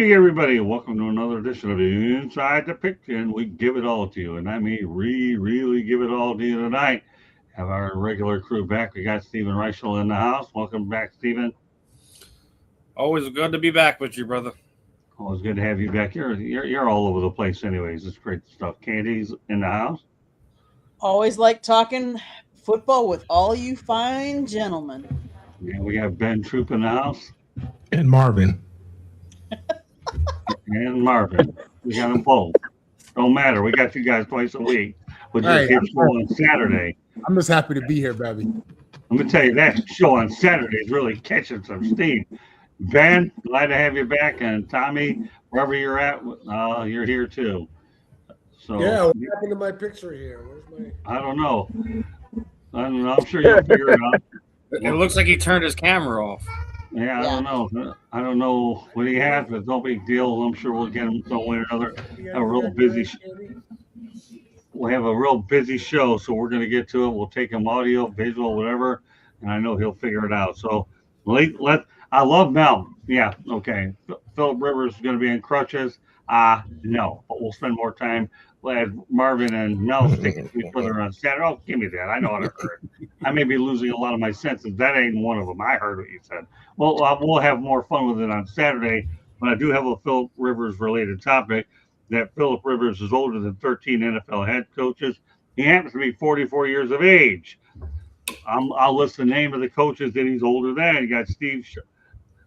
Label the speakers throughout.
Speaker 1: evening, everybody. Welcome to another edition of Inside the Picture, and we give it all to you. And I mean, really give it all to you tonight. Have our regular crew back. We got Stephen Reichel in the house. Welcome back, Stephen.
Speaker 2: Always good to be back with you, brother.
Speaker 1: Always good to have you back. You're all over the place, anyways. It's great stuff. Candy's in the house.
Speaker 3: Always like talking football with all you fine gentlemen.
Speaker 1: Yeah, we have Ben Troop in the house
Speaker 4: And Marvin.
Speaker 1: and Marvin. We got them both. Don't matter. We got you guys twice a week. We'll just
Speaker 5: Hey,
Speaker 1: get show on Saturday.
Speaker 5: I'm just happy to be here, baby.
Speaker 1: I'm gonna tell you that show on Saturday is really catching some steam. Ben, glad to have you back, and Tommy, wherever you're at, you're here too. So
Speaker 6: Yeah, what happened to my picture here? Where's my?
Speaker 1: I don't know. I'm sure you'll figure it out.
Speaker 2: It looks like he turned his camera off.
Speaker 1: Yeah, I don't know what he has, but no big deal. I'm sure we'll get him some way or another. A real busy. We'll have a real busy show, so we're gonna get to it. We'll take him audio, visual, whatever, and I know he'll figure it out. So I love Mel. Yeah, okay. Philip Rivers is going to be in crutches. No, but we'll spend more time. We'll have Marvin and Mel sticking to each other on Saturday. Oh, give me that. I know how to hurt. I may be losing a lot of my senses. That ain't one of them. I heard what you said. Well, we'll have more fun with it on Saturday, but I do have a Philip Rivers related topic that Philip Rivers is older than 13 NFL head coaches. He happens to be 44 years of age. I'll list the name of the coaches that he's older than. You got Steve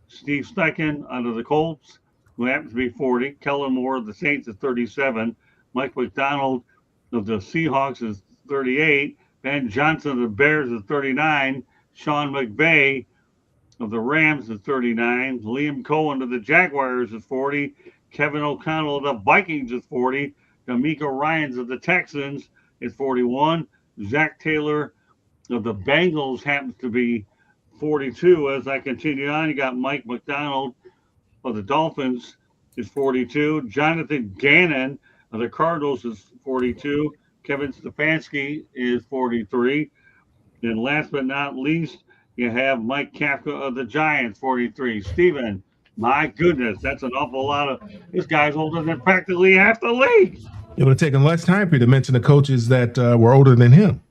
Speaker 1: Steichen under the Colts, who happens to be 40. Kellen Moore of the Saints is 37. Mike McDonald of the Seahawks is 38. Ben Johnson of the Bears is 39. Sean McVay of the Rams is 39. Liam Cohen of the Jaguars is 40. Kevin O'Connell of the Vikings is 40. D'Amico Ryans of the Texans is 41. Zach Taylor of the Bengals happens to be 42. As I continue on, you got Mike McDonald of the Dolphins is 42. Jonathan Gannon of the Cardinals is 42. Kevin Stefanski is 43. And last but not least, you have Mike Kafka of the Giants, 43. Steven, my goodness, that's an awful lot of – this guy's older than practically half the league.
Speaker 4: It would have taken less time for you to mention the coaches that were older than him.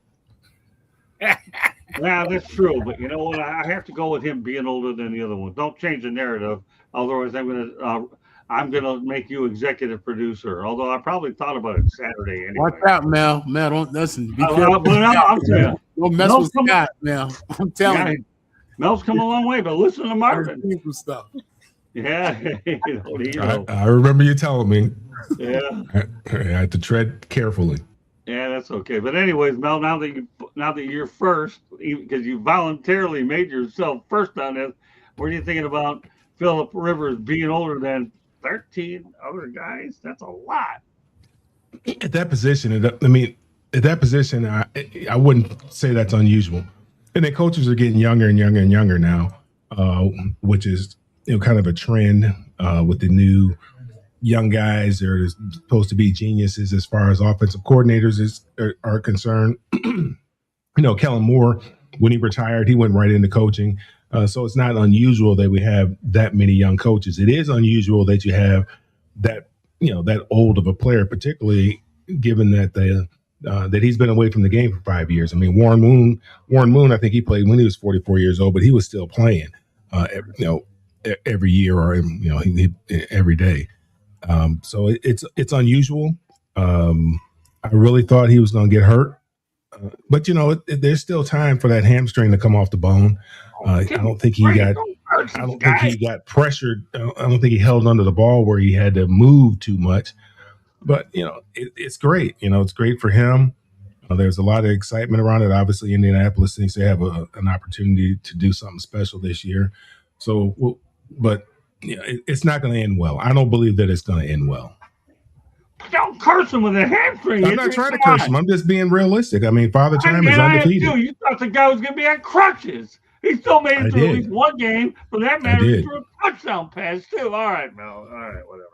Speaker 1: Yeah, that's true. But you know what? I have to go with him being older than the other one. Don't change the narrative. Otherwise, I'm gonna make you executive producer. Although I probably thought about it Saturday anyway.
Speaker 5: Watch out, Mel. Mel, don't listen. Be careful.
Speaker 1: But I'm telling you,
Speaker 5: Don't mess with Scott, Mel. I'm telling you.
Speaker 1: Mel's come a long way. But listen to Marvin.
Speaker 5: Some stuff.
Speaker 1: Yeah,
Speaker 4: I remember you telling me.
Speaker 1: Yeah,
Speaker 4: I had to tread carefully.
Speaker 1: Yeah, that's okay. But anyways, Mel, now that you're first, because you voluntarily made yourself first on this, what are you thinking about Philip Rivers being older than 13 other guys? That's a lot.
Speaker 4: At that position, I wouldn't say that's unusual. And then coaches are getting younger and younger and younger now, which is kind of a trend with the new young guys. They're supposed to be geniuses as far as offensive coordinators are concerned. Kellen Moore, when he retired, he went right into coaching. So it's not unusual that we have that many young coaches. It is unusual that you have that old of a player, particularly given that that he's been away from the game for 5 years. I mean, Warren Moon, I think he played when he was 44 years old, but he was still playing, every year or every day. So it's unusual. I really thought he was going to get hurt, but there's still time for that hamstring to come off the bone. I don't think he got pressured. I don't think he held onto the ball where he had to move too much. But it's great. It's great for him. There's a lot of excitement around it. Obviously, Indianapolis thinks they have an opportunity to do something special this year. So, but it's not going to end well. I don't believe that it's going to end well.
Speaker 1: Don't curse him with a hamstring.
Speaker 4: I'm not trying to curse him. I'm just being realistic. I mean, Father Time is undefeated.
Speaker 1: You thought the guy was going to be on crutches. He still made it through at least one game. For that matter, he threw a touchdown pass, too. All right, Mel. All right, whatever.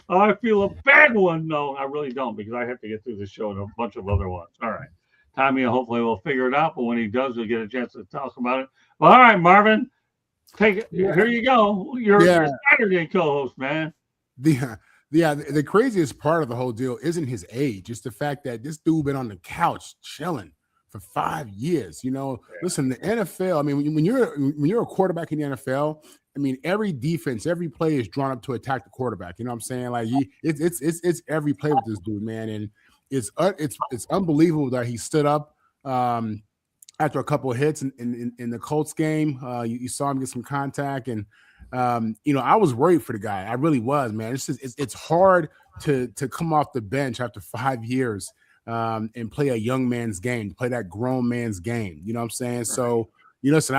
Speaker 1: I feel a bad one. No, I really don't, because I have to get through the show and a bunch of other ones. All right. Tommy hopefully will figure it out, but when he does, we'll get a chance to talk about it. Well, all right, Marvin. Take it. Here you go. You're Saturday co-host, man.
Speaker 5: the craziest part of the whole deal isn't his age. It's the fact that this dude been on the couch chilling for 5 years. Listen, the NFL. I mean, when you're a quarterback in the NFL, I mean, every defense, every play is drawn up to attack the quarterback. You know what I'm saying? Like it's every play with this dude, man, and it's unbelievable that he stood up after a couple of hits in the Colts game. You saw him get some contact, and I was worried for the guy. I really was, man. It's hard to come off the bench after 5 years and play a young man's game, play that grown man's game. You know what I'm saying? Right. So, listen,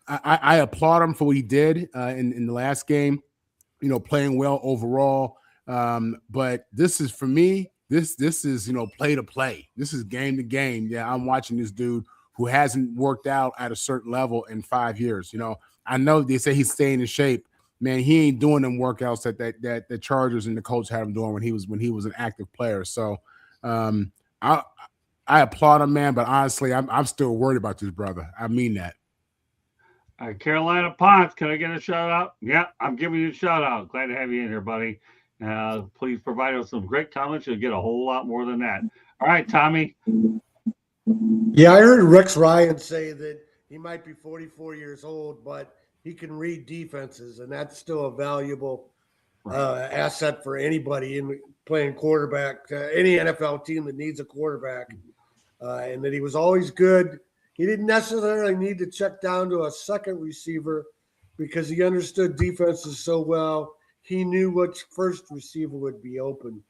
Speaker 5: I applaud him for what he did in the last game, playing well overall. But this is, for me, this is, play to play. This is game to game. Yeah, I'm watching this dude who hasn't worked out at a certain level in 5 years. I know they say he's staying in shape. Man, he ain't doing them workouts that the Chargers and the Colts had him doing when he was an active player. So I applaud him, man. But honestly, I'm still worried about this brother. I mean that.
Speaker 1: All right, Carolina Ponce, can I get a shout out? Yeah, I'm giving you a shout out. Glad to have you in here, buddy. Please provide us some great comments. You'll get a whole lot more than that. All right, Tommy.
Speaker 6: Yeah, I heard Rex Ryan say that he might be 44 years old, but he can read defenses, and that's still a valuable asset for anybody in playing quarterback, any NFL team that needs a quarterback, and that he was always good. He didn't necessarily need to check down to a second receiver because he understood defenses so well. He knew which first receiver would be open.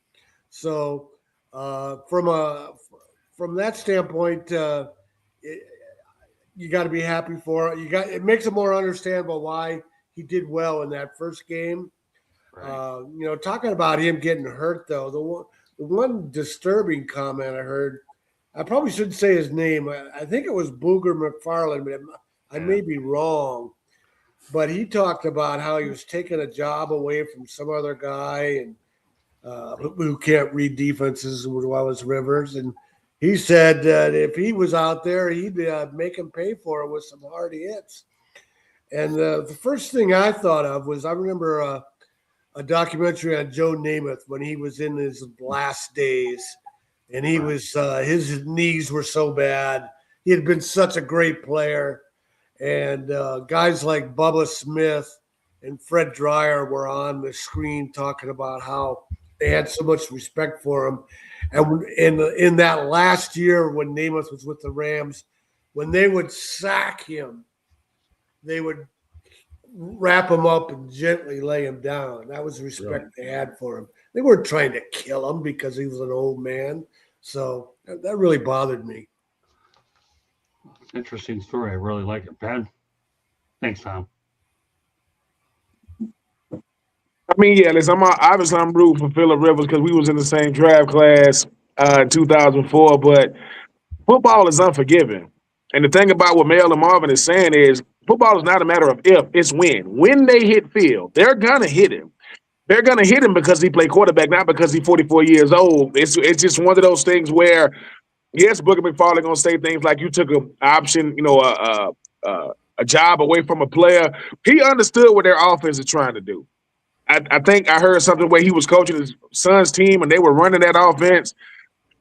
Speaker 6: So from that standpoint, you got to be happy for it. It makes it more understandable why he did well in that first game. Right. Talking about him getting hurt, though, the one disturbing comment I heard, I probably shouldn't say his name. I think it was Booger McFarland, but I may be wrong. But he talked about how he was taking a job away from some other guy and who can't read defenses as well as Rivers. And he said that if he was out there, he'd make him pay for it with some hard hits. And the first thing I thought of was I remember a documentary on Joe Namath when he was in his last days. And he was his knees were so bad. He had been such a great player. And guys like Bubba Smith and Fred Dreyer were on the screen talking about how they had so much respect for him. And in that last year when Namath was with the Rams, when they would sack him, they would wrap him up and gently lay him down. That was the respect they had for him. They weren't trying to kill him because he was an old man. So that really bothered me.
Speaker 1: Interesting story. I really like it, Ben. Thanks, Tom.
Speaker 7: I mean, yeah, listen, I'm rooting for Phillip Rivers because we was in the same draft class in 2004, but football is unforgiving. And the thing about what Mel and Marvin is saying is football is not a matter of if, it's when. When they hit field, they're going to hit him. They're going to hit him because he played quarterback, not because he's 44 years old. It's just one of those things where, yes, Booker McFarland going to say things like you took an option, a job away from a player. He understood what their offense is trying to do. I think I heard something where he was coaching his son's team and they were running that offense.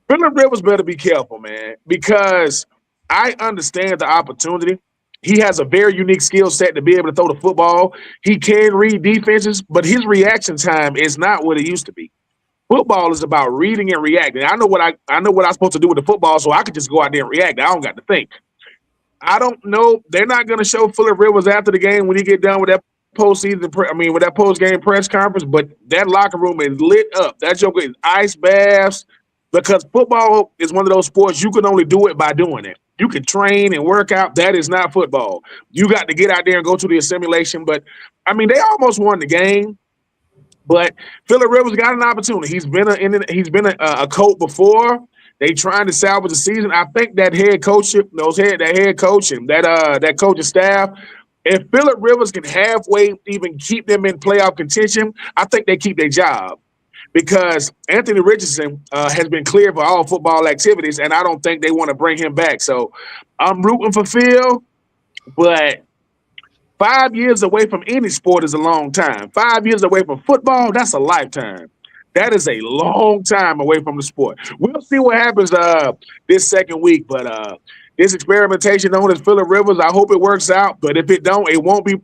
Speaker 7: Phillip Rivers better be careful, man, because I understand the opportunity. He has a very unique skill set to be able to throw the football. He can read defenses, but his reaction time is not what it used to be. Football is about reading and reacting. I know what I'm supposed to do with the football, so I could just go out there and react. I don't got to think. I don't know. They're not going to show Phillip Rivers after the game when he get done with that with that post-game press conference, but that locker room is lit up. That joker is ice baths because football is one of those sports you can only do it by doing it. You can train and work out. That is not football. You got to get out there and go to the assimilation. But, they almost won the game. But Phillip Rivers got an opportunity. He's been a coach before. They trying to salvage the season. I think that head coach and that coaching staff, if Phillip Rivers can halfway even keep them in playoff contention, I think they keep their job. Because Anthony Richardson has been cleared for all football activities, and I don't think they want to bring him back. So I'm rooting for Phil, but 5 years away from any sport is a long time. 5 years away from football, that's a lifetime. That is a long time away from the sport. We'll see what happens this second week, but this experimentation known as Phillip Rivers, I hope it works out. But if it don't, it won't be.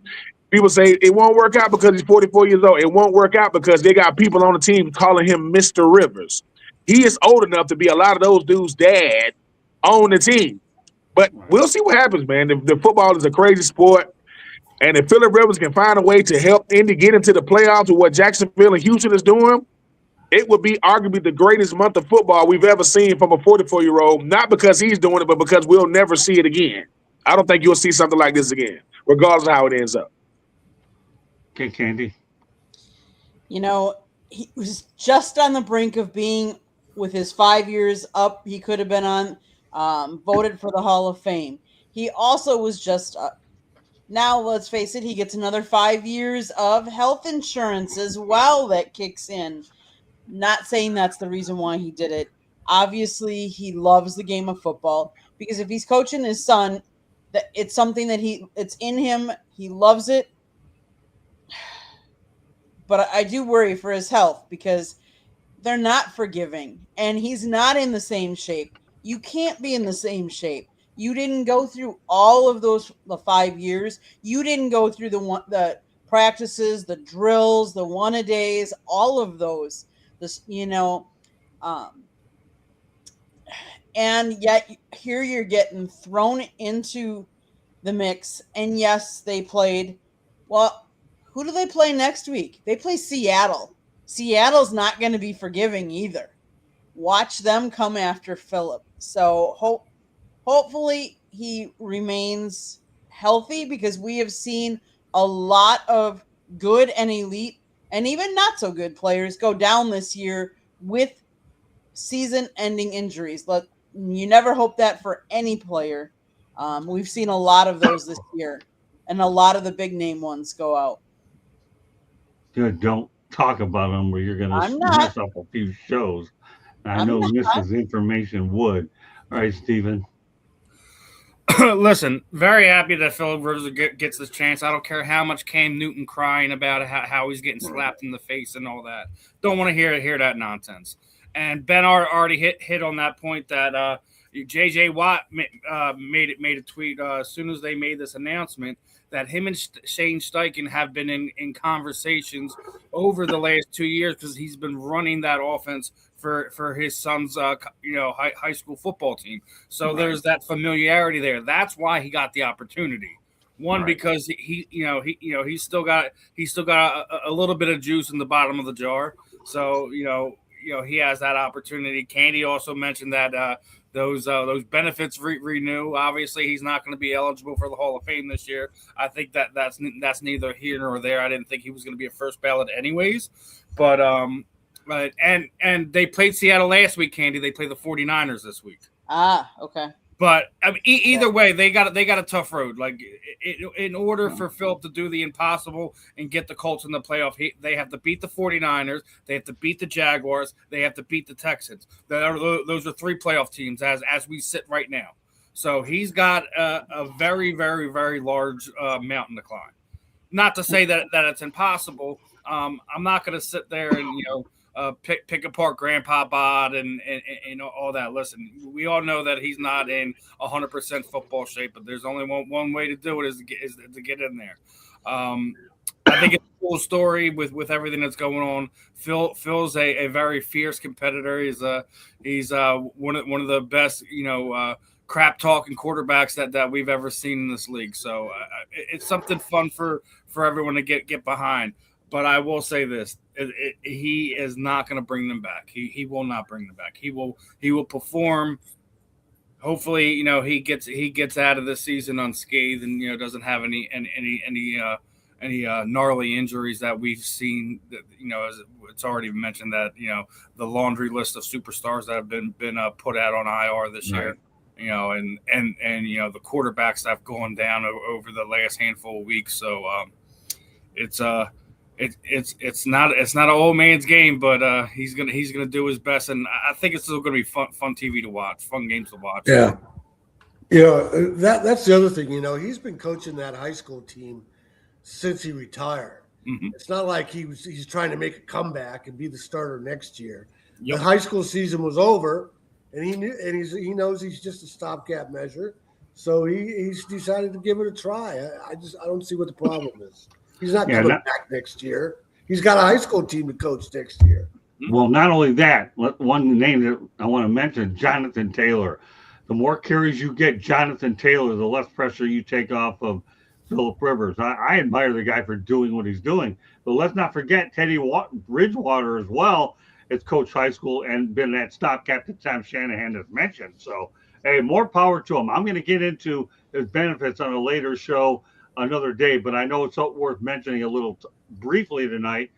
Speaker 7: People say it won't work out because he's 44 years old. It won't work out because they got people on the team calling him Mr. Rivers. He is old enough to be a lot of those dudes' dad on the team. But we'll see what happens, man. The football is a crazy sport. And if Phillip Rivers can find a way to help Indy get into the playoffs with what Jacksonville and Houston is doing, it would be arguably the greatest month of football we've ever seen from a 44-year-old, not because he's doing it, but because we'll never see it again. I don't think you'll see something like this again, regardless of how it ends up.
Speaker 1: Okay, Candy.
Speaker 3: You know, he was just on the brink of being, with his 5 years up, he could have been voted for the Hall of Fame. He also was just, now let's face it, he gets another 5 years of health insurance as well that kicks in. Not saying that's the reason why he did it. Obviously, he loves the game of football, because if he's coaching his son, that it's something that it's in him. He loves it. But I do worry for his health, because they're not forgiving, and he's not in the same shape. You can't be in the same shape. You didn't go through all of the 5 years. You didn't go through the practices, the drills, the one-a-days, all of those. And yet here you're getting thrown into the mix. And yes, they played. Well, who do they play next week? They play Seattle. Seattle's not going to be forgiving either. Watch them come after Phillip. So hopefully he remains healthy, because we have seen a lot of good and elite and even not so good players go down this year with season-ending injuries. You never hope that for any player. We've seen a lot of those this year, and a lot of the big-name ones go out.
Speaker 1: Good. Don't talk about them, or you're going to mess up a few shows. I know Mrs. Information would. All right, Steven.
Speaker 2: Listen, very happy that Phillip Rivers gets this chance. I don't care how much Cam Newton crying about how he's getting slapped in the face and all that. Don't want to hear that nonsense. And Ben already hit on that point that J.J. Watt made a tweet as soon as they made this announcement that him and Shane Steichen have been in conversations over the last 2 years, because he's been running that offense for his son's high school football team. So there's that familiarity there. That's why he got the opportunity. One, because he's still got a little bit of juice in the bottom of the jar. So he has that opportunity. Candy also mentioned that those benefits renew. Obviously, he's not going to be eligible for the Hall of Fame this year. I think that's neither here nor there. I didn't think he was going to be a first ballot anyways. But and they played Seattle last week, Candy. They play the 49ers this week.
Speaker 3: Okay.
Speaker 2: But I mean, either way, they got a tough road. Like, in order for Phillip to do the impossible and get the Colts in the playoff, they have to beat the 49ers, they have to beat the Jaguars, they have to beat the Texans. Those are 3 playoff teams as we sit right now. So he's got a very, very, very large mountain to climb. Not to say that it's impossible. I'm not going to sit there and pick apart Grandpa Bod and all that. Listen, we all know that he's not in 100% football shape, but there's only one way to do it is to get in there. I think it's a cool story with everything that's going on. Phil's a very fierce competitor. He's one of the best crap talking quarterbacks that we've ever seen in this league. So it's something fun for everyone to get behind. But I will say this: he is not going to bring them back. He will not bring them back. He will perform. Hopefully, he gets out of this season unscathed and doesn't have any gnarly injuries that we've seen. That, as it's already mentioned that the laundry list of superstars that have been put out on IR this year. And the quarterbacks that have gone down over the last handful of weeks. So it's not an old man's game, but he's gonna do his best, and I think it's still gonna be fun TV to watch, fun games to watch.
Speaker 6: Yeah, that's the other thing. He's been coaching that high school team since he retired.
Speaker 2: Mm-hmm.
Speaker 6: It's not like he's trying to make a comeback and be the starter next year.
Speaker 2: Yep.
Speaker 6: The high school season was over, and he knows he's just a stopgap measure. So he's decided to give it a try. I don't see what the problem is. He's not coming back next year. He's got a high school team to coach next year.
Speaker 1: Well, not only that, one name that I want to mention, Jonathan Taylor. The more carries you get, Jonathan Taylor, the less pressure you take off of Phillip Rivers. I admire the guy for doing what he's doing. But let's not forget Teddy Bridgewater as well has coached high school and been that stopgap that Tom Shanahan has mentioned. So, hey, more power to him. I'm going to get into his benefits on a later show another day, but I know it's worth mentioning a little briefly tonight.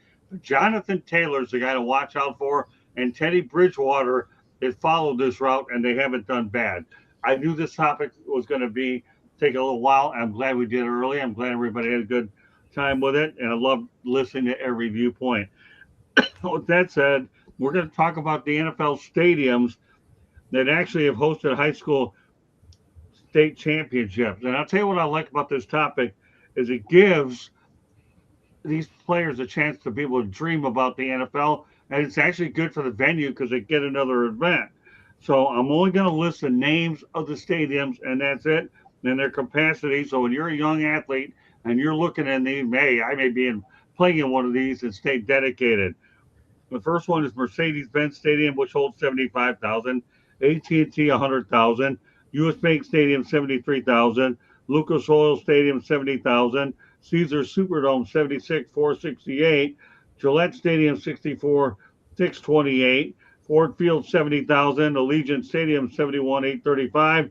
Speaker 1: Jonathan Taylor's the guy to watch out for, and Teddy Bridgewater has followed this route, and they haven't done bad. I knew this topic was going to take a little while. I'm glad we did it early. I'm glad everybody had a good time with it, and I love listening to every viewpoint. With that said, we're going to talk about the NFL stadiums that actually have hosted high school state championships. And I'll tell you what I like about this topic is it gives these players a chance to be able to dream about the NFL, and it's actually good for the venue because they get another event. So I'm only going to list the names of the stadiums, and that's it, and their capacity. So when you're a young athlete and you're looking at these, I may be playing in one of these and stay dedicated. The first one is Mercedes-Benz Stadium, which holds 75,000, AT&T 100,000, U.S. Bank Stadium 73,000, Lucas Oil Stadium 70,000, Caesars Superdome 76,468, Gillette Stadium 64,628, Ford Field 70,000, Allegiant Stadium 71,835,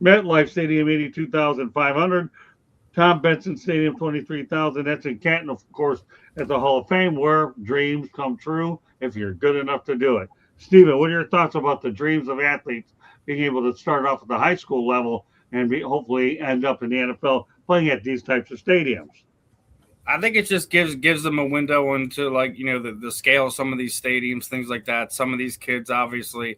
Speaker 1: MetLife Stadium 82,500, Tom Benson Stadium 23,000. That's in Canton, of course, at the Hall of Fame, where dreams come true if you're good enough to do it. Stephen, what are your thoughts about the dreams of athletes being able to start off at the high school level and hopefully end up in the NFL playing at these types of stadiums?
Speaker 2: I think it just gives them a window into, like, the scale of some of these stadiums, things like that. Some of these kids, obviously,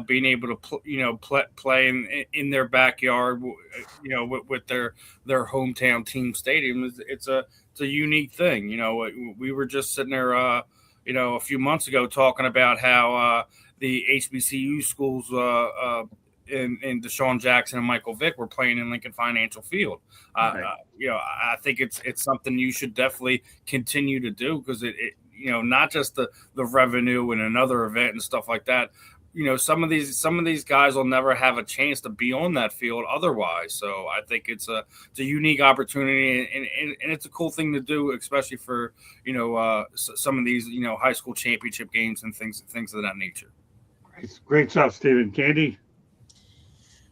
Speaker 2: being able to play in their backyard, with their hometown team stadium. It's a unique thing. We were just sitting there, a few months ago talking about how the HBCU schools in Deshaun Jackson and Michael Vick were playing in Lincoln Financial Field.
Speaker 1: Right.
Speaker 2: I think it's something you should definitely continue to do, because it not just the revenue and another event and stuff like that. Some of these guys will never have a chance to be on that field otherwise. So I think it's a unique opportunity, and it's a cool thing to do, especially for some of these high school championship games and things of that nature.
Speaker 1: Great stuff, Stephen. Candy?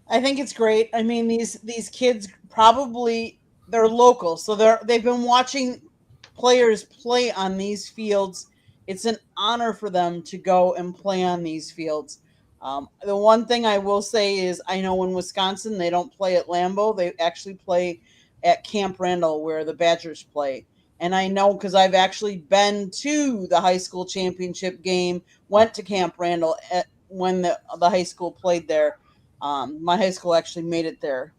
Speaker 3: I think it's great. I mean, these kids probably, they're local, so they've been watching players play on these fields. It's an honor for them to go and play on these fields. The one thing I will say is, I know in Wisconsin they don't play at Lambeau; they actually play at Camp Randall, where the Badgers play. And I know because I've actually been to the high school championship game, went to Camp Randall when the high school played there. My high school actually made it there.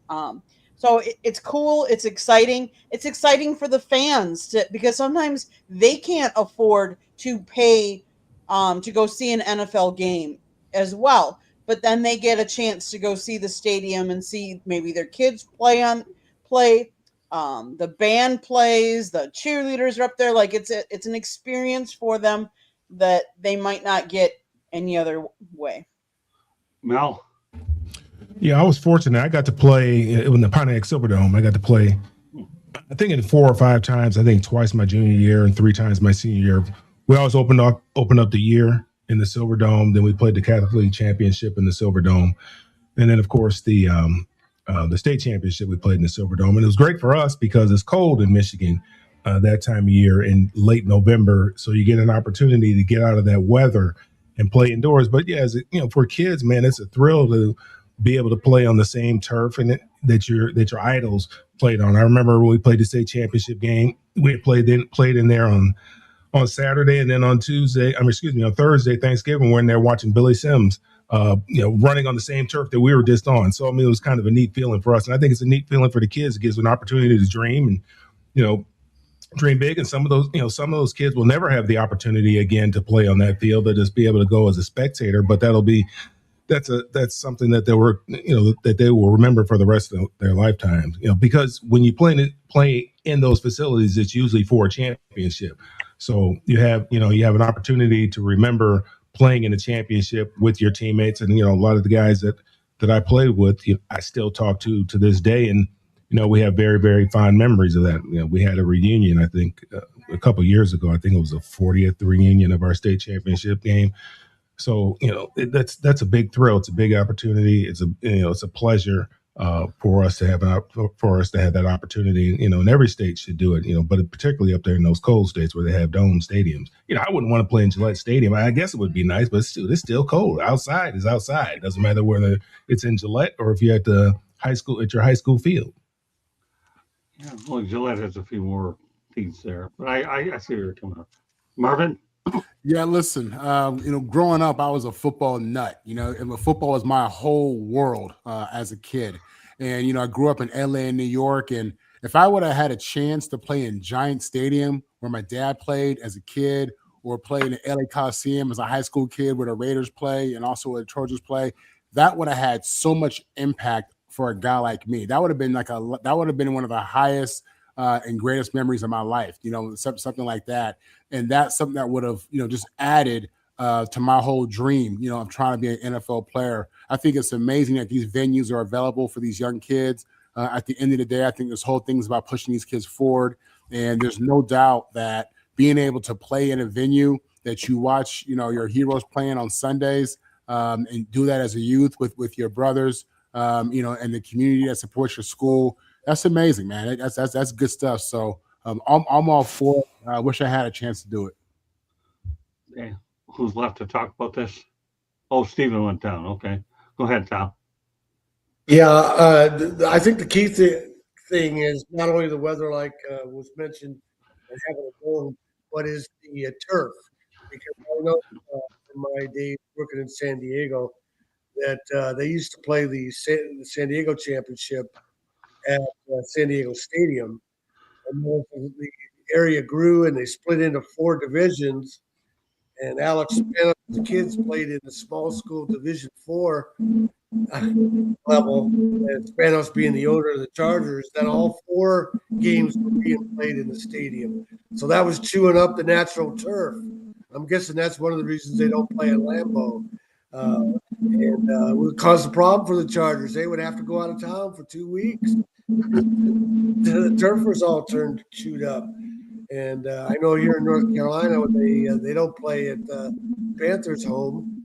Speaker 3: So it's cool. It's exciting. It's exciting for the fans because sometimes they can't afford to pay to go see an NFL game as well. But then they get a chance to go see the stadium and see maybe their kids play. The band plays, the cheerleaders are up there. Like it's an experience for them that they might not get any other way.
Speaker 1: Mel?
Speaker 4: Yeah, I was fortunate. I got to play in the Pontiac Silverdome. I got to play, I think, in 4 or 5 times. I think twice my junior year and 3 times my senior year. We always opened up the year in the Silverdome. Then we played the Catholic League Championship in the Silverdome, and then of course the state championship we played in the Silverdome. And it was great for us because it's cold in Michigan that time of year in late November, so you get an opportunity to get out of that weather and play indoors. But yeah, for kids, man, it's a thrill to be able to play on the same turf and that your idols played on. I remember when we played the state championship game, we had played in there on Saturday, and then on Thursday, Thanksgiving, we're in there watching Billy Sims, running on the same turf that we were just on. So, I mean, it was kind of a neat feeling for us. And I think it's a neat feeling for the kids. It gives them an opportunity to dream dream big, and some of those kids will never have the opportunity again to play on that field. They'll just be able to go as a spectator, but that's something that they will remember for the rest of their lifetime. Because when you play in those facilities, it's usually for a championship. So you have an opportunity to remember playing in a championship with your teammates, and a lot of the guys that I played with, I still talk to this day, and we have very, very fond memories of that. We had a reunion, I think, a couple of years ago. I think it was the 40th reunion of our state championship game. So that's a big thrill. It's a big opportunity. It's a pleasure for us to have that opportunity. And every state should do it. But particularly up there in those cold states where they have dome stadiums. I wouldn't want to play in Gillette Stadium. I guess it would be nice, but it's still cold. Outside is outside. It doesn't matter whether it's in Gillette or if you're at your high school field.
Speaker 1: Yeah, well, Gillette has a few more things there, but I see where you're coming up. Marvin?
Speaker 5: Yeah, listen, growing up, I was a football nut, and football was my whole world as a kid. And, I grew up in LA and New York. And if I would have had a chance to play in Giant Stadium where my dad played as a kid, or play in the LA Coliseum as a high school kid where the Raiders play and also where the Trojans play, that would have had so much impact for a guy like me. That would have been one of the highest and greatest memories of my life, something like that. And that's something that would have, just added to my whole dream, of trying to be an NFL player. I think it's amazing that these venues are available for these young kids. At the end of the day, I think this whole thing is about pushing these kids forward. And there's no doubt that being able to play in a venue that you watch, your heroes playing on Sundays, and do that as a youth with your brothers, and the community that supports your school. That's amazing, man. That's good stuff. So I'm all for it. I wish I had a chance to do it.
Speaker 1: Yeah. Who's left to talk about this? Oh, Stephen went down. Okay. Go ahead, Tom.
Speaker 6: Yeah, I think the key thing is not only the weather, like was mentioned, and having a dome, but is the turf. Because I know in my days working in San Diego that they used to play the San Diego Championship at San Diego Stadium. And then the area grew and they split into 4 divisions. And Alex Spanos' kids played in the small school Division 4 level, and Spanos being the owner of the Chargers, then all 4 games were being played in the stadium. So that was chewing up the natural turf. I'm guessing that's one of the reasons they don't play at Lambeau. And it would cause a problem for the Chargers. They would have to go out of town for 2 weeks. The turf was all chewed up. And I know here in North Carolina, they don't play at the Panthers' home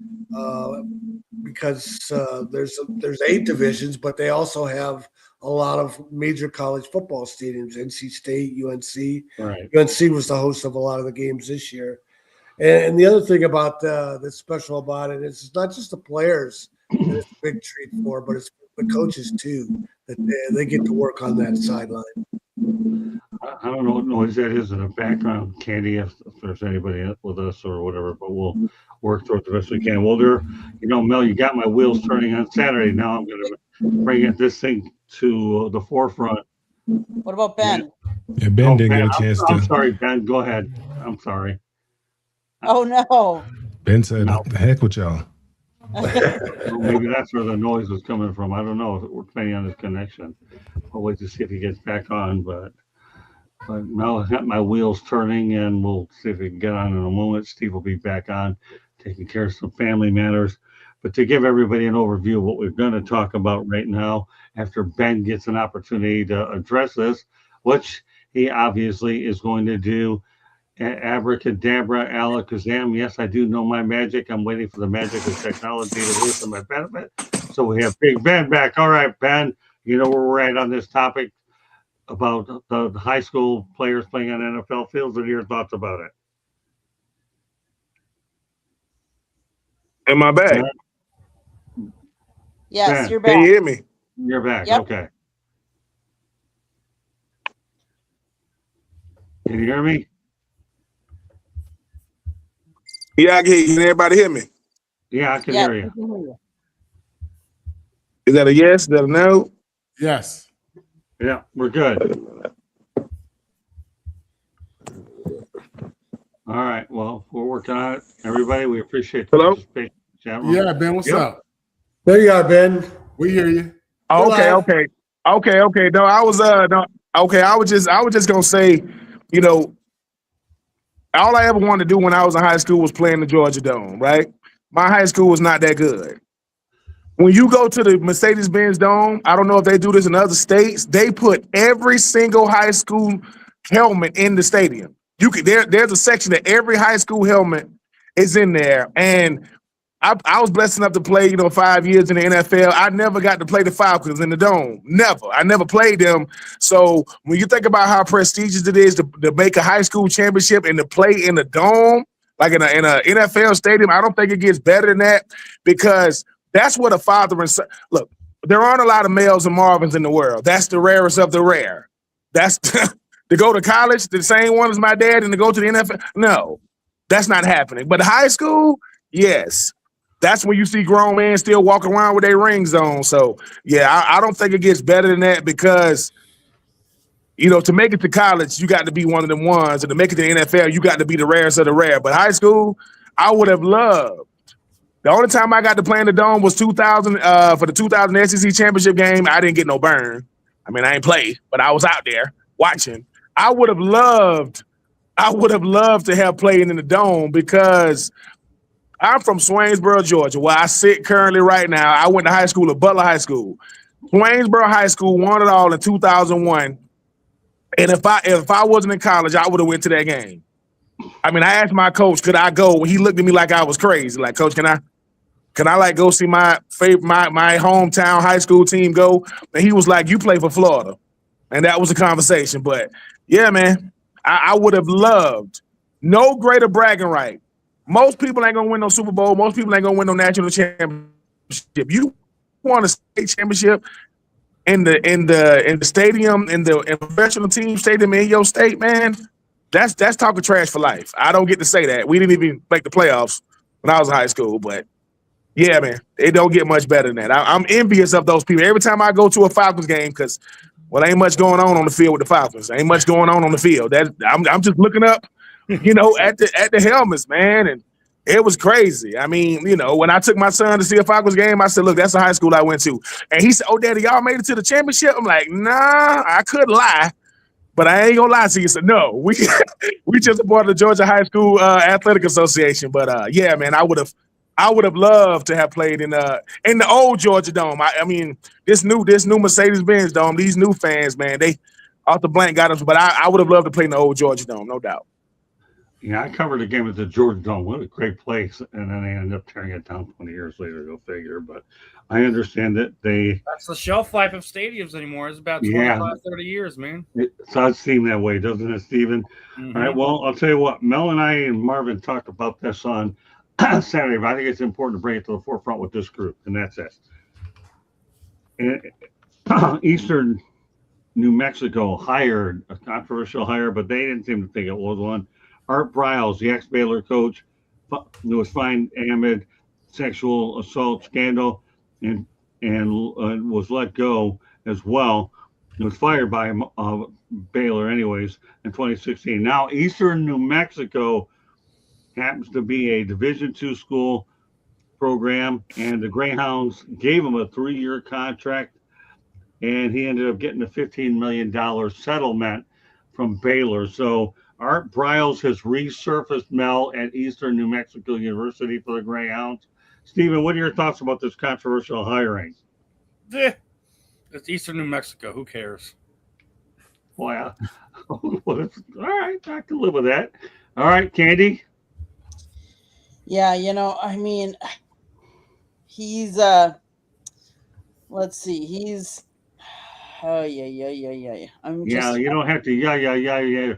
Speaker 6: because there's 8 divisions, but they also have a lot of major college football stadiums. NC State, UNC.
Speaker 1: Right.
Speaker 6: UNC was the host of a lot of the games this year. And the other thing about that's special about it is it's not just the players that it's a big treat for, but it's the coaches too, that they get to work on that sideline.
Speaker 1: I don't know what noise that is in the background, Candy, if there's anybody with us or whatever, but we'll work towards the best we can. Well, Mel, you got my wheels turning on Saturday. Now I'm going to bring this thing to the forefront.
Speaker 3: What about Ben?
Speaker 4: Yeah, Ben didn't get a chance to.
Speaker 1: I'm sorry, Ben. Go ahead. I'm sorry.
Speaker 3: Oh, no.
Speaker 4: Ben said, "No. The heck with y'all."
Speaker 1: Well, maybe that's where the noise was coming from. I don't know. We're depending on his connection. I'll wait to see if he gets back on, but Mel got my wheels turning, and we'll see if we can get on in a moment. Steve will be back on, taking care of some family matters. But to give everybody an overview of what we're going to talk about right now, after Ben gets an opportunity to address this, which he obviously is going to do. Abracadabra, alakazam. Yes, I do know my magic. I'm waiting for the magic of technology to work for my benefit. So we have Big Ben back. All right, Ben, you know where we're at on this topic about the high school players playing on NFL fields. What are your thoughts about it?
Speaker 7: Am I back?
Speaker 3: Yes,
Speaker 1: Ben,
Speaker 3: you're back.
Speaker 7: Can you hear me?
Speaker 1: You're back.
Speaker 3: Yep.
Speaker 1: Okay. Can you hear me?
Speaker 7: Yeah, I can hear you. Can everybody hear me?
Speaker 1: Yeah, I can
Speaker 3: Yeah.
Speaker 1: hear you.
Speaker 7: Is that a yes? Is that a no?
Speaker 5: Yes.
Speaker 1: Yeah, we're good. All right. Well, we're working on it. Everybody, we appreciate the
Speaker 7: Hello?
Speaker 1: participation. Chat room.
Speaker 5: Yeah, Ben, what's
Speaker 1: Yep.
Speaker 5: up?
Speaker 6: There you are, Ben.
Speaker 5: We hear you.
Speaker 7: Oh,
Speaker 6: You're
Speaker 7: okay,
Speaker 6: live.
Speaker 7: okay. No, I was no, okay. I was just gonna say, you know, all I ever wanted to do when I was in high school was play in the Georgia Dome. Right? My high school was not that good. When you go to the Mercedes-Benz Dome, I don't know if they do this in other states. They put every single high school helmet in the stadium. You can there's a section that every high school helmet is in there, and I was blessed enough to play, 5 years in the NFL. I never got to play the Falcons in the Dome. Never. I never played them. So when you think about how prestigious it is to make a high school championship and to play in the Dome, like in a NFL stadium, I don't think it gets better than that because that's what a father and son. Look, there aren't a lot of Mels and Marvins in the world. That's the rarest of the rare. That's to go to college, the same one as my dad, and to go to the NFL. No, that's not happening. But high school, yes. That's when you see grown men still walking around with their rings on. So yeah, I don't think it gets better than that because to make it to college, you got to be one of them ones, and to make it to the NFL, you got to be the rarest of the rare. But high school, I would have loved. The only time I got to play in the Dome was 2000 for the 2000 SEC championship game. I didn't get no burn. I mean, I ain't played, but I was out there watching. I would have loved to have played in the Dome because I'm from Swainsboro, Georgia, where I sit currently right now. I went to high school at Butler High School. Swainsboro High School won it all in 2001. And if I wasn't in college, I would have went to that game. I mean, I asked my coach, could I go? He looked at me like I was crazy. Like, Coach, can I like go see my hometown high school team go? And he was like, you play for Florida. And that was a conversation. But yeah, man, I would have loved no greater bragging right. Most people ain't gonna win no Super Bowl. Most people ain't gonna win no national championship. You want a state championship in the stadium, in the professional team stadium in your state, man. That's talking trash for life. I don't get to say that. We didn't even make the playoffs when I was in high school, but yeah, man, it don't get much better than that. I'm envious of those people. Every time I go to a Falcons game, because ain't much going on the field with the Falcons. Ain't much going on the field. I'm just looking up, at the helmets, man, and it was crazy. I mean, when I took my son to see a Falcons game, I said, "Look, that's the high school I went to," and he said, "Oh, Daddy, y'all made it to the championship." I'm like, "Nah, I could lie." But I ain't gonna lie to you. So no, we just supported the Georgia High School Athletic Association. But yeah, man, I would have loved to have played in the old Georgia Dome. I mean, this new Mercedes-Benz Dome. These new fans, man, they off the blank got us. But I would have loved to play in the old Georgia Dome, no doubt.
Speaker 1: Yeah, I covered the game at the Georgia Dome. What a great place. And then they ended up tearing it down 20 years later, go figure. But I understand that
Speaker 2: that's the shelf life of stadiums anymore. It's about 25, 30 years, man.
Speaker 1: It does seem that way, doesn't it, Steven?
Speaker 2: Mm-hmm.
Speaker 1: All right, well, I'll tell you what, Mel and I and Marvin talked about this on Saturday, but I think it's important to bring it to the forefront with this group, and that's it. And Eastern New Mexico hired a controversial hire, but they didn't seem to think it was one. Art Briles, the ex-Baylor coach, who was fined amid sexual assault scandal and was let go as well. He was fired by Baylor anyways in 2016. Now Eastern New Mexico happens to be a Division II school program, and the Greyhounds gave him a 3-year contract, and he ended up getting a $15 million settlement from Baylor. So Art Briles has resurfaced Mel at Eastern New Mexico University for the Greyhounds. Steven, what are your thoughts about this controversial hiring?
Speaker 2: It's Eastern New Mexico. Who cares?
Speaker 1: Well, all right. I can live with that. All right, Candy.
Speaker 3: Yeah, I mean, he's let's see, he's
Speaker 1: You don't have to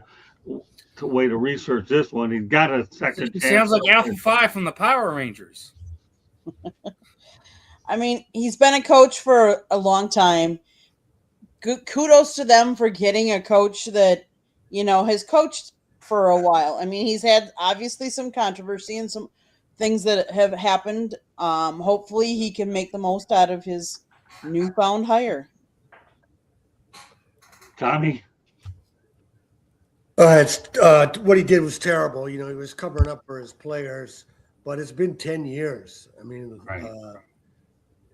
Speaker 1: to way to research this one. He's got a second
Speaker 2: He
Speaker 1: chance.
Speaker 2: sounds like Alpha 5 from the Power Rangers.
Speaker 3: I mean, he's been a coach for a long time. Good kudos to them for getting a coach that has coached for a while. I mean, he's had obviously some controversy and some things that have happened. Hopefully he can make the most out of his newfound hire.
Speaker 1: Tommy?
Speaker 6: What he did was terrible. He was covering up for his players, but it's been 10 years. I mean,
Speaker 1: Right.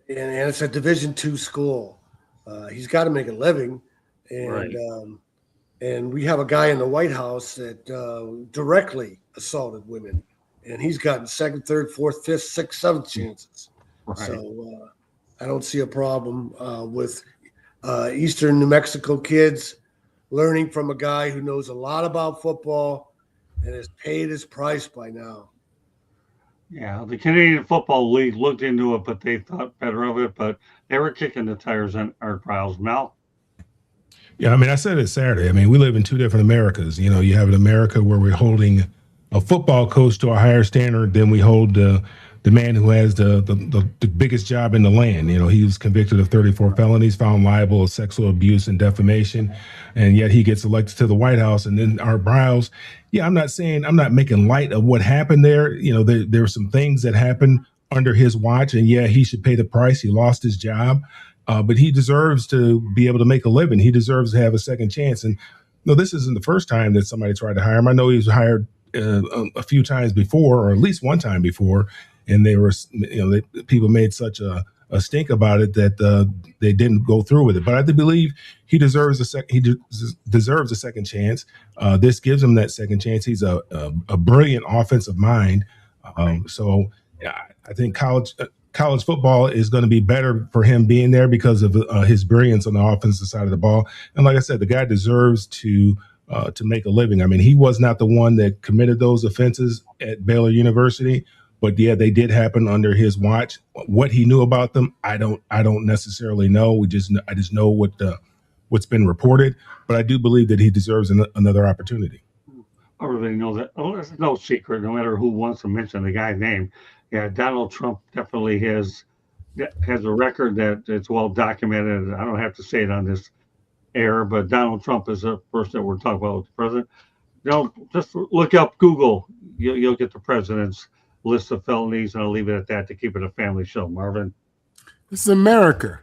Speaker 6: And it's a Division II school. He's got to make a living, and
Speaker 1: Right.
Speaker 6: and we have a guy in the White House that directly assaulted women, and he's gotten second, third, fourth, fifth, sixth, seventh chances.
Speaker 1: Right.
Speaker 6: So I don't see a problem with Eastern New Mexico kids learning from a guy who knows a lot about football and has paid his price by now.
Speaker 1: Yeah, the Canadian Football League looked into it, but they thought better of it. But they were kicking the tires on our trials. Mel?
Speaker 4: Yeah, I mean, I said it Saturday. I mean, we live in two different Americas. You have an America where we're holding a football coach to a higher standard than we hold the man who has the biggest job in the land. He was convicted of 34 felonies, found liable of sexual abuse and defamation, and yet he gets elected to the White House. And then Art Briles, I'm not making light of what happened there. There were some things that happened under his watch, and he should pay the price. He lost his job. But he deserves to be able to make a living. He deserves to have a second chance. And no, this isn't the first time that somebody tried to hire him. I know he was hired a few times before, or at least one time before, and people made such a stink about it that they didn't go through with it. But I do believe he deserves deserves a second chance. This gives him that second chance. He's a brilliant offensive mind. So I think college football is going to be better for him being there because of his brilliance on the offensive side of the ball. And like I said, the guy deserves to make a living. I mean, he was not the one that committed those offenses at Baylor University, but they did happen under his watch. What he knew about them, I don't necessarily know. I just know what's been reported, but I do believe that he deserves another opportunity.
Speaker 1: Everybody knows that. Oh, it's no secret, no matter who wants to mention the guy's name. Yeah, Donald Trump definitely has a record that it's well documented. I don't have to say it on this air, but Donald Trump is the person that we're talking about, the president. Just look up Google. You'll get the president's list of felonies, and I'll leave it at that to keep it a family show. Marvin?
Speaker 5: This is America.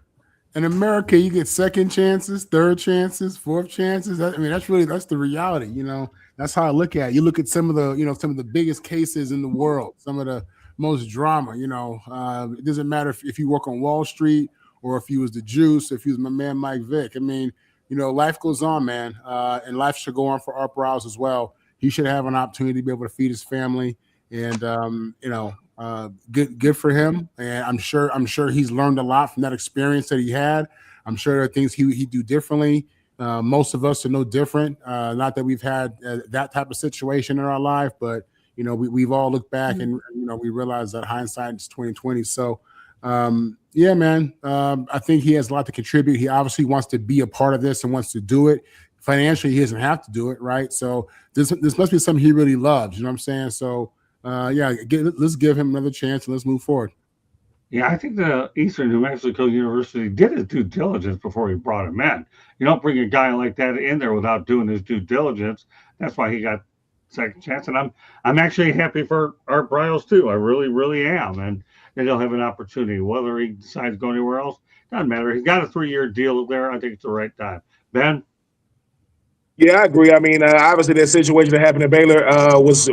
Speaker 5: In America, you get second chances, third chances, fourth chances. That's the reality. That's how I look at it. You look at some of the biggest cases in the world, some of the most drama. It doesn't matter if you work on Wall Street or if you was the juice, if you was my man Mike Vick. I mean, life goes on, man, and life should go on for Art Briles as well. He should have an opportunity to be able to feed his family, and good for him. And I'm sure he's learned a lot from that experience that he had. I'm sure there are things he'd do differently. Most of us are no different. Not that we've had that type of situation in our life, but we've all looked back and we realize that hindsight is 2020. So man, I think he has a lot to contribute. He obviously wants to be a part of this and wants to do it. Financially, he doesn't have to do it, right? So this must be something he really loves. You know what I'm saying? So let's give him another chance and let's move forward.
Speaker 1: Yeah, I think the Eastern New Mexico University did his due diligence before he brought him in. You don't bring a guy like that in there without doing his due diligence. That's why he got second chance. And I'm actually happy for Art Briles too. I really, really am. And he'll have an opportunity. Whether he decides to go anywhere else, doesn't matter. He's got a 3-year deal there. I think it's the right time. Ben?
Speaker 7: Yeah, I agree. I mean, obviously that situation that happened at Baylor was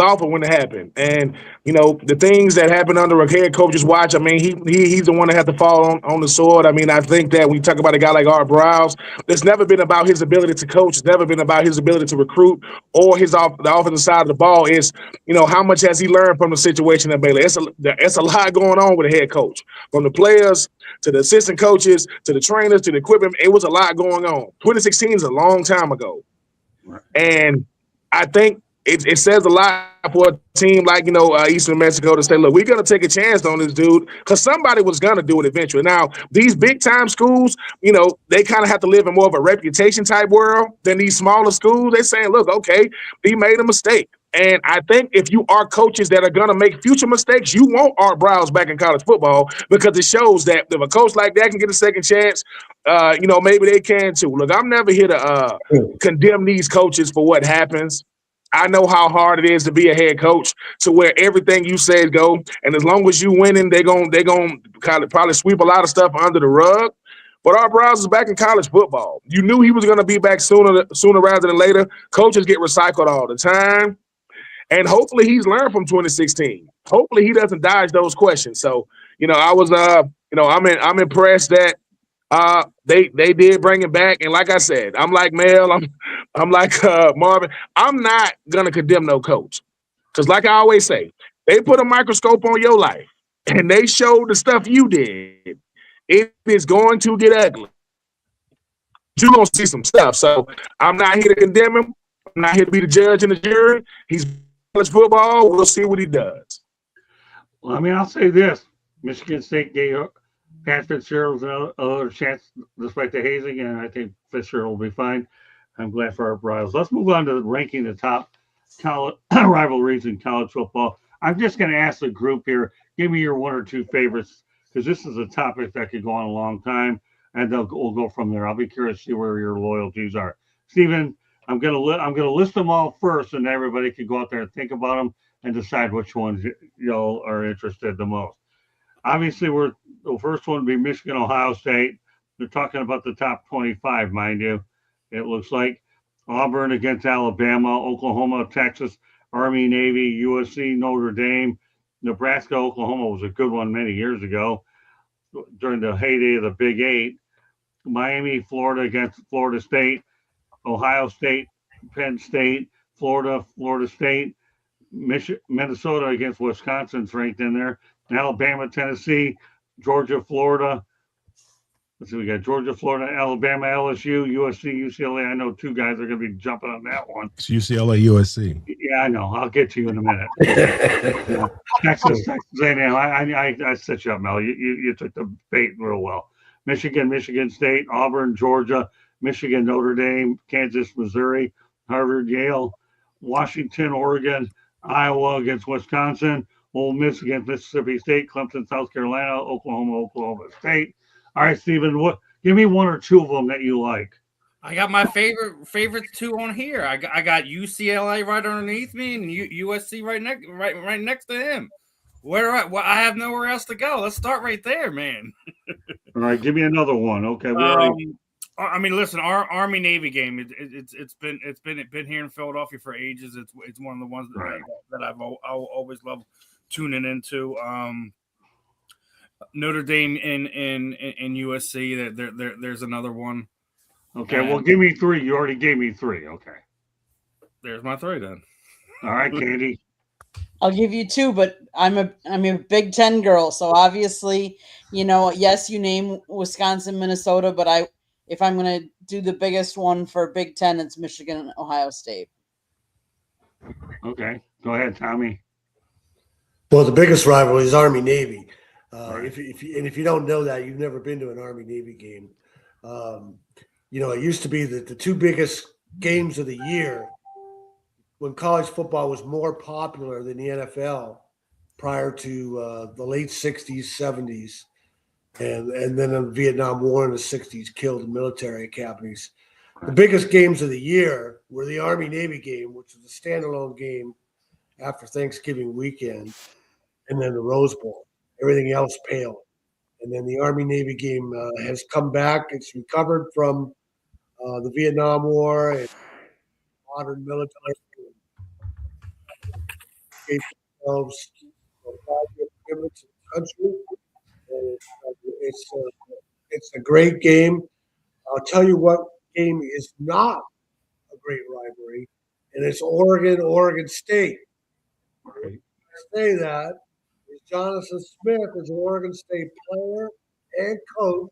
Speaker 7: awful when it happened, and the things that happened under a head coach's watch. I mean, he's the one that had to fall on the sword. I mean, I think that when you talk about a guy like Art Briles, it's never been about his ability to coach. It's never been about his ability to recruit or the offensive side of the ball. It's how much has he learned from the situation at Baylor. It's a lot going on with a head coach, from the players to the assistant coaches, to the trainers, to the equipment. It was a lot going on. 2016 is a long time ago. And I think it says a lot for a team like, Eastern Mexico to say, look, we're going to take a chance on this dude because somebody was going to do it eventually. Now, these big-time schools, they kind of have to live in more of a reputation type world than these smaller schools. They're saying, look, okay, he made a mistake. And I think if you are coaches that are going to make future mistakes, you want Art Briles back in college football because it shows that if a coach like that can get a second chance, maybe they can too. Look, I'm never here to condemn these coaches for what happens. I know how hard it is to be a head coach to where everything you said go. And as long as you winning, they're going to kind of probably sweep a lot of stuff under the rug. But our Browns is back in college football. You knew he was going to be back sooner rather than later. Coaches get recycled all the time. And hopefully he's learned from 2016. Hopefully he doesn't dodge those questions. So, I was I'm impressed that they did bring him back. And like I said, I'm like Mel, I'm like Marvin. I'm not gonna condemn no coach. Because like I always say, they put a microscope on your life and they showed the stuff you did. It is going to get ugly. You're gonna see some stuff. So I'm not here to condemn him. I'm not here to be the judge and the jury. He's college football. We'll see what he does.
Speaker 1: Well, I mean, I'll say this: Michigan State gave Pat Fitzgerald another chance despite the hazing, and I think Fitzgerald will be fine. I'm glad for our Browns. Let's move on to ranking the top college rivalries in college football. I'm just going to ask the group here: give me your one or two favorites, because this is a topic that could go on a long time, and we'll go from there. I'll be curious to see where your loyalties are. Stephen, I'm going to list them all first, and everybody can go out there and think about them and decide which ones y'all are interested the most. Obviously, the first one would be Michigan, Ohio State. They're talking about the top 25, mind you. It looks like Auburn against Alabama, Oklahoma, Texas, Army, Navy, USC, Notre Dame, Nebraska, Oklahoma was a good one many years ago during the heyday of the Big Eight. Miami, Florida against Florida State, Ohio State, Penn State, Florida State, Minnesota against Wisconsin's ranked in there. Alabama, Tennessee, Georgia, Florida. Let's see, we got Georgia, Florida, Alabama, LSU, USC, UCLA. I know two guys are going to be jumping on that one.
Speaker 4: It's UCLA, USC.
Speaker 1: Yeah, I know. I'll get to you in a minute. Yeah. Texas A&M. I set you up, Mel. You took the bait real well. Michigan State, Auburn, Georgia, Michigan, Notre Dame, Kansas, Missouri, Harvard, Yale, Washington, Oregon, Iowa against Wisconsin, Ole Miss against Mississippi State, Clemson, South Carolina, Oklahoma State. All right, Stephen, give me one or two of them that you like.
Speaker 2: I got my favorite two on here. I got UCLA right underneath me and USC right next to him. I have nowhere else to go. Let's start right there, man.
Speaker 1: All right, give me another one. Okay,
Speaker 2: I mean, listen, our Army Navy game. It's been here in Philadelphia for ages. It's one of the ones that I've always loved tuning into. Notre Dame and USC. There's another one.
Speaker 1: Okay, well, give me three. You already gave me three. Okay,
Speaker 2: there's my three then.
Speaker 1: All right, Candy.
Speaker 3: I'll give you two, but I'm a Big Ten girl, so obviously, yes, you name Wisconsin, Minnesota, but if I'm going to do the biggest one for Big Ten, it's Michigan and Ohio State.
Speaker 1: Okay, go ahead, Tommy.
Speaker 6: Well, the biggest rivalry is Army Navy. If you don't know that, you've never been to an Army Navy game. It used to be the two biggest games of the year when college football was more popular than the NFL prior to the late 60s, 70s, and then the Vietnam War in the 60s killed the military academies. The biggest games of the year were the Army-Navy game, which was a standalone game after Thanksgiving weekend, and then the Rose Bowl. Everything else paled. And then the Army-Navy game has come back. It's recovered from the Vietnam War and modern military. Themselves in the country. And it's a great game. I'll tell you what game is not a great rivalry, and it's Oregon State. I say that is Jonathan Smith is an Oregon State player and coach.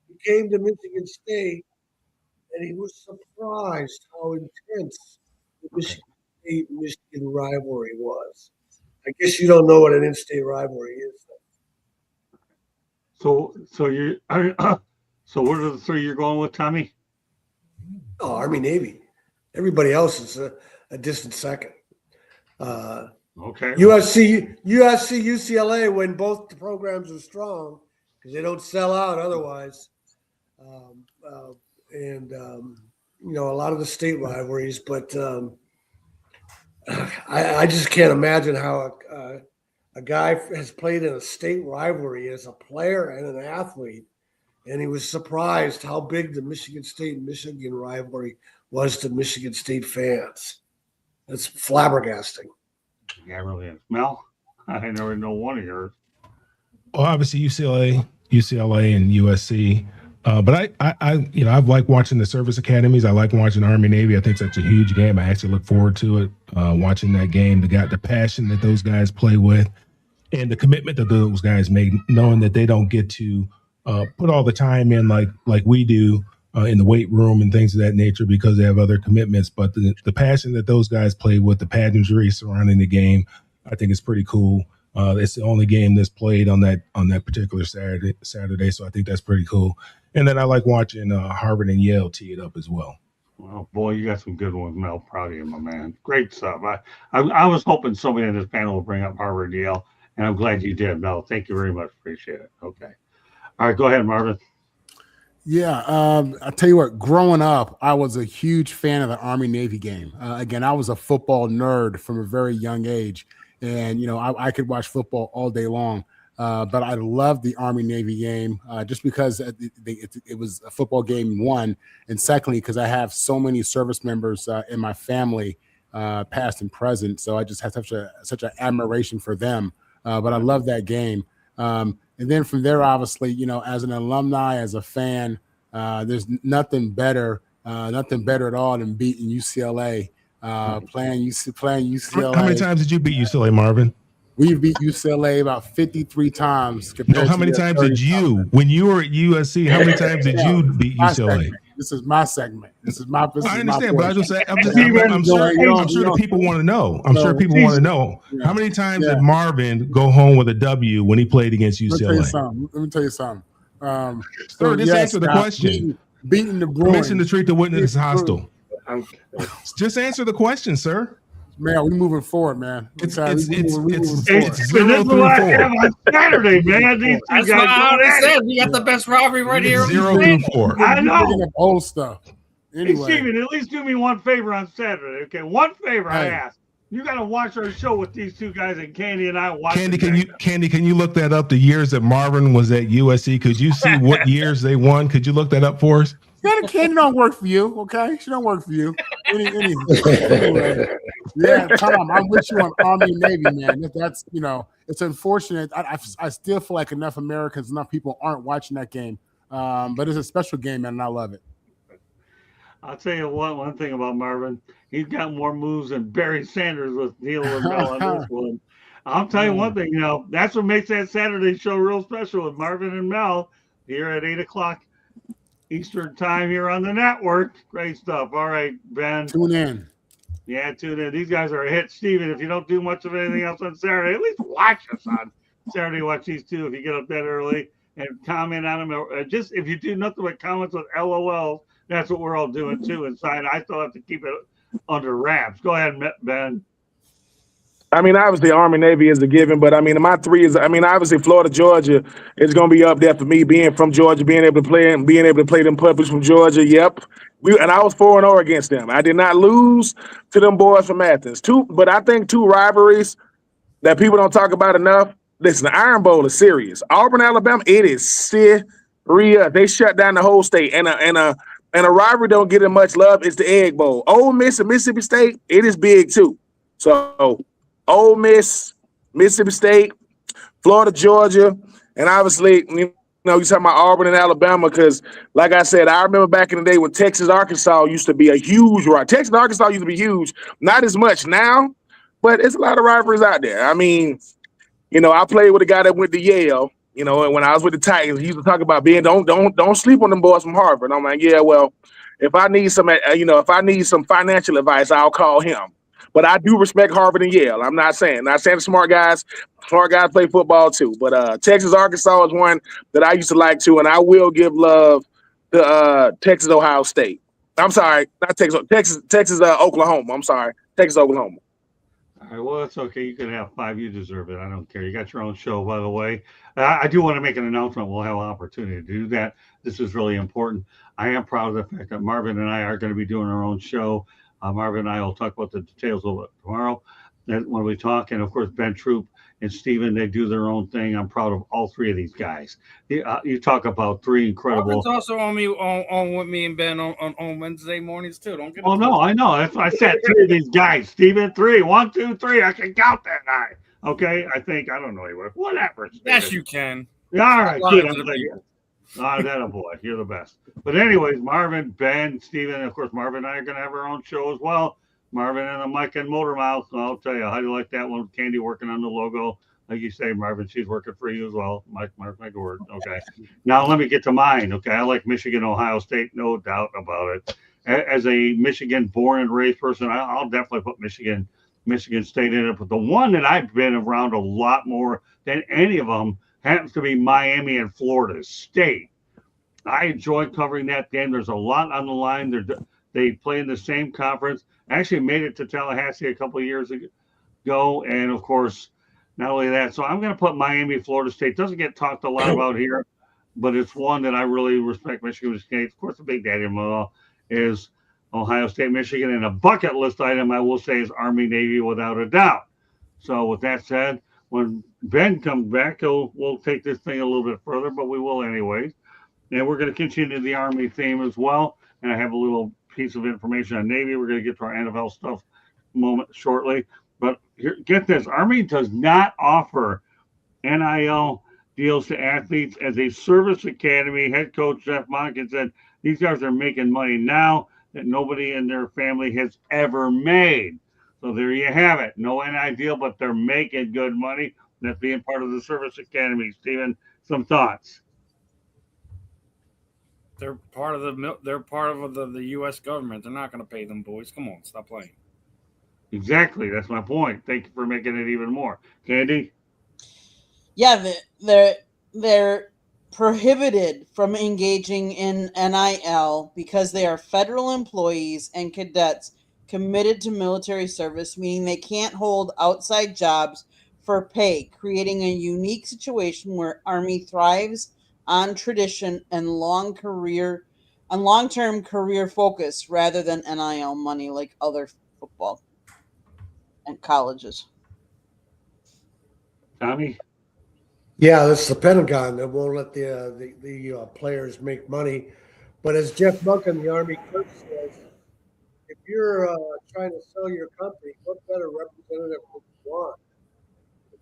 Speaker 6: He came to Michigan State, and he was surprised how intense the Michigan State-Michigan rivalry was. I guess you don't know what an in-state rivalry is.
Speaker 1: So what are the three you're going with, Tommy?
Speaker 6: Oh, Army Navy. Everybody else is a distant second.
Speaker 1: Okay.
Speaker 6: USC, UCLA when both the programs are strong because they don't sell out otherwise. A lot of the state rivalries, but I just can't imagine how a guy has played in a state rivalry as a player and an athlete and he was surprised how big the Michigan State-Michigan rivalry was to Michigan State fans. It's flabbergasting.
Speaker 1: Yeah, it really is. Mel, I never know one of yours.
Speaker 4: Well, obviously UCLA, and USC. But I've liked watching the service academies. I like watching Army Navy. I think that's a huge game. I actually look forward to it. Watching that game, the passion that those guys play with, and the commitment that those guys make, knowing that they don't get to put all the time in like we do in the weight room and things of that nature because they have other commitments. But the passion that those guys play with, the pageantry surrounding the game, I think is pretty cool. It's the only game that's played on that particular Saturday, so I think that's pretty cool. And then I like watching Harvard and Yale tee it up as well.
Speaker 1: Well, boy, you got some good ones, Mel. Proud of you, my man. Great stuff. I was hoping somebody in this panel would bring up Harvard and Yale, and I'm glad you did, Mel. Thank you very much. Appreciate it. Okay. All right, go ahead, Marvin.
Speaker 5: Yeah, I'll tell you what, growing up, I was a huge fan of the Army-Navy game. Again, I was a football nerd from a very young age, and, I could watch football all day long. But I loved the Army-Navy game just because it was a football game, one, and secondly, because I have so many service members in my family, past and present. So I just have such an admiration for them. But I love that game. And then from there, obviously, as an alumni, as a fan, there's nothing better at all than beating UCLA, playing UCLA.
Speaker 4: How many times did you beat UCLA, Marvin?
Speaker 5: We beat UCLA about 53 times.
Speaker 4: No, how many times did you, when you were at USC, how many times did you beat UCLA?
Speaker 5: This is my segment.
Speaker 4: I understand, but I'm sure the people want to know. I'm sure people want to know. How many times did Marvin go home with a W when he played against UCLA?
Speaker 5: Let me tell you something.
Speaker 4: Sir, just answer the question.
Speaker 5: Beating the Bruins.
Speaker 4: Permission to treat the witness hostile. Just answer the question, sir.
Speaker 5: Man, we're moving forward, man.
Speaker 4: It's
Speaker 1: 0
Speaker 4: through 4.
Speaker 1: On Saturday, man. These two
Speaker 2: That's
Speaker 1: guys
Speaker 2: why I already
Speaker 1: go at
Speaker 2: said
Speaker 1: it.
Speaker 2: we got the best rivalry right here.
Speaker 4: 0 through 4.
Speaker 1: I know.
Speaker 5: Bringing up old stuff.
Speaker 1: Hey,
Speaker 5: Anyway,
Speaker 1: Steven, at least do me one favor on Saturday, okay? One favor I
Speaker 5: Hey.
Speaker 1: ask. You got to watch our show with these two guys, and Candy and I watch.
Speaker 4: Candy, can you look that up? The years that Marvin was at USC, could you see what years they won? Could you look that up for us?
Speaker 5: Candy don't work for you, okay? She don't work for you. Anyway, yeah, Tom, I'm with you on Army and Navy, man. That's it's unfortunate. I still feel like enough people aren't watching that game. But it's a special game, man, and I love it.
Speaker 1: I'll tell you one thing about Marvin. He's got more moves than Barry Sanders with Neil and Mel on this one. I'll tell you one thing, that's what makes that Saturday show real special with Marvin and Mel here at 8 o'clock Eastern time here on the network. Great stuff. All right, Ben.
Speaker 5: Tune in.
Speaker 1: Yeah, tune in. These guys are a hit. Steven, if you don't do much of anything else on Saturday, at least watch us on Saturday. Watch these two if you get up that early and comment on them. Just if you do nothing but comments with LOL, that's what we're all doing too inside. I still have to keep it under wraps. Go ahead, Ben.
Speaker 7: Obviously, Army Navy is a given, but my three is. Obviously, Florida, Georgia is going to be up there for me. Being from Georgia, being able to play them puppies from Georgia. Yep, and I was 4-0 against them. I did not lose to them boys from Athens. But I think two rivalries that people don't talk about enough. Listen, the Iron Bowl is serious. Auburn, Alabama, it is serious. They shut down the whole state, and a rivalry don't get as much love. It's the Egg Bowl. Ole Miss and Mississippi State, it is big too. So. Ole Miss, Mississippi State, Florida, Georgia, and obviously, you're talking about Auburn and Alabama because, like I said, I remember back in the day when Texas, Arkansas used to be a huge rivalry. Texas, Arkansas used to be huge. Not as much now, but it's a lot of rivalries out there. I played with a guy that went to Yale, and when I was with the Titans, he used to talk about don't sleep on them boys from Harvard. And I'm like, yeah, well, if I need some financial advice, I'll call him. But I do respect Harvard and Yale. I'm not saying the smart guys play football too. But Texas, Arkansas is one that I used to like too, and I will give love to Texas, Ohio State. I'm sorry, not Texas, Oklahoma. I'm sorry, Texas, Oklahoma.
Speaker 1: All right, well, that's okay. You can have 5. You deserve it. I don't care. You got your own show, by the way. I do want to make an announcement. We'll have an opportunity to do that. This is really important. I am proud of the fact that Marvin and I are going to be doing our own show. Marvin and I will talk about the details of it tomorrow when we talk. And, of course, Ben Troop and Steven, they do their own thing. I'm proud of all three of these guys. You talk about three
Speaker 2: Marvin's
Speaker 1: incredible.
Speaker 2: also on with me and Ben on Wednesday mornings too. Don't get it
Speaker 1: Oh no,
Speaker 2: twisted.
Speaker 1: I know. That's what I said. Three of these guys. Steven, three. 1, 2, 3. I can count that guy. Okay, I think I don't know anyway. Whatever.
Speaker 2: Yes,
Speaker 1: Steven.
Speaker 2: you can.
Speaker 1: Yeah, all right,
Speaker 2: Lie
Speaker 1: good.
Speaker 2: to
Speaker 1: I'm
Speaker 2: the
Speaker 1: glad
Speaker 2: people.
Speaker 1: that a boy. You're the best. But anyways, Marvin, Ben, Steven, and of course Marvin and I are gonna have our own show as well. Marvin and the Mike and Motor Mouth. I'll tell you, how do you like that one? Candy working on the logo. Like you say, Marvin, she's working for you as well. Mike, mark my word. Okay. Now let me get to mine. Okay. I like Michigan, Ohio State, no doubt about it. As a Michigan born and raised person, I'll definitely put Michigan State in it. But the one that I've been around a lot more than any of them happens to be Miami and Florida State. I enjoy covering that game. There's a lot on the line. They play in the same conference. I actually made it to Tallahassee a couple of years ago, and of course, not only that. So I'm going to put Miami, Florida State. Doesn't get talked a lot about here, but it's one that I really respect. Michigan State, of course, the big daddy of them all is Ohio State, Michigan, and a bucket list item I will say is Army, Navy, without a doubt. So with that said, when Ben comes back, we'll take this thing a little bit further, but we will anyways. And we're going to continue the Army theme as well. And I have a little piece of information on Navy. We're going to get to our NFL stuff moment shortly. But here, get this: Army does not offer NIL deals to athletes. As a service academy, head coach Jeff Monken said these guys are making money now that nobody in their family has ever made. So there you have it. No NIL deal, but they're making good money. That's being part of the service academy. Steven, some thoughts?
Speaker 2: They're part of the U.S. government. They're not going to pay them boys. Come on, stop playing.
Speaker 1: Exactly. That's my point. Thank you for making it even more. Candy?
Speaker 3: Yeah, they're prohibited from engaging in NIL because they are federal employees and cadets committed to military service, meaning they can't hold outside jobs for pay, creating a unique situation where Army thrives on tradition and long-term career focus rather than NIL money like other football and colleges.
Speaker 1: Tommy?
Speaker 6: Yeah, that's the Pentagon that won't let the players make money. But as Jeff Monken, the Army coach, says, if you're trying to sell your company, what better representative would you want?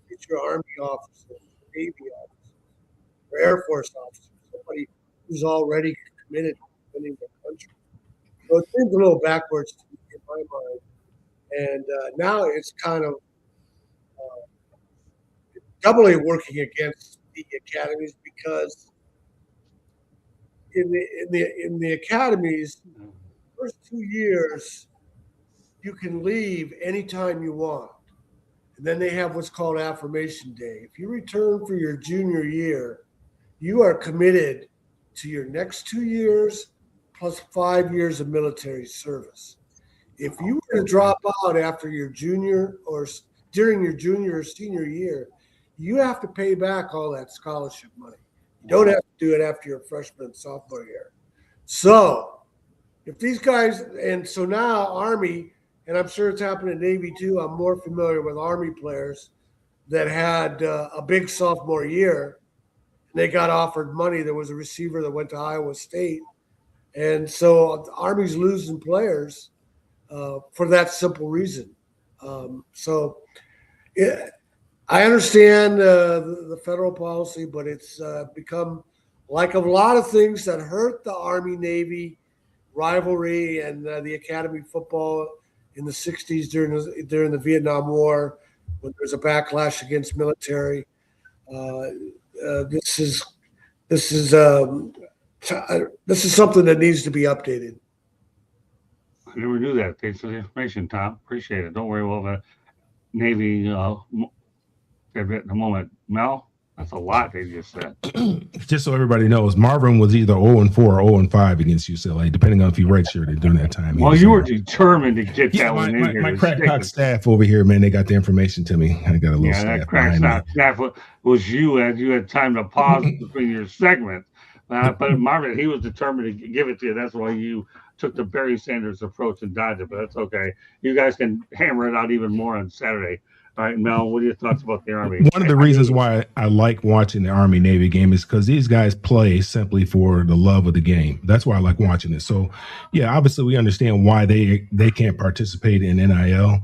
Speaker 6: Future Army officers, Navy officers, or Air Force officers, somebody who's already committed to defending their country. So it seems a little backwards to me in my mind. And now it's kind of doubly working against the academies because in the academies, first 2 years, you can leave anytime you want. And then they have what's called affirmation day. If you return for your junior year, you are committed to your next 2 years plus 5 years of military service. If you were to drop out after your junior or during your junior or senior year, you have to pay back all that scholarship money. You don't have to do it after your freshman and sophomore year. So if these guys, and so now Army, and I'm sure it's happened in Navy too, I'm more familiar with Army players that had a big sophomore year. They got offered money. There was a receiver that went to Iowa State. And so the Army's losing players for that simple reason. I understand the federal policy, but it's become like a lot of things that hurt the Army-Navy rivalry and the academy football in the 60s during the Vietnam War, when there's a backlash against military. This is something that needs to be updated.
Speaker 1: I never knew that. Thanks for the information, Tom. Appreciate it. Don't worry about the Navy a bit in a moment. Mel, that's a lot they just said.
Speaker 4: Just so everybody knows, Marvin was either 0-4 or 0-5 against UCLA, depending on if he redshirted during that time.
Speaker 1: Well, you were determined to get that one in here.
Speaker 4: My crackpot staff over here, man, they got the information to me. I got a little staff.
Speaker 1: That crackpot staff was you as you had time to pause between your segments. But Marvin, he was determined to give it to you. That's why you took the Barry Sanders approach and dodged it. But that's okay. You guys can hammer it out even more on Saturday. All right, Mel, what are your thoughts about the Army?
Speaker 4: One of the reasons why I like watching the Army Navy game is because these guys play simply for the love of the game. That's why I like watching it. So, yeah, obviously we understand why they can't participate in NIL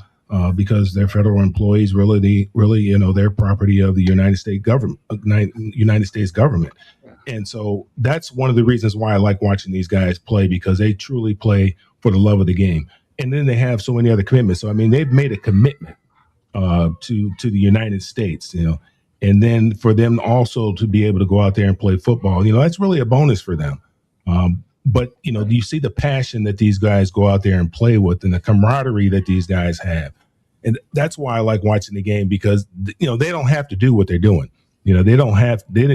Speaker 4: because they're federal employees. Really, they're property of the United States government. And so that's one of the reasons why I like watching these guys play, because they truly play for the love of the game. And then they have so many other commitments. So I mean, they've made a commitment to the United States, and then for them also to be able to go out there and play football, that's really a bonus for them. But you see the passion that these guys go out there and play with, and the camaraderie that these guys have, and that's why I like watching the game, because they don't have to do what they're doing. They didn't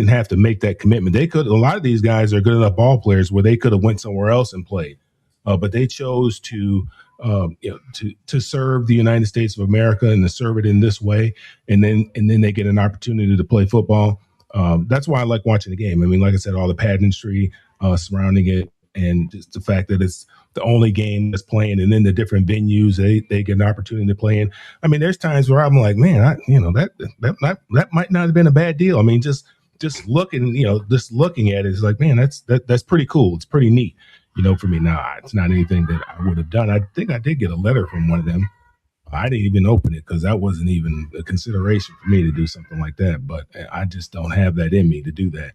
Speaker 4: have to make that commitment. They could. A lot of these guys are good enough ball players where they could have went somewhere else and played, but they chose to serve the United States of America and to serve it in this way, and then they get an opportunity to play football. That's why I like watching the game. I mean, like I said, all the pageantry surrounding it, and just the fact that it's the only game that's playing, and then the different venues they get an opportunity to play in. I mean, there's times where I'm like, man, that might not have been a bad deal. I mean, just looking at it is like, man, that's pretty cool. It's pretty neat. For me, it's not anything that I would have done. I think I did get a letter from one of them. I didn't even open it because that wasn't even a consideration for me to do something like that. But I just don't have that in me to do that.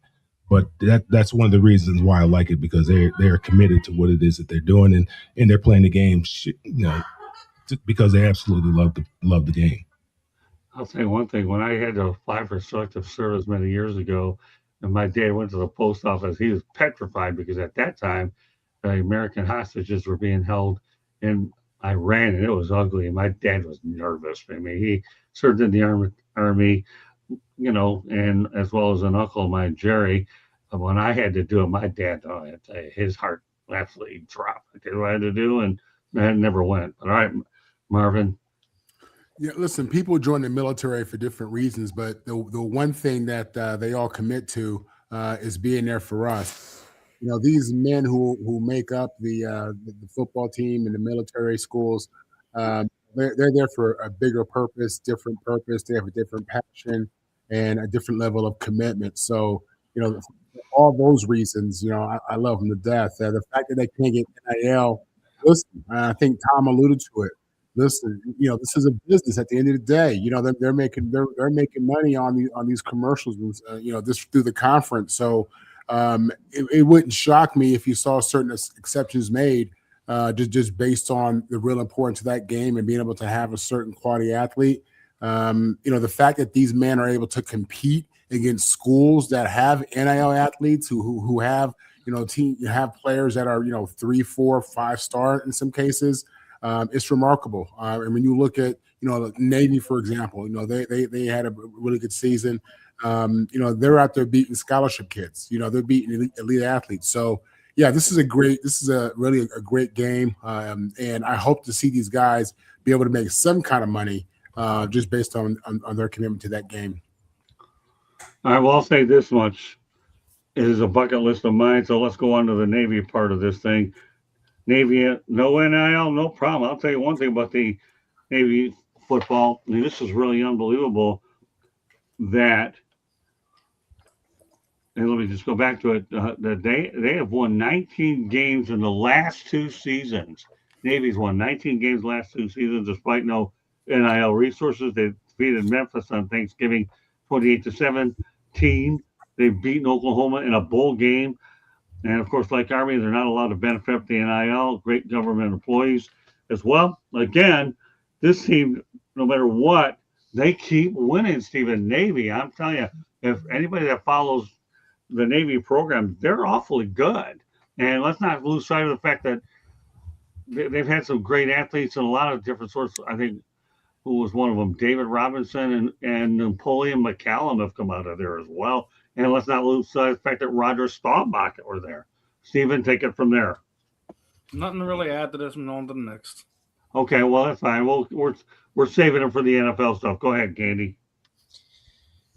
Speaker 4: But that's one of the reasons why I like it, because they're committed to what it is that they're doing, and they're playing the game, because they absolutely love the game.
Speaker 1: I'll tell you one thing. When I had to apply for selective service many years ago, and my dad went to the post office, he was petrified, because at that time, American hostages were being held in Iran, and it was ugly. And my dad was nervous. I mean, he served in the army, and as well as an uncle of mine, Jerry. When I had to do it, my dad, his heart absolutely dropped. I did what I had to do, and I never went. But all right, Marvin.
Speaker 5: Yeah, listen, people join the military for different reasons, but the one thing that they all commit to is being there for us. These men who make up the football team and the military schools, they're there for a bigger purpose, different purpose. They have a different passion and a different level of commitment. So, for all those reasons, I love them to death. The fact that they can't get NIL, listen, I think Tom alluded to it. Listen, this is a business at the end of the day. They're making money on these commercials, this through the conference. So it wouldn't shock me if you saw certain exceptions made, just based on the real importance of that game and being able to have a certain quality athlete. The fact that these men are able to compete against schools that have NIL athletes who have have players that are 3, 4, 5-star in some cases. It's remarkable. And when you look at, Navy, for example, they had a really good season. They're out there beating scholarship kids. They're beating elite athletes. So, yeah, this is really a great game. And I hope to see these guys be able to make some kind of money just based on their commitment to that game.
Speaker 1: All right, well, I'll say this much. It is a bucket list of mine, so let's go on to the Navy part of this thing. Navy, no NIL, no problem. I'll tell you one thing about the Navy football. I mean, this is really unbelievable that, and let me just go back to it, that they have won 19 games in the last 2 seasons. Navy's won 19 games last 2 seasons despite no NIL resources. They defeated Memphis on Thanksgiving 28-17. They've beaten Oklahoma in a bowl game. And of course, like Army, they're not allowed to benefit from the NIL, great government employees as well. Again, this team, no matter what, they keep winning, Stephen. Navy, I'm telling you, if anybody that follows the Navy program, they're awfully good. And let's not lose sight of the fact that they've had some great athletes and a lot of different sorts. I think, who was one of them? David Robinson and Napoleon McCallum have come out of there as well. And let's not lose sight of the fact that Roger Staubach were there. Stephen, take it from there.
Speaker 2: Nothing to really add to this and on to the next.
Speaker 1: Okay, well, that's fine. We're saving them for the NFL stuff. Go ahead, Candy.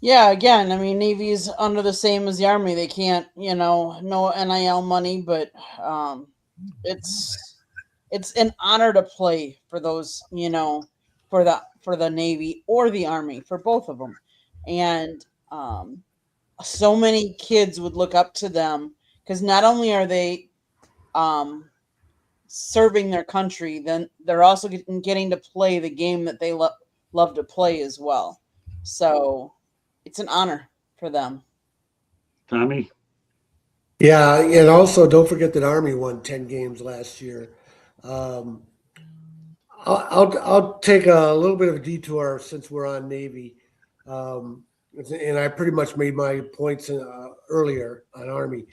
Speaker 3: Yeah, again, I mean, Navy's under the same as the Army. They can't, no NIL money, but it's an honor to play for those, for for the Navy or the Army, for both of them. And so many kids would look up to them because not only are they serving their country, then they're also getting to play the game that they love to play as well. So it's an honor for them.
Speaker 1: Tommy?
Speaker 6: Yeah, and also don't forget that Army won 10 games last year. Um, I'll take a little bit of a detour since we're on Navy, and I pretty much made my points earlier on Army.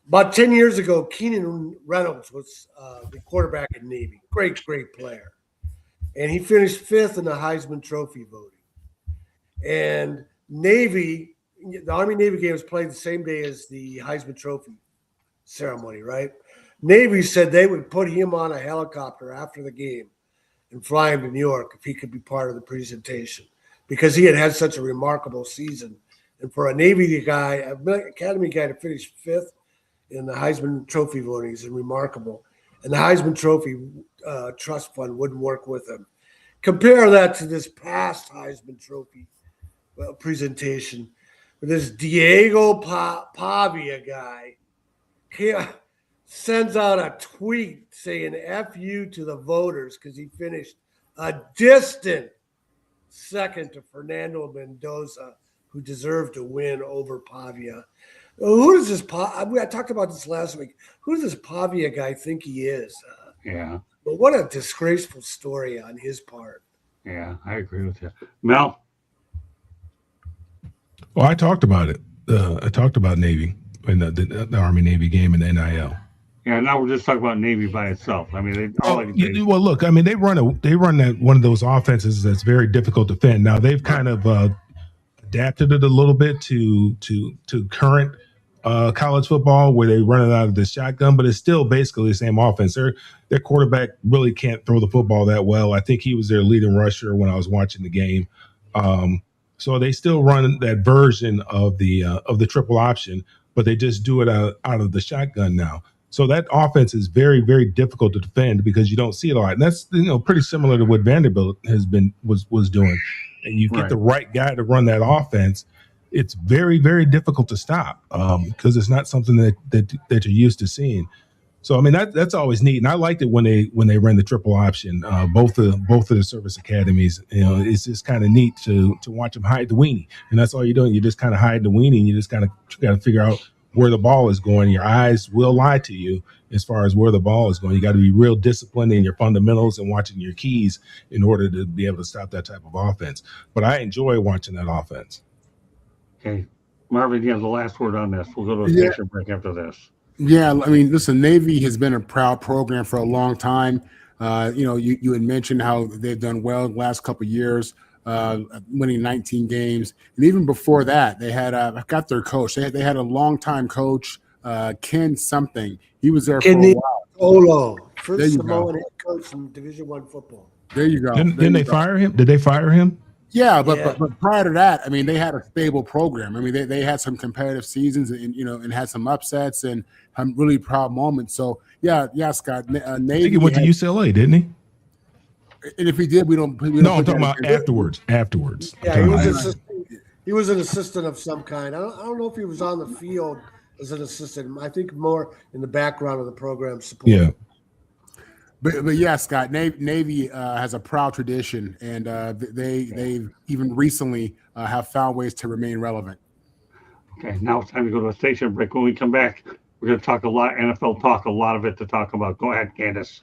Speaker 6: About 10 years ago, Keenan Reynolds was the quarterback in Navy. Great player, and he finished 5th in the Heisman Trophy voting. And Navy, the Army Navy game was played the same day as the Heisman Trophy ceremony, right? Navy said they would put him on a helicopter after the game and fly him to New York if he could be part of the presentation because he had such a remarkable season. And for a Navy guy, an Academy guy to finish 5th in the Heisman Trophy voting is remarkable. And the Heisman Trophy Trust Fund wouldn't work with him. Compare that to this past Heisman Trophy presentation with this Diego Pavia guy. He sends out a tweet saying F you to the voters because he finished a distant second to Fernando Mendoza, who deserved to win over Pavia. Who does this I talked about this last week. Who does this Pavia guy think he is?
Speaker 1: Yeah.
Speaker 6: But what a disgraceful story on his part.
Speaker 1: Yeah, I agree with you. Mel?
Speaker 4: Well, I talked about it. I talked about Navy in the Army Navy game and the NIL.
Speaker 1: Yeah, now we're just talking about Navy by itself. I mean,
Speaker 4: well, look, I mean, they run one of those offenses that's very difficult to defend. Now they've kind of adapted it a little bit to current college football, where they run it out of the shotgun, but it's still basically the same offense. Their quarterback really can't throw the football that well. I think he was their leading rusher when I was watching the game. So they still run that version of the triple option, but they just do it out of the shotgun now. So that offense is very, very difficult to defend because you don't see it a lot. And that's pretty similar to what Vanderbilt was doing. And you get the right guy to run that offense, it's very, very difficult to stop because it's not something that you're used to seeing. So I mean that's always neat, and I liked it when they ran the triple option. Both of the service academies, it's just kind of neat to watch them hide the weenie, and that's all you're doing. You just kind of hide the weenie, and you just kind of got to figure out where the ball is going. Your eyes will lie to you as far as where the ball is going. You got to be real disciplined in your fundamentals and watching your keys in order to be able to stop that type of offense. But I enjoy watching that offense.
Speaker 1: Okay, Marvin, you have the last word on this. We'll go to a station break after this.
Speaker 5: Yeah, I mean, listen, Navy has been a proud program for a long time. You had mentioned how they've done well the last couple of years, winning 19 games. And even before that, they had I got their coach. They had a longtime coach, Ken something. He was there for a while.
Speaker 6: Olo, first Samoan head coach in Division I football.
Speaker 5: There you go.
Speaker 4: Didn't they fire him? Did they fire him?
Speaker 5: Yeah, but prior to that, I mean, they had a stable program. I mean, they had some competitive seasons and had some upsets and some really proud moments. So yeah, Scott. Navy,
Speaker 4: I think he went to UCLA, didn't he?
Speaker 5: And if he did, we don't.
Speaker 4: No, I'm talking about afterwards. Afterwards.
Speaker 6: Yeah, he was an assistant of some kind. I don't know if he was on the field as an assistant. I think more in the background of the program support.
Speaker 4: Yeah.
Speaker 5: But yeah, Scott, Navy has a proud tradition, and they even recently have found ways to remain relevant.
Speaker 1: Okay, now it's time to go to a station break. When we come back, we're going to talk a lot, NFL talk, a lot of it to talk about. Go ahead, Candace.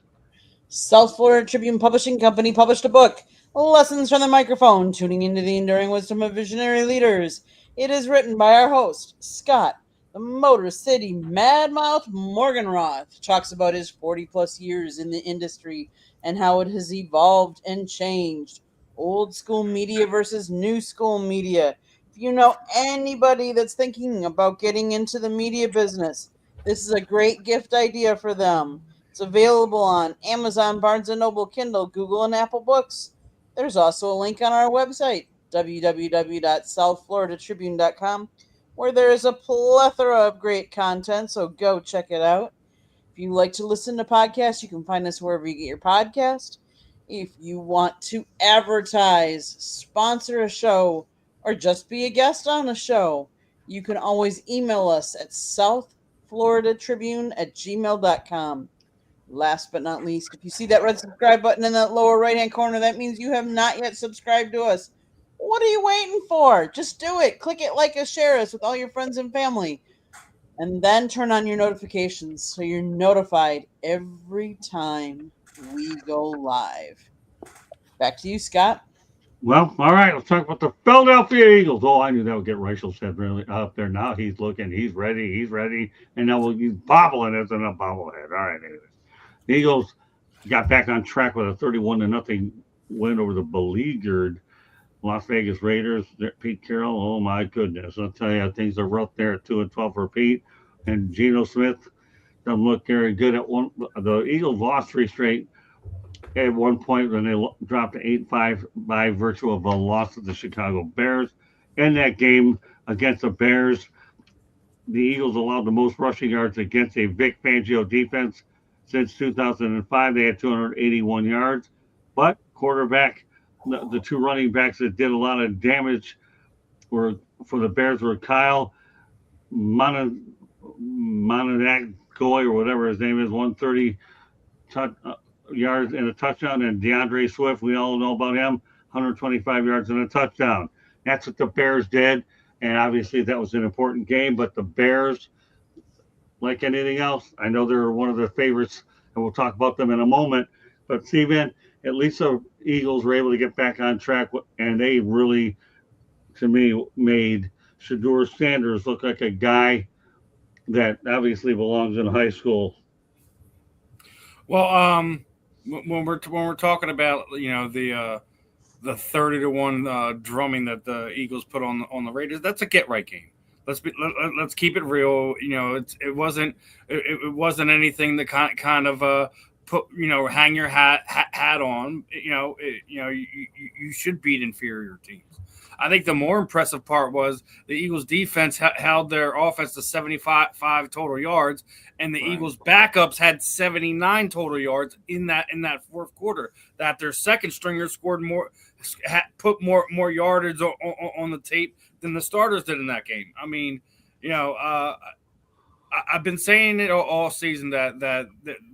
Speaker 3: South Florida Tribune Publishing Company published a book, Lessons from the Microphone, Tuning into the Enduring Wisdom of Visionary Leaders. It is written by our host, Scott, the Motor City Madmouth Morganroth, talks about his 40-plus years in the industry and how it has evolved and changed. Old school media versus new school media. If you know anybody that's thinking about getting into the media business, this is a great gift idea for them. It's available on Amazon, Barnes & Noble, Kindle, Google, and Apple Books. There's also a link on our website, www.southfloridatribune.com, where there is a plethora of great content, so go check it out. If you like to listen to podcasts, you can find us wherever you get your podcast. If you want to advertise, sponsor a show, or just be a guest on a show, you can always email us at southfloridatribune@gmail.com. Last but not least, if you see that red subscribe button in that lower right-hand corner, that means you have not yet subscribed to us. What are you waiting for? Just do it. Click it, like us, share us with all your friends and family. And then turn on your notifications so you're notified every time we go live. Back to you, Scott.
Speaker 1: Well, all right. Let's talk about the Philadelphia Eagles. Oh, I knew that would get Rachel said really up there. Now he's looking. He's ready. And now he's bobbling as in a bobblehead. All right. Anyways. The Eagles got back on track with a 31-0 win over the beleaguered Las Vegas Raiders. Pete Carroll, oh my goodness. I'll tell you, things are rough there at 2-12 for Pete. And Geno Smith doesn't look very good at one. The Eagles lost 3 straight at one point when they dropped to 8-5 by virtue of a loss to the Chicago Bears. In that game against the Bears, the Eagles allowed the most rushing yards against a Vic Fangio defense since 2005. They had 281 yards. But quarterback, the 2 running backs that did a lot of damage were for the Bears were Kyle Monadagoy or whatever his name is, 130 yards and a touchdown, and DeAndre Swift, we all know about him, 125 yards and a touchdown. That's what the Bears did, and obviously that was an important game, but the Bears, like anything else, I know they're one of the favorites, and we'll talk about them in a moment, but Steven, at least the Eagles were able to get back on track, and they really, to me, made Shedeur Sanders look like a guy that obviously belongs in high school.
Speaker 2: Well, when we're talking about the 30-1 drumming that the Eagles put on the Raiders, that's a get right game. Let's keep it real. It wasn't anything that kind of put hang your hat on. You should beat inferior teams. I think the more impressive part was the Eagles' defense held their offense to 75 total yards, and the Eagles' backups had 79 total yards in that fourth quarter. That their second stringer scored put more yardage on the tape than the starters did in that game. I mean, I've been saying it all season that the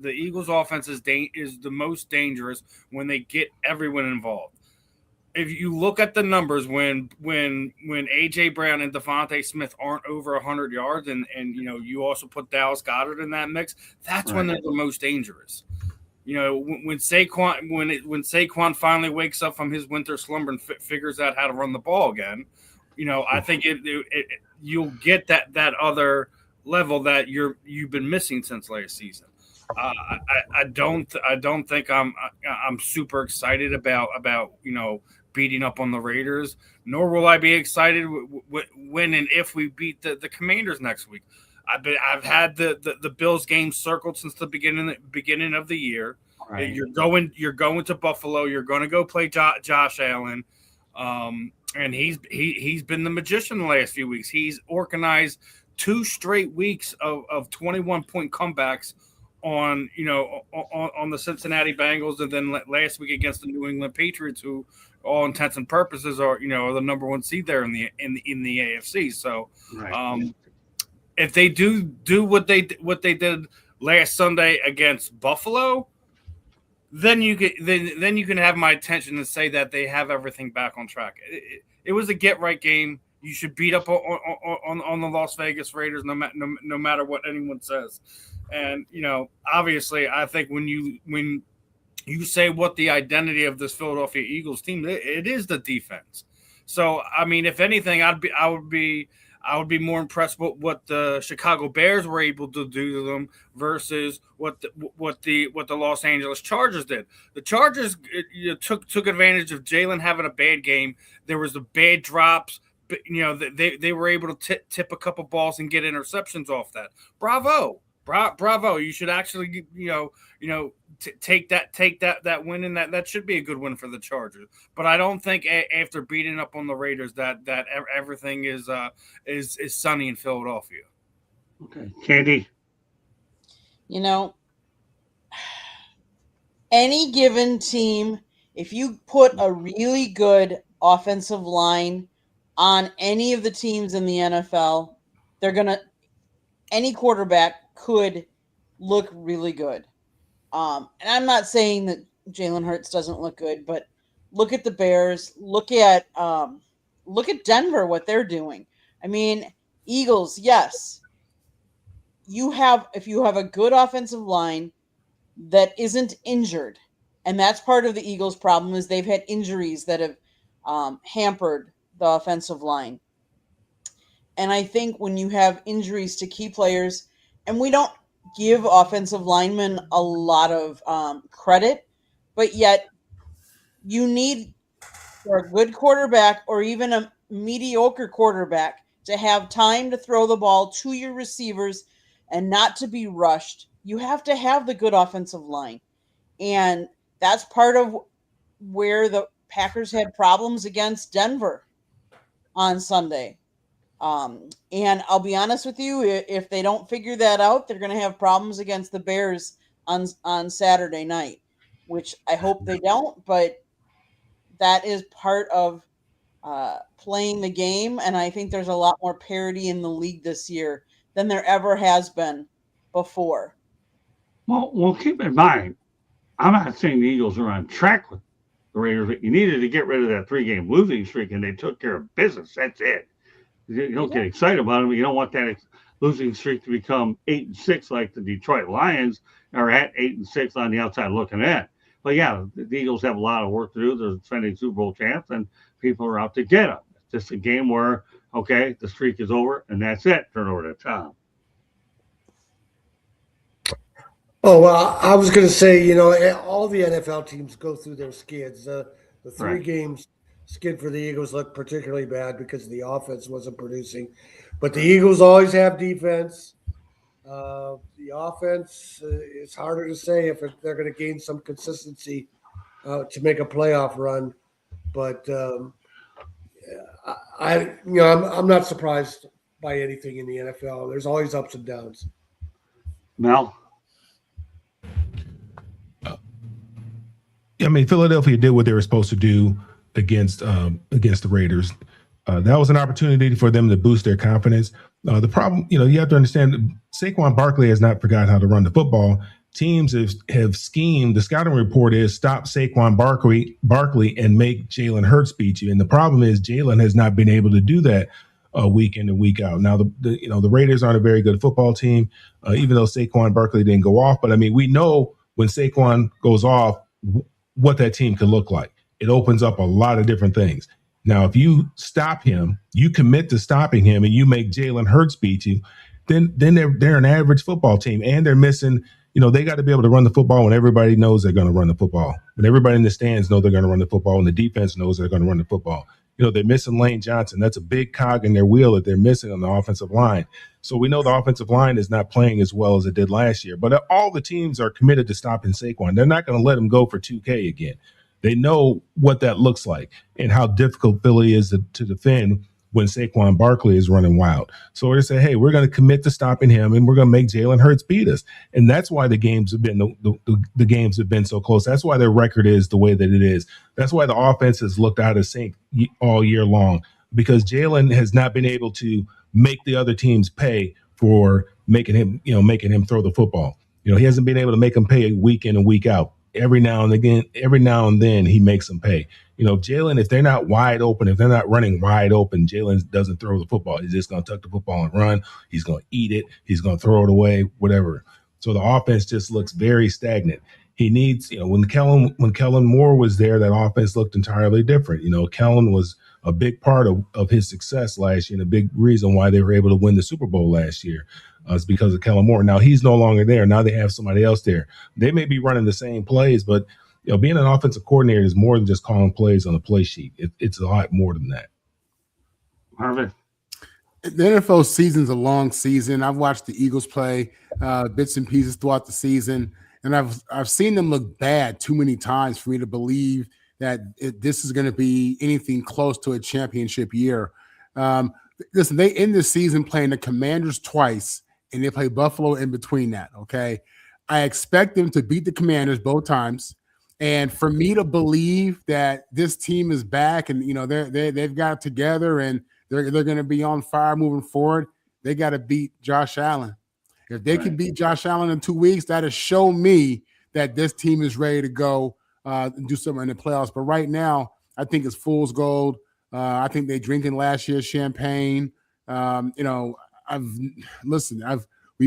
Speaker 2: Eagles' offense is the most dangerous when they get everyone involved. If you look at the numbers, when AJ Brown and Devontae Smith aren't over 100 yards, and you also put Dallas Goedert in that mix, that's when they're the most dangerous. When Saquon finally wakes up from his winter slumber and figures out how to run the ball again, I think you'll get that other level that you've been missing since last season. I don't think I'm super excited about beating up on the Raiders, nor will I be excited when and if we beat the Commanders next week. I've had the Bills game circled since the beginning of the year. Right. You're going to Buffalo. You're going to go play Josh Allen, and he's been the magician the last few weeks. He's organized 2 straight weeks of 21-point comebacks on the Cincinnati Bengals, and then last week against the New England Patriots, who all intents and purposes are the number 1 seed there in the AFC. So, if they do what they did last Sunday against Buffalo, then you can have my attention and say that they have everything back on track. It was a get right game. You should beat up on the Las Vegas Raiders no matter what anyone says. And obviously, I think when you say what the identity of this Philadelphia Eagles team, it is the defense. So I mean, if anything, I would be more impressed with what the Chicago Bears were able to do to them versus what the Los Angeles Chargers did. The Chargers took advantage of Jalen having a bad game. There was the bad drops. But, they were able to tip a couple balls and get interceptions off that. Bravo. You should actually take that win, and that should be a good win for the Chargers. But I don't think after beating up on the Raiders that everything is sunny in Philadelphia.
Speaker 1: Okay, Candy.
Speaker 3: Any given team If you put a really good offensive line on any of the teams in the NFL, any quarterback could look really good. And I'm not saying that Jalen Hurts doesn't look good, but look at the Bears. Look at Denver, what they're doing. I mean, Eagles, yes. If you have a good offensive line that isn't injured, and that's part of the Eagles' problem is they've had injuries that have hampered the offensive line. And I think when you have injuries to key players, and we don't give offensive linemen a lot of credit, but yet you need for a good quarterback or even a mediocre quarterback to have time to throw the ball to your receivers and not to be rushed. You have to have the good offensive line. And that's part of where the Packers had problems against Denver on Sunday. And I'll be honest with you, if they don't figure that out, they're going to have problems against the Bears on Saturday night, which I hope they don't, but that is part of playing the game. And I think there's a lot more parity in the league this year than there ever has been before.
Speaker 1: Well, keep in mind, I'm not saying the Eagles are on track with the Raiders, but you needed to get rid of that 3-game losing streak, and they took care of business. That's it. You don't get excited about them. You don't want that losing streak to become 8-6 like the Detroit Lions are at 8-6 on the outside looking in. But yeah, the Eagles have a lot of work to do. They're defending Super Bowl champs, and people are out to get them. It's just a game where, okay, the streak is over, and that's it. Turn over to Tom.
Speaker 6: Oh, well, I was going to say, all the NFL teams go through their skids. The 3 games skid for the Eagles looked particularly bad because the offense wasn't producing. But the Eagles always have defense. The offense, it's harder to say if they're going to gain some consistency to make a playoff run. But I'm not surprised by anything in the NFL. There's always ups and downs.
Speaker 1: Mel?
Speaker 4: I mean, Philadelphia did what they were supposed to do against the Raiders. That was an opportunity for them to boost their confidence. The problem, you have to understand, Saquon Barkley has not forgotten how to run the football. Teams have schemed. The scouting report is stop Saquon Barkley and make Jalen Hurts beat you. And the problem is Jalen has not been able to do that week in and week out. Now, the Raiders aren't a very good football team, even though Saquon Barkley didn't go off. But I mean, we know when Saquon goes off, what that team can look like. It opens up a lot of different things. Now, if you stop him, you commit to stopping him, and you make Jalen Hurts beat you, then they're an average football team, and they're missing. They got to be able to run the football when everybody knows they're going to run the football. When everybody in the stands know they're going to run the football, and the defense knows they're going to run the football. They're missing Lane Johnson. That's a big cog in their wheel that they're missing on the offensive line. So we know the offensive line is not playing as well as it did last year. But all the teams are committed to stopping Saquon. They're not going to let him go for 2K again. They know what that looks like and how difficult Philly is to defend when Saquon Barkley is running wild. So we're going to say, hey, we're going to commit to stopping him, and we're going to make Jalen Hurts beat us. And that's why the games have been the games have been so close. That's why their record is the way that it is. That's why the offense has looked out of sync all year long, because Jalen has not been able to make the other teams pay for making him throw the football. He hasn't been able to make them pay week in and week out. Every now and then he makes them pay. Jalen, if they're not wide open, if they're not running wide open, Jalen doesn't throw the football. He's just going to tuck the football and run. He's going to eat it. He's going to throw it away, whatever. So the offense just looks very stagnant. He needs, when Kellen Moore was there, that offense looked entirely different. Kellen was a big part of his success last year, and a big reason why they were able to win the Super Bowl last year. Is because of Kellen Moore. Now he's no longer there. Now they have somebody else there. They may be running the same plays, but being an offensive coordinator is more than just calling plays on a play sheet. It's a lot more than that.
Speaker 1: Marvin?
Speaker 5: The NFL season's a long season. I've watched the Eagles play bits and pieces throughout the season, and I've seen them look bad too many times for me to believe that this is going to be anything close to a championship year. Listen, they end the season playing the Commanders twice, and they play Buffalo in between that, okay? I expect them to beat the Commanders both times And for me to believe that this team is back and they've got it together and they're going to be on fire moving forward, they got to beat Josh Allen. If they can beat Josh Allen in 2 weeks, that'll show me that this team is ready to go and do something in the playoffs. But right now, I think it's fool's gold. I think they drinking last year's champagne. We've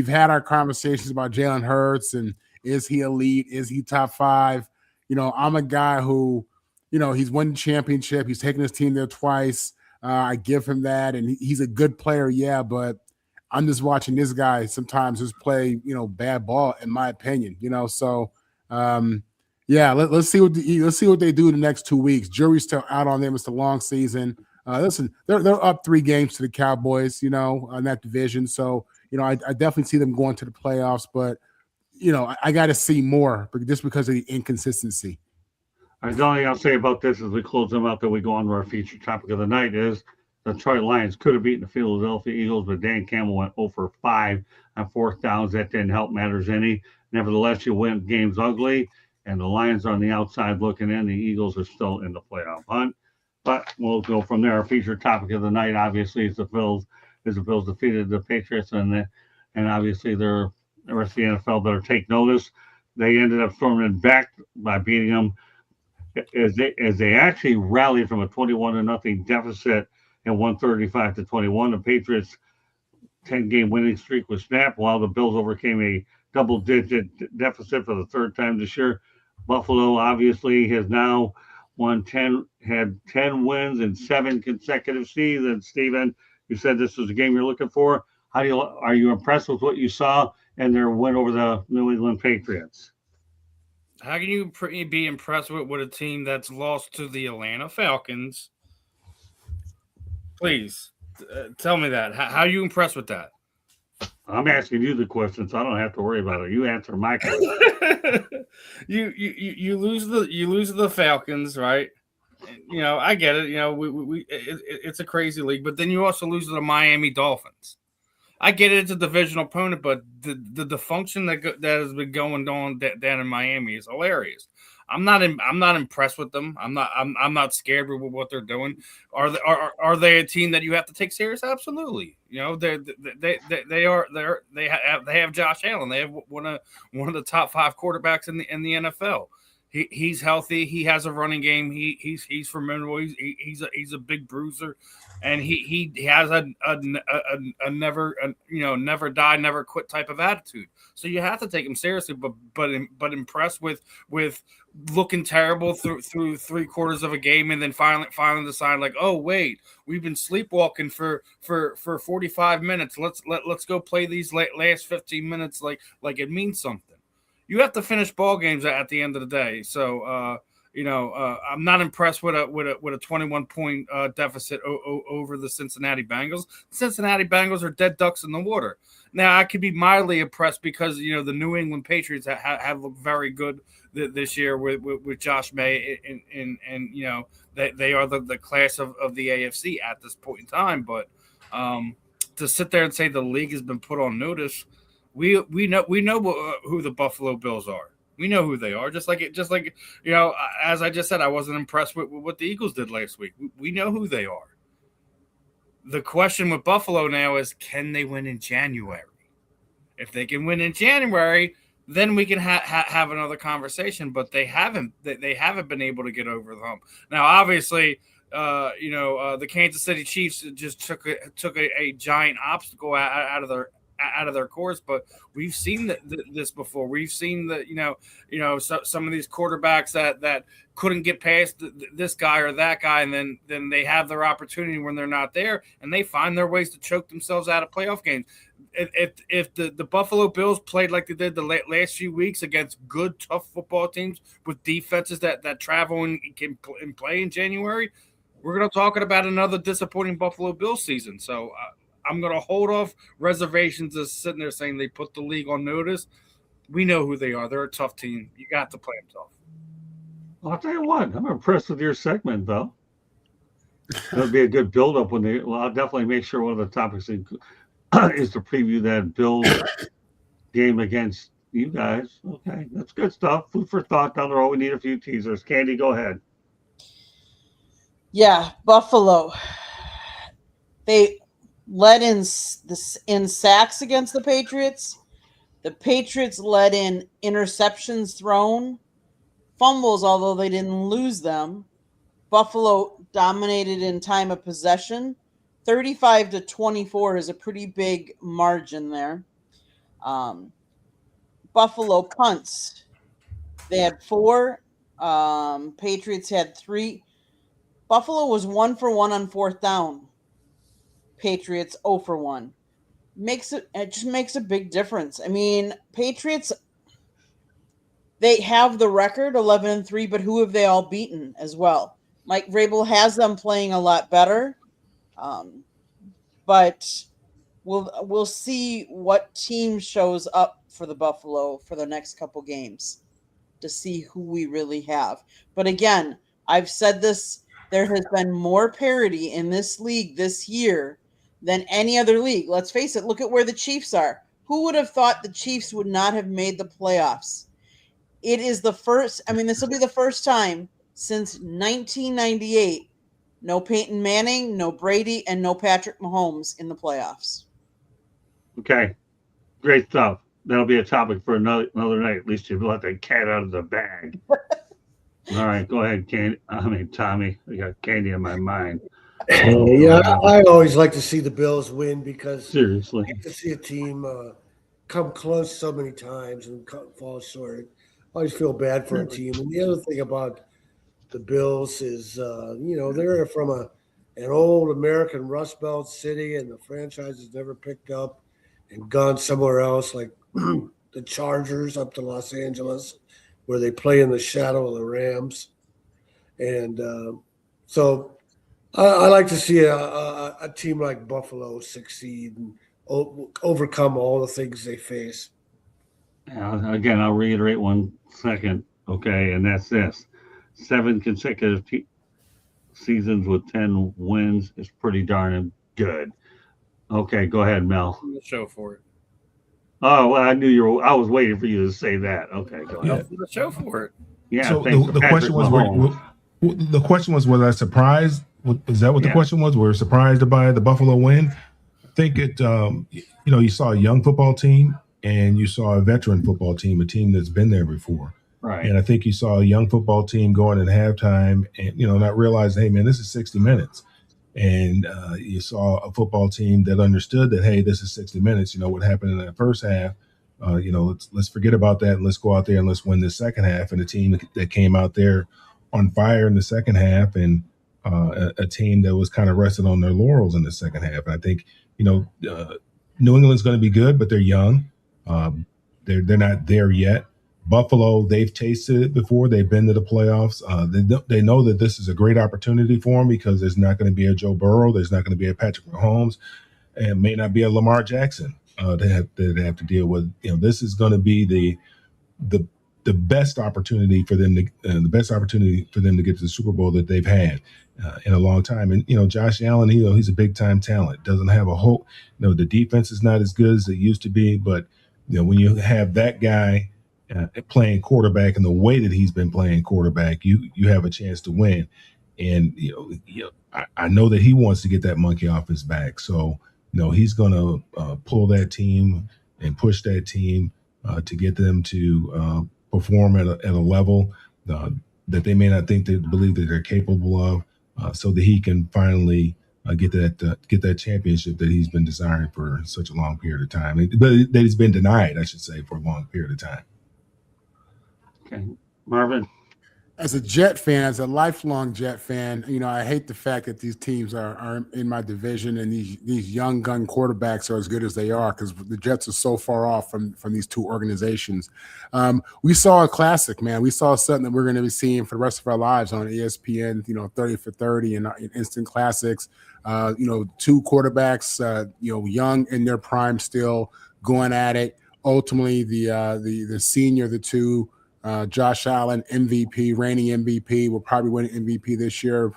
Speaker 5: had our conversations about Jalen Hurts and is he elite? Is he top 5? I'm a guy who, he's won the championship. He's taken his team there twice. I give him that, and he's a good player, yeah. But I'm just watching this guy sometimes just play, bad ball, in my opinion. So let's see what they do the next 2 weeks. Jury's still out on them. It's a long season. Listen, they're up 3 games to the Cowboys, on that division. So I definitely see them going to the playoffs, but. I got to see more just because of the inconsistency.
Speaker 1: The only thing I'll say about this as we close them out that we go on to our featured topic of the night is the Detroit Lions could have beaten the Philadelphia Eagles, but Dan Campbell went 0 for 5 on 4th downs. That didn't help matters any. Nevertheless, you win games ugly, and the Lions are on the outside looking in. The Eagles are still in the playoff hunt. But we'll go from there. Our featured topic of the night, obviously, is the Bills. The Bills defeated the Patriots, and obviously they're the rest of the NFL better take notice. They ended up storming back by beating them as they actually rallied from a 21-0 deficit and won 35-21. The Patriots' 10-game winning streak was snapped while the Bills overcame a double-digit deficit for the 3rd time this year. Buffalo obviously has now had 10 wins in 7 consecutive seasons. Steven, you said this was a game you're looking for. Are you impressed with what you saw and their win over the New England Patriots?
Speaker 2: How can you be impressed with a team that's lost to the Atlanta Falcons? Please tell me that. How are you impressed with that?
Speaker 1: I'm asking you the question, so I don't have to worry about it. You answer my question.
Speaker 2: you lose the Falcons, right? I get it. It's a crazy league, but then you also lose to the Miami Dolphins. I get it; it's a divisional opponent, but the dysfunction that has been going on down in Miami is hilarious. I'm not impressed with them. I'm not scared with what they're doing. Are they a team that you have to take serious? Absolutely. They have Josh Allen. They have one of the top 5 quarterbacks in the NFL. He's healthy. He has a running game. He's formidable. He's a big bruiser, and he has a never die, never quit type of attitude. So you have to take him seriously. But impressed with looking terrible through 3/4 of a game, and then finally decide like, oh wait, we've been sleepwalking for 45 minutes. Let's go play these last 15 minutes like it means something. You have to finish ball games at the end of the day. So, I'm not impressed with a 21-point deficit over the Cincinnati Bengals. The Cincinnati Bengals are dead ducks in the water. Now, I could be mildly impressed because the New England Patriots have looked very good this year with Josh May, and they are the class of the AFC at this point in time. But to sit there and say the league has been put on notice. We know who the Buffalo Bills are. We know who they are. Just like as I just said, I wasn't impressed with what the Eagles did last week. We know who they are. The question with Buffalo now is, can they win in January? If they can win in January, then we can have another conversation. But they haven't. They haven't been able to get over the hump. Now, obviously, the Kansas City Chiefs just took a giant obstacle out of their course, but we've seen this before. We've seen some of these quarterbacks that couldn't get past this guy or that guy, and then they have their opportunity when they're not there, and they find their ways to choke themselves out of playoff games. If the Buffalo Bills played like they did the last few weeks against good, tough football teams with defenses that travel and can play in January, we're going to talk about another disappointing Buffalo Bills season. So I'm going to hold off reservations of sitting there saying they put the league on notice. We know who they are. They're a tough team. You got to play them tough.
Speaker 1: Well, I'll tell you what. I'm impressed with your segment, though. That'll be a good build-up I'll definitely make sure one of the topics is to preview that Bills game against You guys. Okay, that's good stuff. Food for thought down the road. We need a few teasers. Candy, go ahead.
Speaker 3: Yeah, Buffalo. They led in sacks against the Patriots. The Patriots led in interceptions thrown, fumbles, although they didn't lose them. Buffalo dominated in time of possession. 35-24 is a pretty big margin there. Um, Buffalo punts. They had 4. Patriots had 3. Buffalo was 1 for 1 on 4th down. Patriots 0 for 1. It just makes a big difference. I mean, Patriots, they have the record 11-3, but who have they all beaten as well? Mike Vrabel has them playing a lot better, but we'll see what team shows up for the Buffalo for the next couple games to see who we really have. But again, I've said this, there has been more parity in this league this year than any other league. Let's face it, look at where the Chiefs are. Who would have thought the Chiefs would not have made the playoffs? It is the first, this will be the first time since 1998, no Peyton Manning, no Brady, and no Patrick Mahomes in the playoffs.
Speaker 1: Okay, great stuff. That'll be a topic for another night. At least you've let the cat out of the bag. All right, go ahead, Candy. Tommy. I got Candy in my mind.
Speaker 6: Yeah, I always like to see the Bills win because
Speaker 1: Seriously,
Speaker 6: I like to see a team come close so many times and fall short. I always feel bad for a team. And the other thing about the Bills is, they're from an old American Rust Belt city, and the franchise has never picked up and gone somewhere else, like the Chargers up to Los Angeles, where they play in the shadow of the Rams. And so I like to see a team like Buffalo succeed and overcome all the things they face.
Speaker 1: again, I'll reiterate 1 second. Okay, and that's this: 7 consecutive seasons with 10 wins is pretty darn good. Okay, go ahead, Mel.
Speaker 2: Show for it.
Speaker 1: Oh well, I knew you were. I was waiting for you to say that. Okay, go ahead.
Speaker 2: The show for it.
Speaker 1: Yeah.
Speaker 4: So
Speaker 1: thanks to
Speaker 4: the question
Speaker 1: Patrick
Speaker 4: was,
Speaker 1: Mahomes.
Speaker 4: the question was I surprised? Is that what the
Speaker 1: Yeah.
Speaker 4: question was? Were we surprised by the Buffalo win? I think it. You saw a young football team and you saw a veteran football team, a team that's been there before.
Speaker 1: Right.
Speaker 4: And I think you saw a young football team going at halftime and not realizing, hey man, this is 60 minutes. And you saw a football team that understood that, hey, this is 60 minutes. What happened in that first half. Let's forget about that and let's go out there and let's win this second half. And a team that came out there on fire in the second half, and a team that was kind of rested on their laurels in the second half. And I think New England's going to be good, but they're young. They're not there yet. Buffalo, they've tasted it before. They've been to the playoffs. They know that this is a great opportunity for them because there's not going to be a Joe Burrow. There's not going to be a Patrick Mahomes, and may not be a Lamar Jackson. They have to deal with. This is going to be the best opportunity for them to get to the Super Bowl that they've had in a long time. And Josh Allen, he's a big time talent. Doesn't have a whole. The defense is not as good as it used to be, but when you have that guy playing quarterback and the way that he's been playing quarterback, you have a chance to win. And I know that he wants to get that monkey off his back. So he's going to pull that team and push that team to get them to perform at a level that they may not believe that they're capable of, so that he can finally get that championship that he's been desiring for such a long period of time, but that he's been denied, I should say, for a long period of time.
Speaker 1: Okay, Marvin.
Speaker 5: As a Jet fan, as a lifelong Jet fan, I hate the fact that these teams are in my division and these young gun quarterbacks are as good as they are, because the Jets are so far off from these two organizations. We saw a classic, man. We saw something that we're going to be seeing for the rest of our lives on ESPN, 30 for 30 and instant classics. Two quarterbacks, young in their prime still, going at it. Ultimately, the senior of the two, Josh Allen, MVP, reigning MVP, will probably win MVP this year.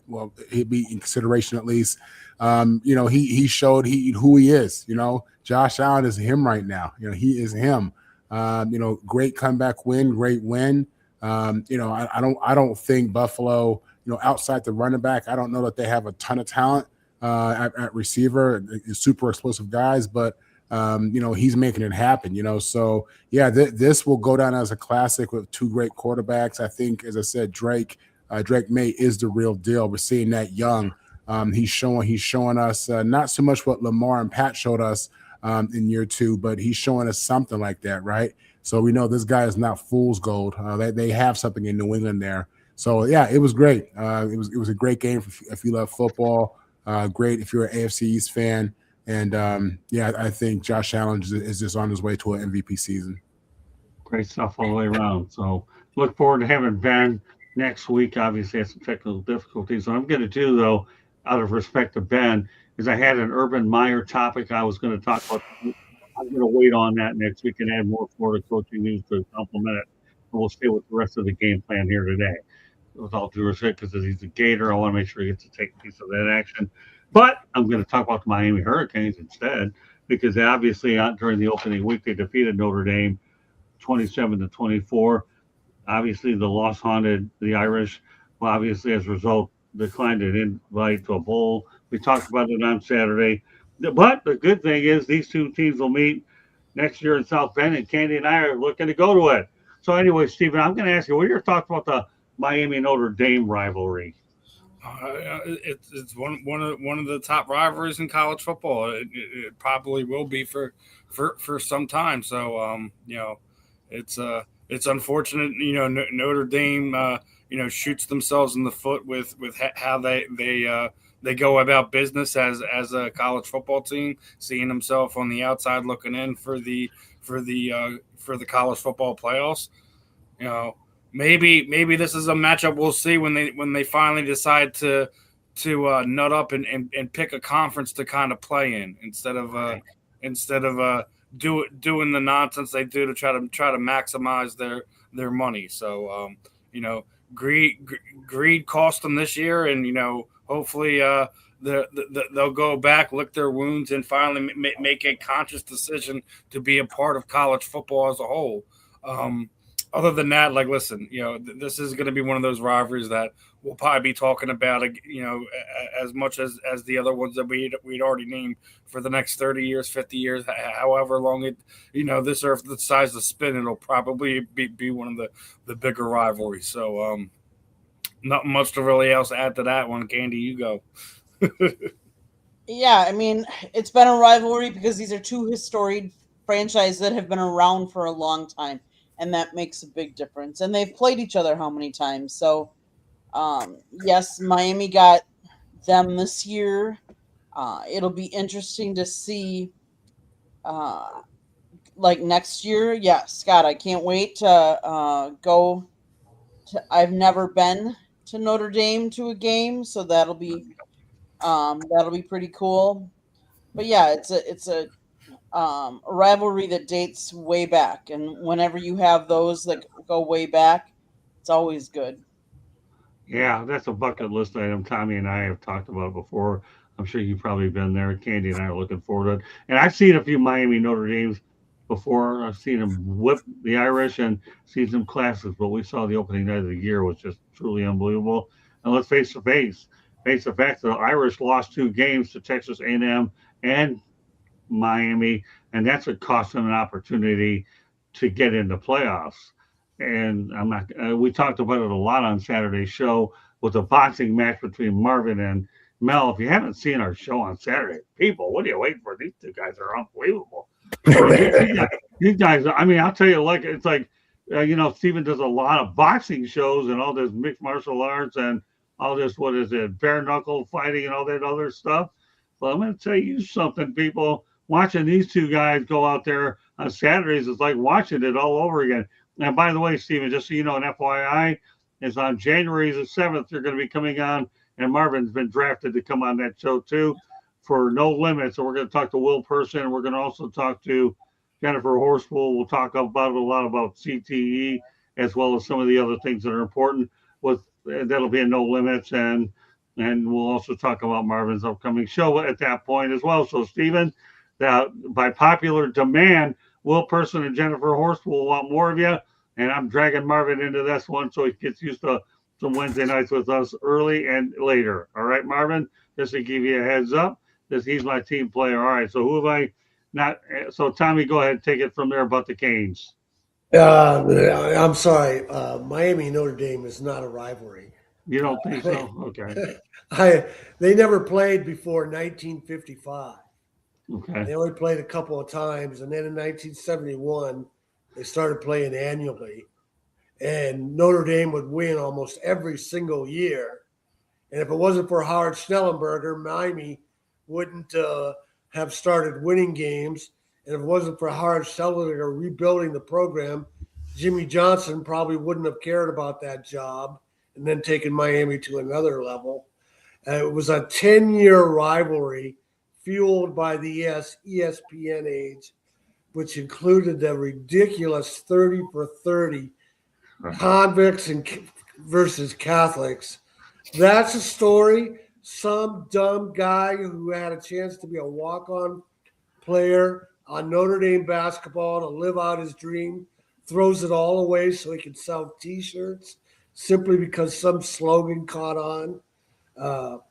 Speaker 5: Well, he'll be in consideration at least. He showed who he is. Josh Allen is him right now. He is him. Great comeback win, great win. I don't think Buffalo, outside the running back, I don't know that they have a ton of talent at receiver, super explosive guys, but he's making it happen. So yeah, this will go down as a classic with two great quarterbacks. I think, as I said, Drake May is the real deal. We're seeing that young. He's showing us not so much what Lamar and Pat showed us in year 2, but he's showing us something like that, right? So we know this guy is not fool's gold. They have something in New England there. So yeah, it was great. It was a great game if you love football. Great if you're an AFC East fan. And I think Josh Allen is just on his way to an MVP season.
Speaker 1: Great stuff all the way around. So look forward to having Ben next week. Obviously, had some technical difficulties. What I'm going to do, though, out of respect to Ben, is I had an Urban Meyer topic I was going to talk about. I'm going to wait on that next week and add more Florida coaching news to complement it. And we'll stay with the rest of the game plan here today. With all due respect, because he's a Gator, I want to make sure he gets to take a piece of that action. But I'm going to talk about the Miami Hurricanes instead, because obviously during the opening week they defeated Notre Dame 27-24. Obviously, the loss haunted the Irish. Well, obviously, as a result, declined an invite to a bowl. We talked about it on Saturday. But the good thing is these two teams will meet next year in South Bend, and Candy and I are looking to go to it. So anyway, Stephen, I'm going to ask you, what are your thoughts about the Miami Notre Dame rivalry?
Speaker 2: It's one of the top rivalries in college football. It probably will be for some time. So it's unfortunate. Notre Dame shoots themselves in the foot with how they go about business as a college football team, seeing themselves on the outside looking in for the college football playoffs. Maybe this is a matchup we'll see when they finally decide to nut up and pick a conference to kind of play in instead of doing the nonsense they do to try to maximize their money. So greed cost them this year, and hopefully they'll go back, lick their wounds, and finally make a conscious decision to be a part of college football as a whole. Other than that, listen, this is going to be one of those rivalries that we'll probably be talking about, as much as the other ones that we'd already named for the next 30 years, 50 years, however long this earth decides to spin, it'll probably be one of the bigger rivalries. So, not much to really else add to that one. Candy, you go.
Speaker 3: Yeah, I mean, it's been a rivalry because these are two historic franchises that have been around for a long time. And that makes a big difference. And they've played each other how many times? So, yes, Miami got them this year. It'll be interesting to see, next year. Yeah, Scott, I can't wait to go. I've never been to Notre Dame to a game, so that'll be pretty cool. But yeah, it's a rivalry that dates way back, and whenever you have those that go way back, it's always good.
Speaker 1: Yeah, that's a bucket list item Tommy and I have talked about before. I'm sure you've probably been there. Candy and I are looking forward to it. And I've seen a few Miami Notre Dames before. I've seen them whip the Irish and seen some classes, but we saw the opening night of the year was just truly unbelievable. And let's face the fact the Irish lost 2 games to Texas A&M and Miami, and that's what cost them an opportunity to get into playoffs. And I'm not. We talked about it a lot on Saturday's show with a boxing match between Marvin and Mel. If you haven't seen our show on Saturday, people, what are you waiting for? These two guys are unbelievable. These guys. I mean, I'll tell you, it's like Steven does a lot of boxing shows and all this mixed martial arts and all this. What is it? Bare knuckle fighting and all that other stuff. Well, I'm going to tell you something, people. Watching these two guys go out there on Saturdays is like watching it all over again. And by the way, Steven, just so you know, an FYI is on January the 7th, you're going to be coming on, and Marvin's been drafted to come on that show too for No Limits. So we're going to talk to Will Person, and we're going to also talk to Jennifer Horspool. We'll talk about a lot about CTE as well as some of the other things that are important. That'll be in No Limits, and we'll also talk about Marvin's upcoming show at that point as well. So, Steven, that by popular demand, Will Person and Jennifer Horst will want more of you, and I'm dragging Marvin into this one so he gets used to some Wednesday nights with us early and later. All right, Marvin, just to give you a heads up, he's my team player. All right, so who have I not? So Tommy, go ahead, take it from there about the Canes.
Speaker 6: I'm sorry. Miami Notre Dame is not a rivalry.
Speaker 1: You don't think so? Okay.
Speaker 6: They never played before 1955.
Speaker 1: Okay.
Speaker 6: They only played a couple of times, and then in 1971, they started playing annually. And Notre Dame would win almost every single year. And if it wasn't for Howard Schnellenberger, Miami wouldn't have started winning games. And if it wasn't for Howard Schnellenberger rebuilding the program, Jimmy Johnson probably wouldn't have cared about that job and then taken Miami to another level. It was a 10-year rivalry fueled by the ESPN age, which included the ridiculous 30 for 30 convicts versus Catholics. That's a story. Some dumb guy who had a chance to be a walk-on player on Notre Dame basketball to live out his dream throws it all away so he can sell T-shirts simply because some slogan caught on. I'm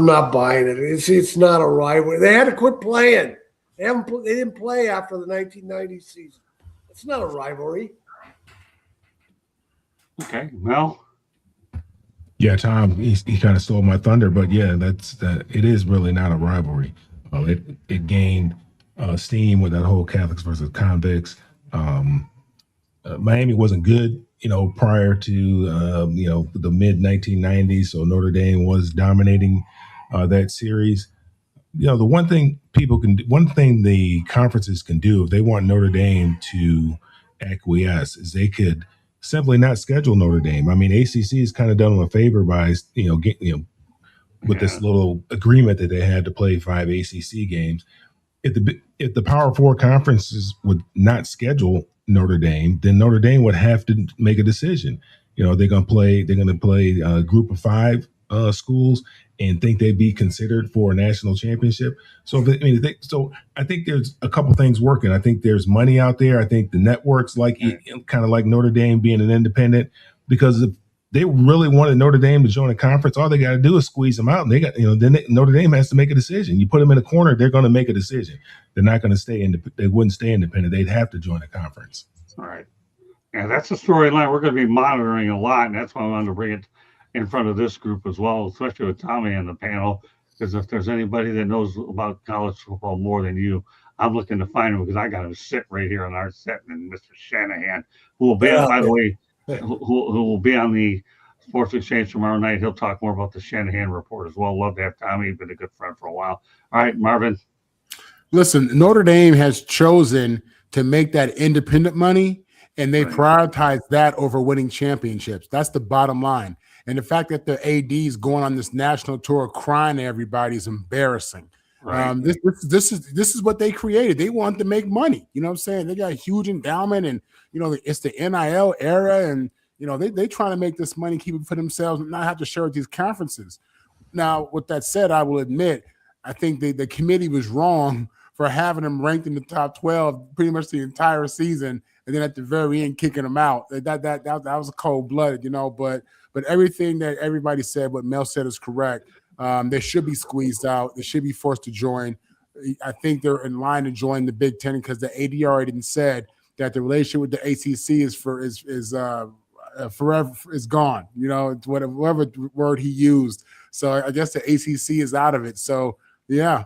Speaker 6: not buying it. It's not a rivalry. They had to quit playing. They didn't play after the 1990 season. It's not a rivalry.
Speaker 1: Okay, well.
Speaker 4: Yeah, Tom, he kind of stole my thunder, but yeah, it is really not a rivalry. It gained steam with that whole Catholics versus convicts. Miami wasn't good, prior to the mid 1990s, so Notre Dame was dominating that series. The one thing the conferences can do if they want Notre Dame to acquiesce is they could simply not schedule Notre Dame. I mean, ACC has kind of done them a favor by with this little agreement that they had to play 5 ACC games. If the Power Four conferences would not schedule Notre Dame, then Notre Dame would have to make a decision. They're going to play a group of 5 schools and think they'd be considered for a national championship. So I think there's a couple things working. I think there's money out there. I think the networks kind of like Notre Dame being an independent, because if they really wanted Notre Dame to join a conference, all they got to do is squeeze them out. And they got, Notre Dame has to make a decision. You put them in a corner, they're going to make a decision. They're not going to stay they wouldn't stay independent. They'd have to join a conference.
Speaker 1: All right. Yeah, that's a storyline we're going to be monitoring a lot, and that's why I wanted to bring it in front of this group as well, especially with Tommy on the panel, because if there's anybody that knows about college football more than you, I'm looking to find him, because I got him sit right here on our set, and Mr. Shanahan, who will be, by the way, who will be on the Sports Exchange tomorrow night. He'll talk more about the Shanahan report as well. Love to have Tommy. He's been a good friend for a while. All right, Marvin.
Speaker 5: Listen, Notre Dame has chosen to make that independent money, and they prioritize that over winning championships. That's the bottom line. And the fact that the AD is going on this national tour crying to everybody is embarrassing. Right. This is what they created. They want to make money. You know what I'm saying? They got a huge endowment, and it's the NIL era, and they trying to make this money, keep it for themselves, and not have to share with these conferences. Now, with that said, I will admit, I think the committee was wrong for having them ranked in the top 12 pretty much the entire season, and then at the very end kicking them out. That was a cold-blooded, but everything that everybody said, what Mel said is correct. They should be squeezed out. They should be forced to join. I think they're in line to join the Big Ten, because the AD already said that the relationship with the ACC is forever, is gone. It's whatever word he used. So I guess the ACC is out of it. So yeah,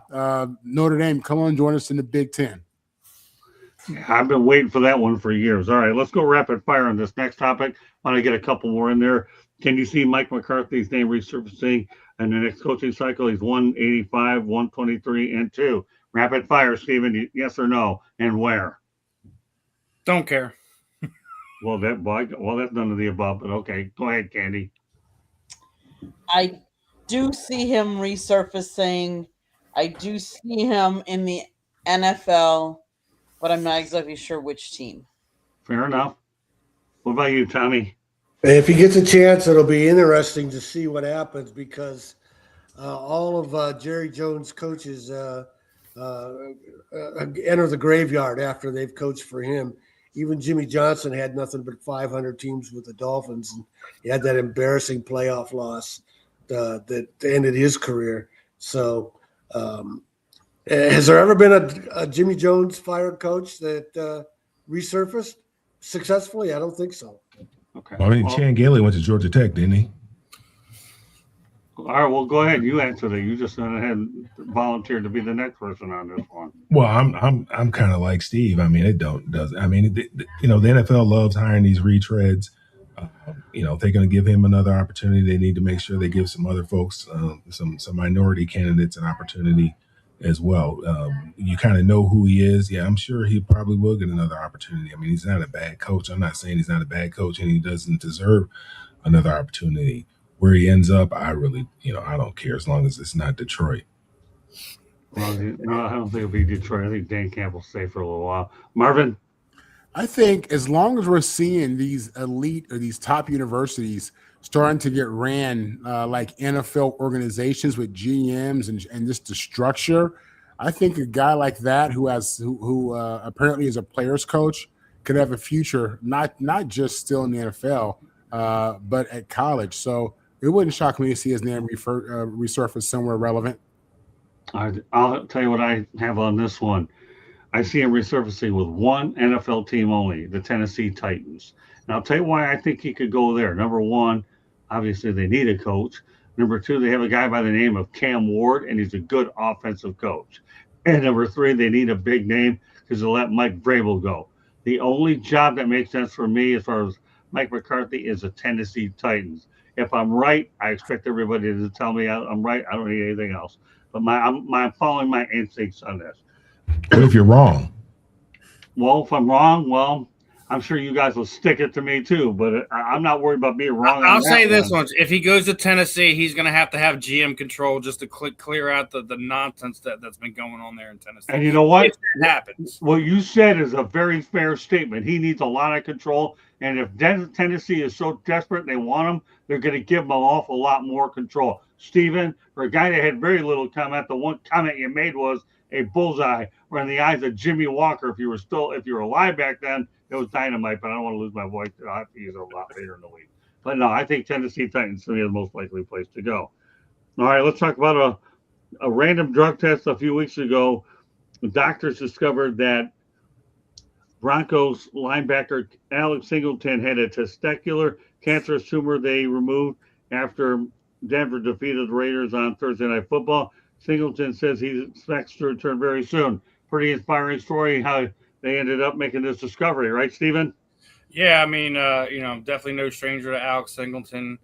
Speaker 5: Notre Dame, come on, join us in the Big Ten.
Speaker 1: I've been waiting for that one for years. All right, let's go rapid fire on this next topic. I want to get a couple more in there. Can you see Mike McCarthy's name resurfacing in the next coaching cycle? He's 185, 123, and 2. Rapid fire, Stephen. Yes or no, and where?
Speaker 2: Don't care.
Speaker 1: Well, that's none of the above. But okay, go ahead, Candy.
Speaker 3: I do see him resurfacing. I do see him in the NFL, but I'm not exactly sure which team.
Speaker 1: Fair enough. What about you, Tommy?
Speaker 6: If he gets a chance, it'll be interesting to see what happens, because all of Jerry Jones' coaches enter the graveyard after they've coached for him. Even Jimmy Johnson had nothing but 500 teams with the Dolphins, and he had that embarrassing playoff loss that ended his career. So, has there ever been a Jimmy Jones fired coach that resurfaced successfully? I don't think so.
Speaker 1: Okay.
Speaker 4: Well, I mean, Chan Gailey went to Georgia Tech, didn't he?
Speaker 1: All right. Well, go ahead. You answer that. You just went ahead and volunteered to be the next person on this one.
Speaker 4: Well, I'm kind of like Steve. I mean, I mean, the NFL loves hiring these retreads. If they're going to give him another opportunity, they need to make sure they give some other folks, some minority candidates, an opportunity as well. You kind of know who he is. Yeah, I'm sure he probably will get another opportunity. I mean, he's not a bad coach. I'm not saying he's not a bad coach, and he doesn't deserve another opportunity. Where he ends up, I really, I don't care as long as it's not Detroit.
Speaker 1: Well, no, I don't think it'll be Detroit. I think Dan Campbell'll stay for a little while. Marvin?
Speaker 5: I think as long as we're seeing these elite or these top universities starting to get ran like NFL organizations with GMs and just the structure, I think a guy like that who apparently is a player's coach could have a future, not just still in the NFL, but at college. So it wouldn't shock me to see his name resurface somewhere relevant.
Speaker 1: I'll tell you what I have on this one. I see him resurfacing with one NFL team only, the Tennessee Titans. And I'll tell you why I think he could go there. Number one, obviously they need a coach. Number two, they have a guy by the name of Cam Ward, and he's a good offensive coach. And number three, they need a big name because they'll let Mike Vrabel go. The only job that makes sense for me as far as Mike McCarthy is the Tennessee Titans. If I'm right, I expect everybody to tell me I'm right. I don't need anything else. But I'm following my instincts on this.
Speaker 4: What if you're wrong?
Speaker 1: Well, if I'm wrong, well, I'm sure you guys will stick it to me too. But I'm not worried about being wrong.
Speaker 2: I'll say this one: if he goes to Tennessee, he's going to have GM control just to clear out the nonsense that's been going on there in Tennessee.
Speaker 1: And you know what?
Speaker 2: If that happens.
Speaker 1: What you said is a very fair statement. He needs a lot of control, and if Tennessee is so desperate they want him, they're going to give him an awful lot more control. Steven, for a guy that had very little comment, the one comment you made was a bullseye, where in the eyes of Jimmy Walker, if you were alive back then, it was dynamite. But I don't want to lose my voice. I'll have to use it a lot later in the week. But no, I think Tennessee Titans to me is the most likely place to go. All right, let's talk about a random drug test a few weeks ago. The doctors discovered that Broncos linebacker Alex Singleton had a testicular cancerous tumor they removed after Denver defeated the Raiders on Thursday Night Football. Singleton says he expects to return very soon. Pretty inspiring story how they ended up making this discovery, right, Steven?
Speaker 2: Yeah, I mean, definitely no stranger to Alex Singleton.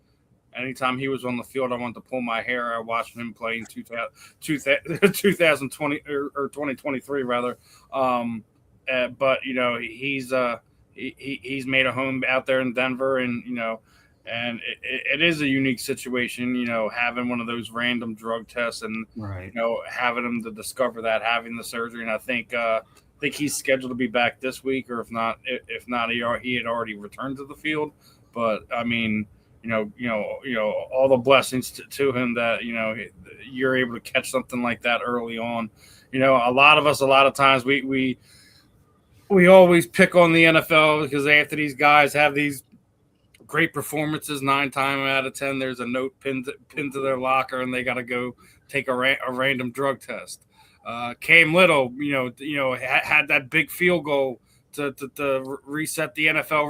Speaker 2: Anytime he was on the field, I wanted to pull my hair. I watched him play in 2020 or 2023 rather. But he's made a home out there in Denver, and and it is a unique situation, having one of those random drug tests and
Speaker 1: right.
Speaker 2: Having him to discover that, having the surgery, and I think he's scheduled to be back this week, or if not, he had already returned to the field. But I mean, all the blessings to him that you're able to catch something like that early on. A lot of times we always pick on the NFL because after these guys have these great performances, 9 times out of 10, there's a note pinned to their locker, and they got to go take a random drug test. Cam Little, had that big field goal to reset the NFL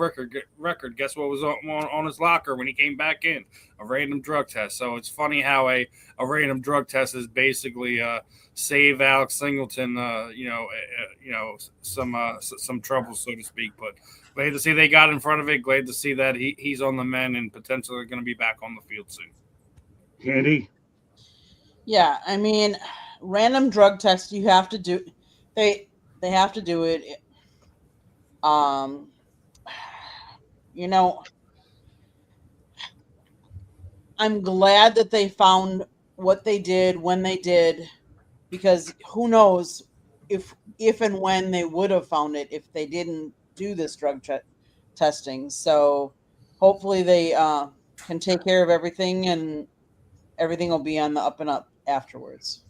Speaker 2: record. Guess what was on his locker when he came back in? A random drug test. So it's funny how a random drug test is basically save Alex Singleton, some trouble, so to speak. But glad to see they got in front of it. Glad to see that he's on the mend and potentially going to be back on the field soon.
Speaker 1: Candy?
Speaker 3: Yeah, I mean, random drug test, you have to do. They have to do it. I'm glad that they found what they did when they did, because who knows if and when they would have found it if they didn't do this drug testing. So hopefully they can take care of everything, and everything will be on the up and up afterwards.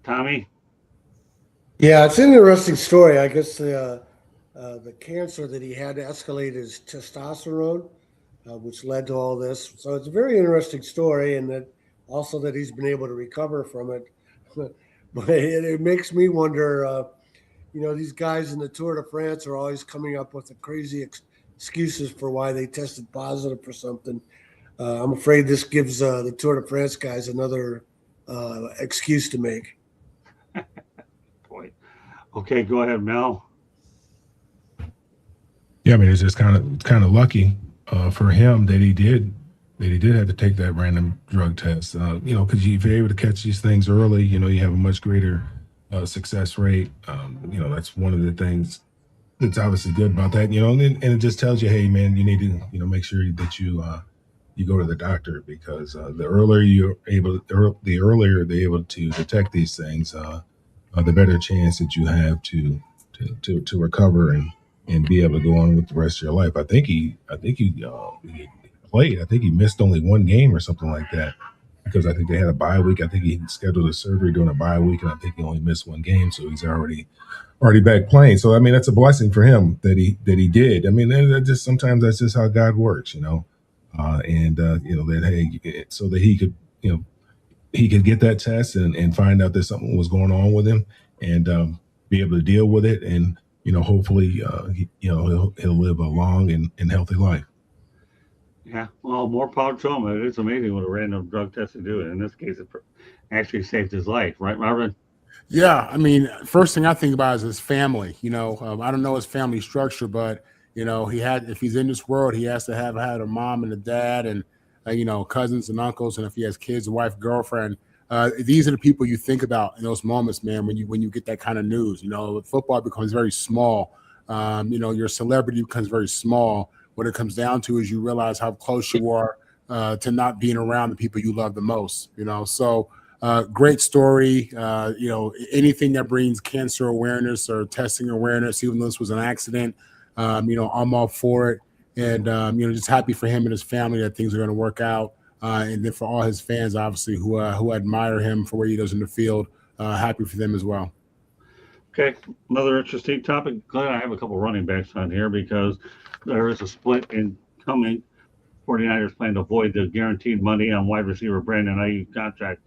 Speaker 1: Tommy?
Speaker 6: Yeah, it's an interesting story. I guess the cancer that he had escalated his testosterone, which led to all this. So it's a very interesting story, and that also that he's been able to recover from it. But it makes me wonder. These guys in the Tour de France are always coming up with the crazy excuses for why they tested positive for something. I'm afraid this gives the Tour de France guys another excuse to make.
Speaker 1: Boy. Okay, go ahead, Mel.
Speaker 4: Yeah, I mean, it's just kind of lucky for him that he did have to take that random drug test. Because if you're able to catch these things early, you have a much greater success rate. That's one of the things that's obviously good about that. And it just tells you, hey, man, you need to make sure that you go to the doctor, because the earlier the earlier they're able to detect these things, the better chance that you have to recover and be able to go on with the rest of your life. He played. I think he missed only one game or something like that, because I think they had a bye week. I think he scheduled a surgery during a bye week, and I think he only missed one game, so he's already back playing. So I mean, that's a blessing for him that he did. I mean, sometimes that's just how God works, and that, hey, so that he could get that test and find out that something was going on with him, and be able to deal with it, and hopefully he'll live a long and healthy life.
Speaker 1: Yeah, well, more power to him. It is amazing what a random drug test can do. In this case, it actually saved his life, right, Marvin?
Speaker 5: Yeah, I mean, first thing I think about is his family. I don't know his family structure, but if he's in this world, he has to have had a mom and a dad, and cousins and uncles, and if he has kids, a wife, girlfriend. These are the people you think about in those moments, man. When you get that kind of news, football becomes very small. Your celebrity becomes very small. What it comes down to is you realize how close you are to not being around the people you love the most. So. Great story. Anything that brings cancer awareness or testing awareness, even though this was an accident, I'm all for it. And, just happy for him and his family that things are going to work out. And then for all his fans, obviously, who admire him for what he does in the field, happy for them as well.
Speaker 1: Okay, another interesting topic. Glenn, I have a couple running backs on here because there is a split in coming. 49ers plan to avoid the guaranteed money on wide receiver Brandon Ayuk contract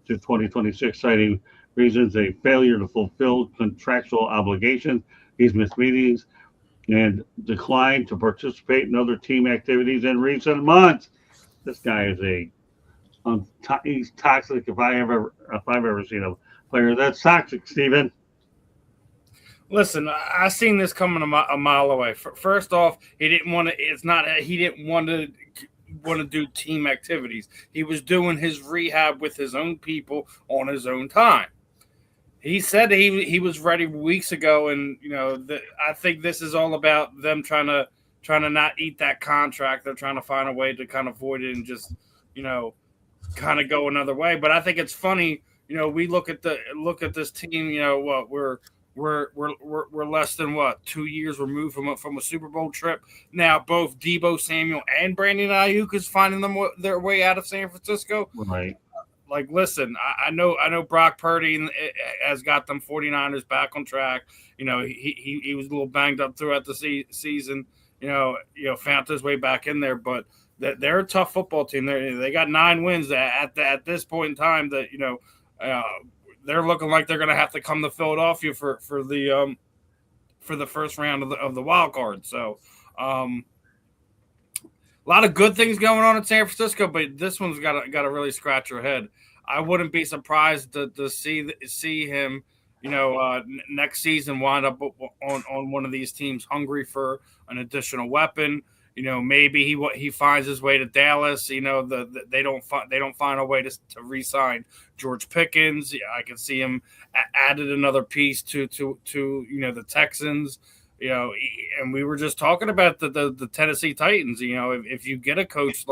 Speaker 1: to 2026, citing reasons a failure to fulfill contractual obligations. He's missed meetings and declined to participate in other team activities in recent months. This guy is he's toxic. If I've ever seen a player that's toxic, Steven.
Speaker 2: Listen, I seen this coming a mile away. First off, he didn't want to. It's not he didn't want to do team activities. He was doing his rehab with his own people on his own time. He said he was ready weeks ago, and I think this is all about them trying to not eat that contract. They're trying to find a way to kind of avoid it and just kind of go another way. But I think it's funny. We look at this team. What we're less than 2 years removed from a Super Bowl trip. Now both Deebo Samuel and Brandon Ayuk is finding their way out of San Francisco.
Speaker 1: Right.
Speaker 2: Like, listen, I know Brock Purdy has got them 49ers back on track. He was a little banged up throughout the season. Found his way back in there, but they're a tough football team. They got 9 wins at this point in time. That they're looking like they're going to have to come to Philadelphia for the first round of the wild card. So, a lot of good things going on in San Francisco, but this one's got to really scratch your head. I wouldn't be surprised to see him, next season wind up on one of these teams hungry for an additional weapon. Maybe he finds his way to Dallas. They don't find a way to re-sign George Pickens. I can see him added another piece to the Texans. And we were just talking about the Tennessee Titans. If you get a coach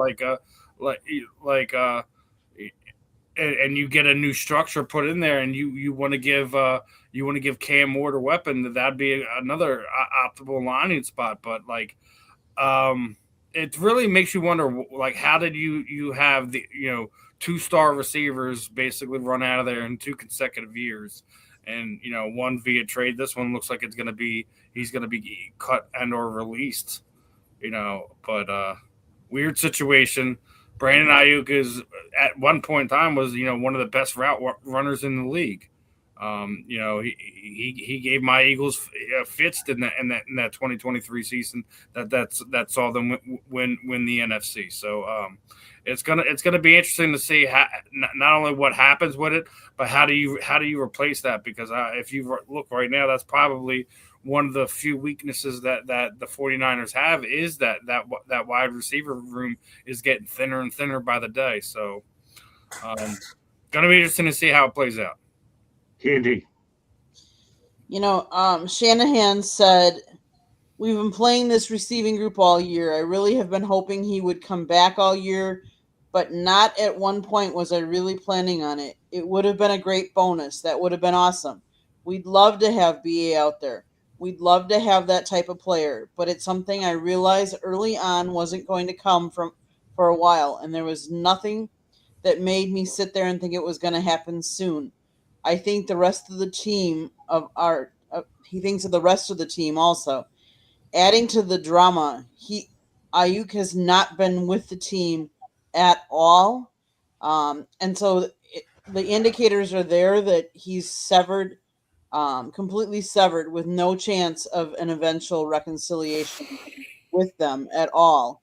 Speaker 2: and you get a new structure put in there, and you want to give Cam Ward a weapon, that'd be another optimal lining spot. But it really makes you wonder, how did you have the 2-star receivers basically run out of there in 2 consecutive years, and one via trade. This one looks like he's going to be cut and or released. But weird situation. Brandon Ayuk is at one point in time was one of the best route runners in the league. He gave my Eagles fits in that 2023 season that saw them win the NFC. So it's gonna be interesting to see not only what happens with it, but how do you replace that? Because if you look right now, that's probably one of the few weaknesses that the 49ers have is that wide receiver room is getting thinner and thinner by the day. So gonna be interesting to see how it plays out.
Speaker 1: Candy.
Speaker 3: Shanahan said, "We've been playing this receiving group all year. I really have been hoping he would come back all year, but not at one point was I really planning on it. It would have been a great bonus. That would have been awesome. We'd love to have BA out there. We'd love to have that type of player, but it's something I realized early on wasn't going to come for a while, and there was nothing that made me sit there and think it was going to happen soon. I think the rest of the team he thinks of the rest of the team also. Adding to the drama, Ayuk has not been with the team at all, and so the indicators are there that he's severed, completely severed, with no chance of an eventual reconciliation with them at all.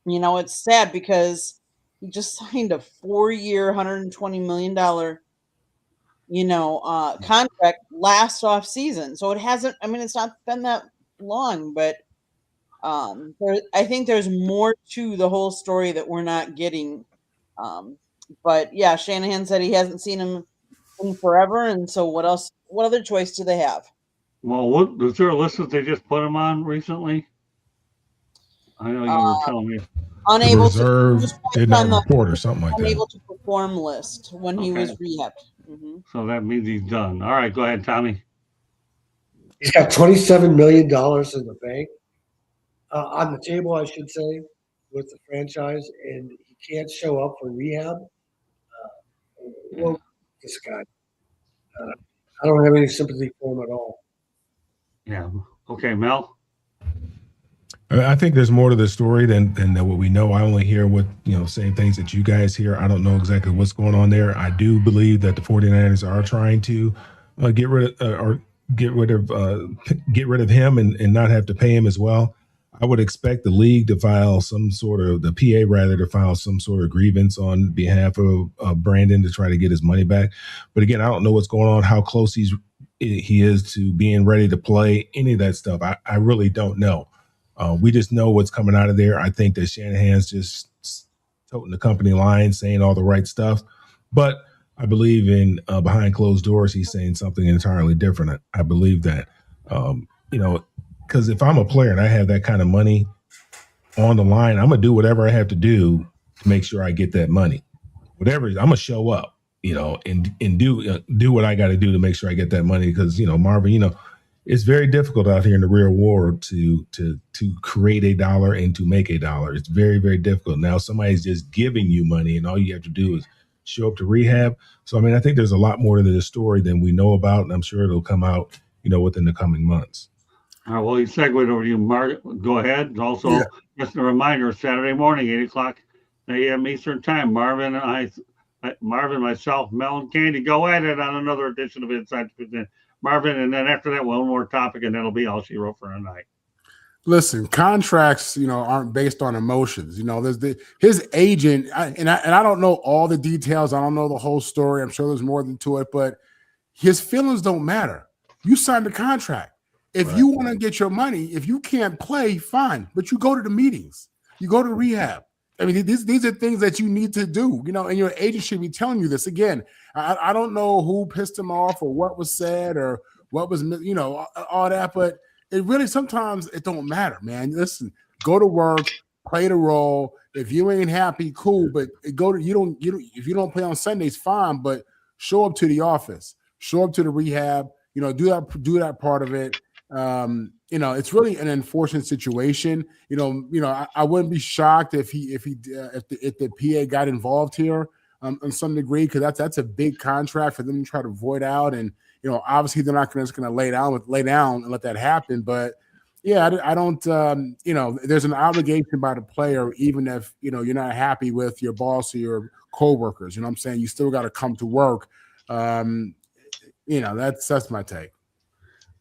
Speaker 3: It's sad because he just signed a 4-year, $120 million, contract last off season. So it hasn't. I mean, it's not been that long, but I think there's more to the whole story that we're not getting. But yeah, Shanahan said he hasn't seen him in forever, and so what else? What other choice do they have?
Speaker 1: Well, is there a list that they just put him on recently? I know you were telling me.
Speaker 3: Unable
Speaker 4: reserve did not report or something like that.
Speaker 3: Unable to perform list when he was rehabbed. Mm-hmm.
Speaker 1: So that means he's done. All right, go ahead, Tommy.
Speaker 6: He's got $27 million in the bank, on the table, I should say, with the franchise, and he can't show up for rehab. Well, this guy, I don't have any sympathy for him at all.
Speaker 1: Yeah. Okay, Mel.
Speaker 4: I think there's more to the story than what we know. I only hear same things that you guys hear. I don't know exactly what's going on there. I do believe that the 49ers are trying to get rid of him and not have to pay him as well. I would expect the league to file the PA to file some sort of grievance on behalf of Brandon to try to get his money back. But again, I don't know what's going on, how close he is to being ready to play, any of that stuff. I really don't know. We just know what's coming out of there. I think that Shanahan's just toting the company line, saying all the right stuff. But I believe in behind closed doors, he's saying something entirely different. I believe that, because if I'm a player and I have that kind of money on the line, I'm going to do whatever I have to do to make sure I get that money. Whatever, I'm going to show up, and do what I got to do to make sure I get that money. Because, Marvin, it's very difficult out here in the real world to create a dollar and to make a dollar. It's very, very difficult. Now somebody's just giving you money and all you have to do is show up to rehab. So, I think there's a lot more to this story than we know about, and I'm sure it'll come out, within the coming months.
Speaker 1: All right, well, you segued over to you, Mark. Go ahead. Also, just a reminder, Saturday morning, 8 o'clock a.m. Eastern Time, Marvin, myself, Mel, and Candy go at it on another edition of Inside the 15. Marvin, and then after that, one more topic, and that'll be all she wrote for tonight.
Speaker 5: Listen, contracts, aren't based on emotions. There's his agent, and I don't know all the details. I don't know the whole story. I'm sure there's more than to it, but his feelings don't matter. You signed a contract. If you want to get your money, if you can't play, fine, but you go to the meetings, you go to rehab. These are things that you need to do, and your agent should be telling you this. Again, I don't know who pissed him off or what was said or what was, all that, but it really, sometimes it don't matter, man. Listen, go to work, play the role. If you ain't happy, cool, but if you don't play on Sundays, fine, but show up to the office, show up to the rehab, do that part of it. It's really an unfortunate situation. I wouldn't be shocked if the PA got involved here. on some degree, because that's a big contract for them to try to void out. And obviously they're not just going to lay down and let that happen. But yeah, I don't. There's an obligation by the player, even if you're not happy with your boss or your coworkers. You know what I'm saying? You still got to come to work. That's my take.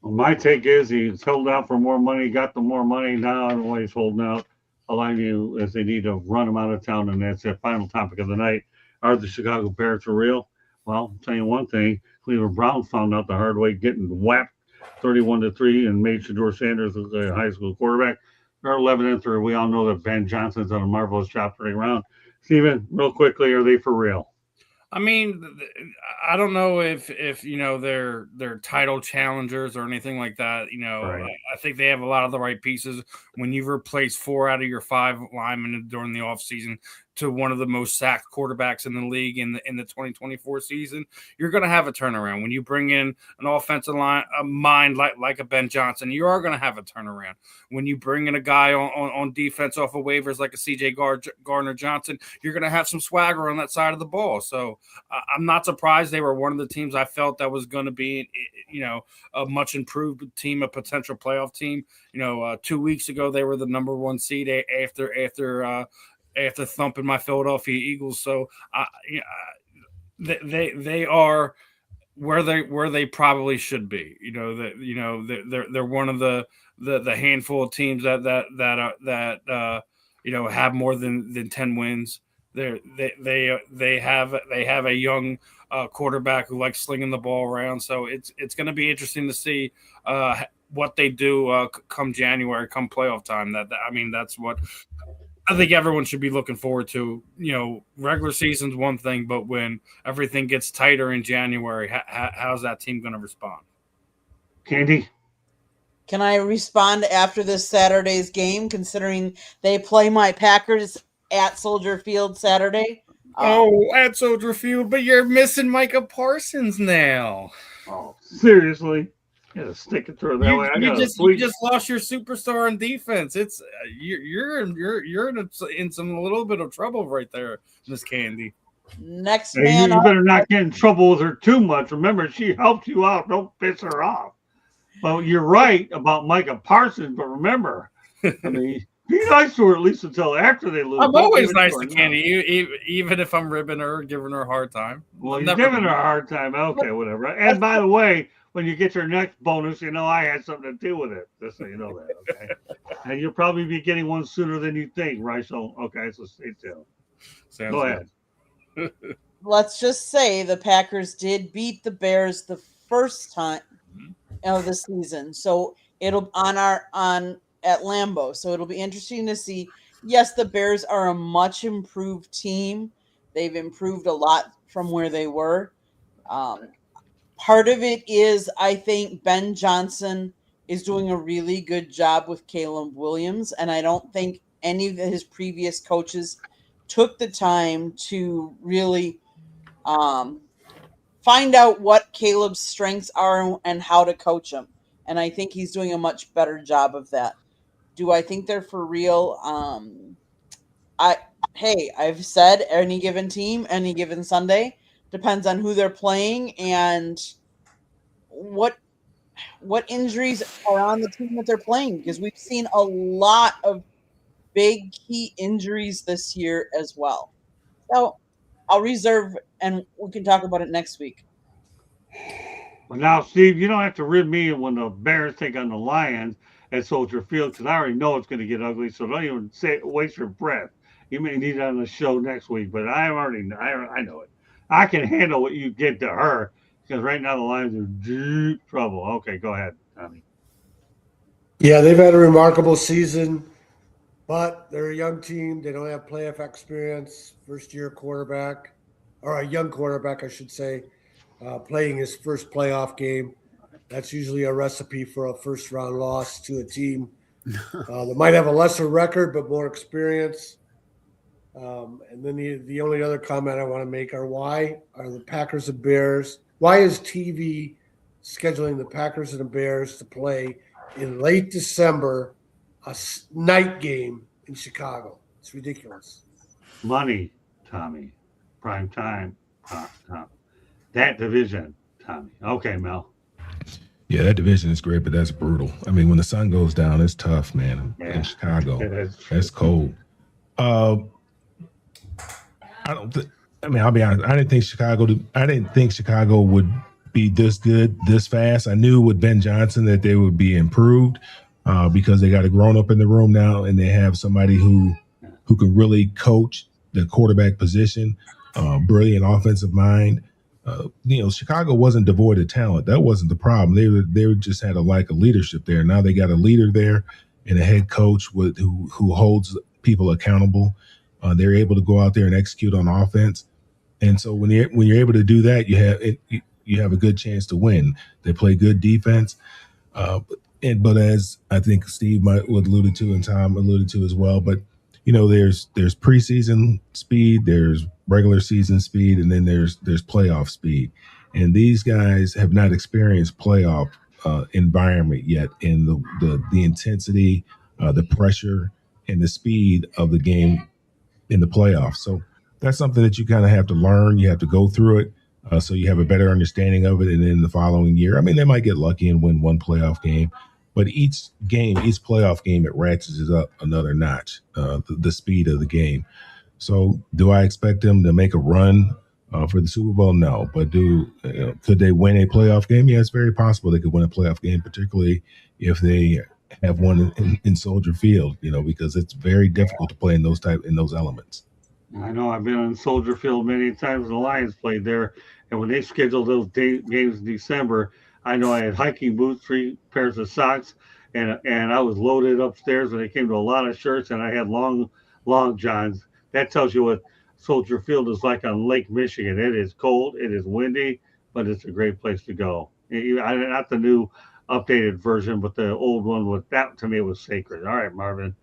Speaker 1: Well, my take is he's held out for more money, got the more money. Now I don't know why he's holding out. Allowing you as they need to run him out of town, and that's their final topic of the night. Are the Chicago Bears for real? Well, I'll tell you one thing: Cleveland Browns found out the hard way, getting whacked 31-3, and made Shedeur Sanders a high school quarterback. They're 11-3. We all know that Ben Johnson's done a marvelous job turning around. Steven, real quickly, are they for real?
Speaker 2: I mean, I don't know if they're title challengers or anything like that.
Speaker 1: Right.
Speaker 2: I think they have a lot of the right pieces. When you've replaced 4 out of your 5 linemen during the offseason to one of the most sacked quarterbacks in the league in the 2024 season, you're going to have a turnaround. When you bring in an offensive line, a mind like a Ben Johnson, you are going to have a turnaround. When you bring in a guy on defense off of waivers like a C.J. Gardner-Johnson, you're going to have some swagger on that side of the ball. So I'm not surprised they were one of the teams I felt that was going to be, a much improved team, a potential playoff team. 2 weeks ago they were the number 1 seed after thumping my Philadelphia Eagles. So they are where they probably should be. They're one of the handful of teams that have more than 10 wins. They have a young quarterback who likes slinging the ball around. So it's going to be interesting to see what they do come January, come playoff time. That's what I think everyone should be looking forward to. Regular season's one thing, but when everything gets tighter in January, how's that team going to respond?
Speaker 1: Candy?
Speaker 3: Can I respond after this Saturday's game, considering they play my Packers at Soldier Field Saturday?
Speaker 2: At Soldier Field, but you're missing Micah Parsons now.
Speaker 1: Oh, seriously? Yeah, stick it through that way.
Speaker 2: You just lost your superstar on defense. It's you're in some little bit of trouble right there, Miss Candy.
Speaker 3: Next
Speaker 1: hey,
Speaker 3: man,
Speaker 1: you better not get in trouble with her too much. Remember, she helped you out. Don't piss her off. Well, you're right about Micah Parsons, but remember, be nice to her at least until after they lose.
Speaker 2: I'm always nice to Candy, even if I'm ribbing her, giving her a hard time.
Speaker 1: Well, you're giving her a hard time. Okay, whatever. And by the way, when you get your next bonus, I had something to do with it. Just so you know that, okay? And you'll probably be getting one sooner than you think, right? So, okay, so stay tuned. Go ahead.
Speaker 3: Let's just say the Packers did beat the Bears the first time of the season. So it'll at Lambeau. So it'll be interesting to see. Yes, the Bears are a much improved team. They've improved a lot from where they were. Part of it is, I think Ben Johnson is doing a really good job with Caleb Williams, and I don't think any of his previous coaches took the time to really find out what Caleb's strengths are and how to coach him. And I think he's doing a much better job of that. Do I think they're for real? I've said any given team, any given Sunday, depends on who they're playing and what injuries are on the team that they're playing, because we've seen a lot of big key injuries this year as well. So I'll reserve and we can talk about it next week.
Speaker 1: But now, Steve, you don't have to rib me when the Bears take on the Lions at Soldier Field, because I already know it's going to get ugly. So don't even waste your breath. You may need it on the show next week, but I know it. I can handle what you get to her, because right now the Lions are in deep trouble. Okay, go ahead, Tommy.
Speaker 6: Yeah, they've had a remarkable season, but they're a young team. They don't have playoff experience. First-year quarterback, or a young quarterback, I should say, playing his first playoff game. That's usually a recipe for a first-round loss to a team that might have a lesser record but more experience. And then the only other comment I want to make are why are the Packers and Bears? Why is TV scheduling the Packers and the Bears to play in late December, a night game in Chicago? It's ridiculous.
Speaker 1: Money, Tommy. prime time. That division, Tommy. Okay, Mel.
Speaker 4: Yeah, that division is great, but that's brutal. I mean, when the sun goes down, it's tough, man. In Chicago, that's cold. I don't. I mean, I'll be honest. I didn't think Chicago would be this good this fast. I knew with Ben Johnson that they would be improved because they got a grown up in the room now, and they have somebody who can really coach the quarterback position. Brilliant offensive mind. Chicago wasn't devoid of talent. That wasn't the problem. They just had a lack of leadership there. Now they got a leader there and a head coach who holds people accountable. They're able to go out there and execute on offense. And so when you're able to do that, you have a good chance to win. They play good defense. But as I think Steve would alluded to and Tom alluded to as well, but there's preseason speed, there's regular season speed, and then there's playoff speed. And these guys have not experienced playoff environment yet in the intensity, the pressure, and the speed of the game in the playoffs. So that's something that you kind of have to learn. You have to go through it so you have a better understanding of it. And then the following year, I mean, they might get lucky and win one playoff game. But each playoff game, it ratchets it up another notch, the speed of the game. So do I expect them to make a run for the Super Bowl? No. But could they win a playoff game? Yeah, it's very possible they could win a playoff game, particularly if they have one in Soldier Field, because it's very difficult to play in those elements.
Speaker 1: I know I've been on Soldier Field many times. The Lions played there, and when they scheduled those games in December, I know I had hiking boots, 3 pairs of socks, and I was loaded upstairs when it came to a lot of shirts, and I had long johns. That tells you what Soldier Field is like on Lake Michigan. It is cold, it is windy, but it's a great place to go. Not the new updated version, but the old one that to me was sacred. All right, Marvin.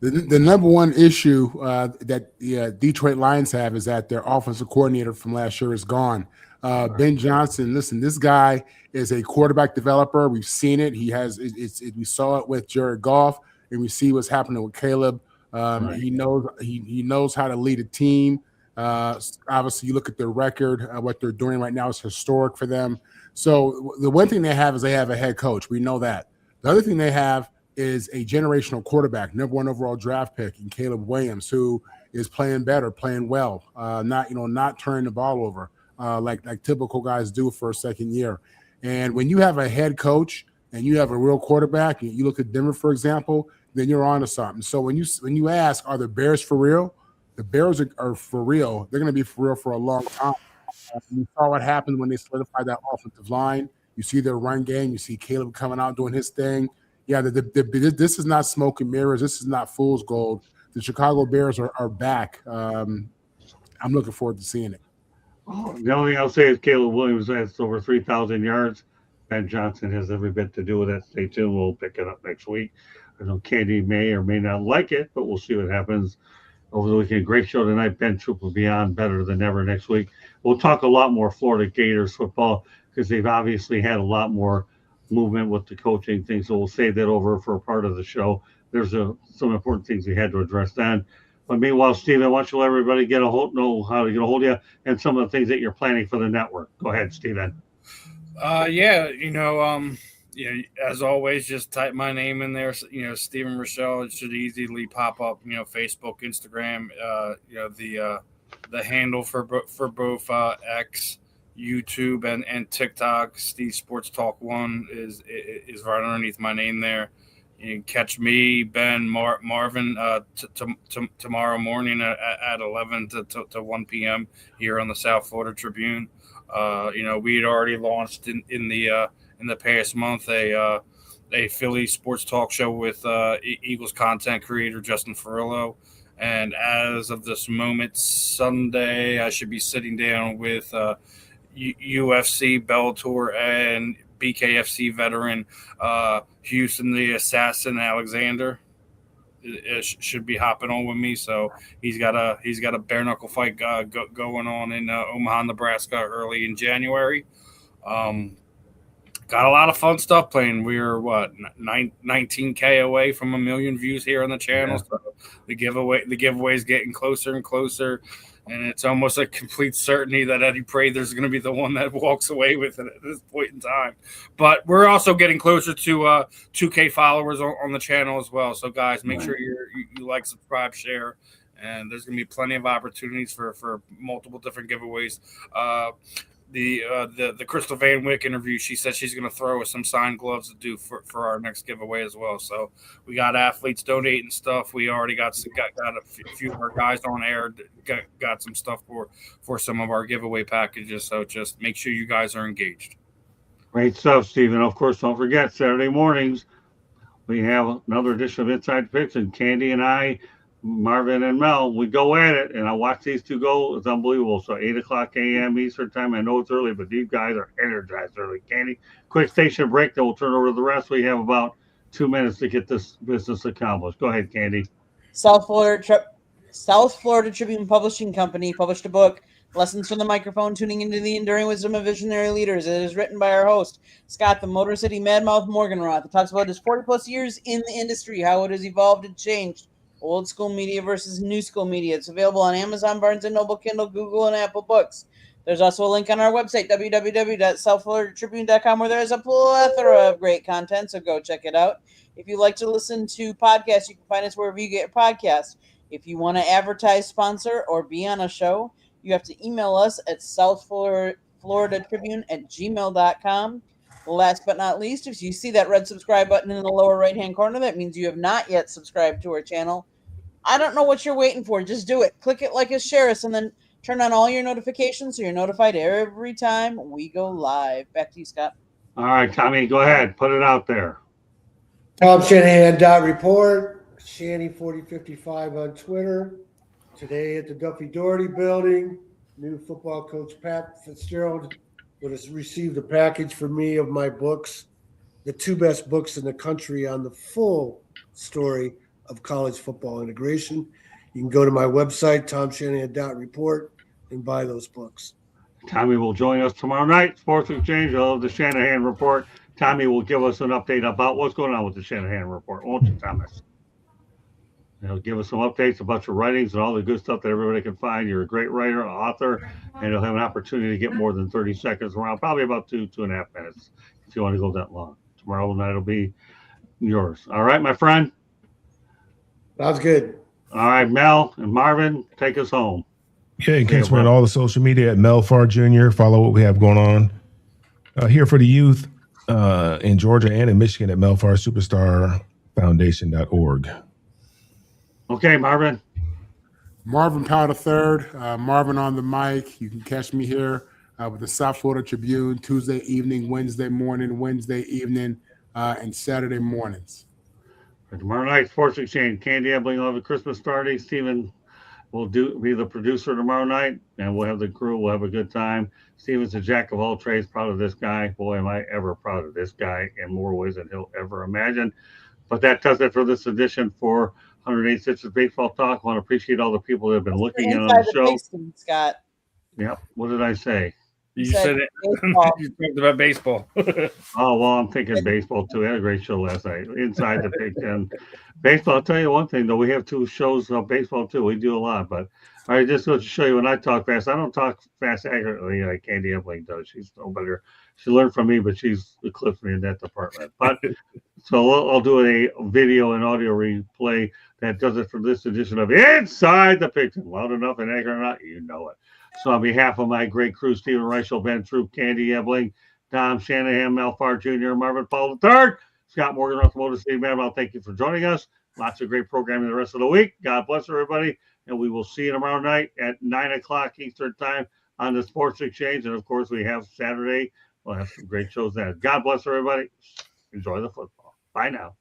Speaker 5: The number one issue that the Detroit Lions have is that their offensive coordinator from last year is gone. Ben Johnson, listen, this guy is a quarterback developer. We've seen it. We saw it with Jared Goff, and we see what's happening with Caleb. Right. He knows how to lead a team. Obviously, you look at their record. What they're doing right now is historic for them. So the one thing they have is they have a head coach. We know that. The other thing they have is a generational quarterback, number 1 overall draft pick in Caleb Williams, who is playing better, playing well, not turning the ball over like typical guys do for a second year. And when you have a head coach and you have a real quarterback, and you look at Denver, for example, then you're on to something. So when you ask, are the Bears for real? The Bears are for real. They're going to be for real for a long time. You saw what happened when they solidified that offensive line. You see their run game. You see Caleb coming out doing his thing. Yeah, this is not smoke and mirrors. This is not fool's gold. The Chicago Bears are back. I'm looking forward to seeing it.
Speaker 1: The only thing I'll say is Caleb Williams has over 3,000 yards. Ben Johnson has every bit to do with that. Stay tuned. We'll pick it up next week. I know Candy may or may not like it, but we'll see what happens over the weekend. Great show tonight. Ben Troop will be on better than ever next week. We'll talk a lot more Florida Gators football because they've obviously had a lot more movement with the coaching thing. So we'll save that over for a part of the show. There's some important things we had to address then. But meanwhile, Steven, why don't you let everybody know how to get a hold of you and some of the things that you're planning for the network. Go ahead, Steven.
Speaker 2: As always, just type my name in there, Steven Rochelle. It should easily pop up, Facebook, Instagram, the handle for both X, YouTube, and TikTok. Steve Sports Talk 1 is right underneath my name there. You can catch me, Ben, Marvin tomorrow morning at 11 to 1 p.m. here on the South Florida Tribune. We had already launched in the past month a Philly sports talk show with Eagles content creator Justin Ferrillo. And as of this moment, Sunday, I should be sitting down with UFC, Bellator, and BKFC veteran Houston the Assassin Alexander. Should be hopping on with me. So he's got a bare knuckle fight going on in Omaha, Nebraska early in January. Got a lot of fun stuff playing. We're 19K away from 1 million views here on the channel. Yeah. So the giveaway is getting closer and closer. And it's almost a complete certainty that Eddie Prather's going to be the one that walks away with it at this point in time. But we're also getting closer to 2K followers on the channel as well. So, guys, make sure you like, subscribe, share. And there's going to be plenty of opportunities for multiple different giveaways. The Crystal Van Wyck interview, she said she's going to throw us some signed gloves to do for our next giveaway as well. So we got athletes donating stuff. We already got a few of our guys on air, got some stuff for some of our giveaway packages. So just make sure you guys are engaged.
Speaker 1: Great stuff, Stephen. Of course, don't forget, Saturday mornings, we have another edition of Inside Picks, and Candy and I, Marvin and Mel, we go at it, and I watch these two go. It's unbelievable. So 8 o'clock a.m. Eastern time. I know it's early, but these guys are energized early. Candy, quick station break, then we'll turn over to the rest. We have about 2 minutes to get this business accomplished. Go ahead, Candy.
Speaker 3: South Florida Tribune Publishing Company published a book, Lessons from the Microphone, Tuning into the Enduring Wisdom of Visionary Leaders. It is written by our host, Scott, the Motor City Madmouth Morganroth. It talks about his 40-plus years in the industry, how it has evolved and changed. Old school media versus new school media. It's available on Amazon, Barnes & Noble, Kindle, Google, and Apple Books. There's also a link on our website, www.southfloridatribune.com, where there is a plethora of great content, so go check it out. If you like to listen to podcasts, you can find us wherever you get your podcasts. If you want to advertise, sponsor, or be on a show, you have to email us at southfloridatribune@gmail.com. Last but not least, if you see that red subscribe button in the lower right-hand corner, that means you have not yet subscribed to our channel. I don't know what you're waiting for. Just do it. Click it, like us, share us, and then turn on all your notifications so you're notified every time we go live. Back to you, Scott.
Speaker 1: All right, Tommy, go ahead. Put it out there.
Speaker 6: Tom Shanahan .report, Shanny4055 on Twitter. Today at the Duffy Doherty building, new football coach Pat Fitzgerald would have received a package from me of my books, the 2 best books in the country on the full story of college football integration. You can go to my website, tomshanahan.report, and buy those books.
Speaker 1: Tommy will join us tomorrow night, Sports Exchange of the Shanahan Report. Tommy will give us an update about what's going on with the Shanahan Report, won't you, Thomas? He'll give us some updates about your writings and all the good stuff that everybody can find. You're a great writer, an author, and you'll have an opportunity to get more than 30 seconds around, probably about 2.5 minutes if you want to go that long. Tomorrow night will be yours. All right, my friend?
Speaker 6: Sounds good.
Speaker 1: All right, Mel and Marvin, take us home.
Speaker 4: Yeah, you can catch me on all the social media at Mel Farr Jr. Follow what we have going on here for the youth in Georgia and in Michigan at melfarsuperstarfoundation.org.
Speaker 1: Okay, Marvin.
Speaker 5: Marvin Powder III, Marvin on the mic. You can catch me here with the South Florida Tribune Tuesday evening, Wednesday morning, Wednesday evening, and Saturday mornings.
Speaker 1: For tomorrow night, Sports Exchange, Candy Ebling will have a Christmas party. Stephen will be the producer tomorrow night, and we'll have the crew. We'll have a good time. Stephen's a jack of all trades, proud of this guy. Boy, am I ever proud of this guy in more ways than he'll ever imagine. But that does it for this edition for 108 Stitches Baseball Talk. I want to appreciate all the people that have been looking in on the show.
Speaker 3: Pigskin, Scott.
Speaker 1: Yep. What did I say?
Speaker 2: You said it. You talked about baseball.
Speaker 1: Oh, well, I'm thinking baseball, too. I had a great show last night. Inside the Big Ten. Baseball, I'll tell you one thing, though. We have 2 shows of baseball, too. We do a lot. But all right, just to show you when I talk fast, I don't talk fast accurately like Candy Ebling does. She's no better. She learned from me, but she's eclipsed me in that department. But so I'll do a video and audio replay that does it for this edition of Inside the Big Ten. Loud enough and accurate or not, you know it. So on behalf of my great crew, Stephen Reichel, Ben Troop, Candy Ebling, Tom Shanahan, Mel Farr Jr., Marvin Paul III, Scott Morgan, Motor City Madmouth, thank you for joining us. Lots of great programming the rest of the week. God bless everybody, and we will see you tomorrow night at 9 o'clock Eastern Time on the Sports Exchange. And, of course, we have Saturday. We'll have some great shows then. God bless everybody. Enjoy the football. Bye now.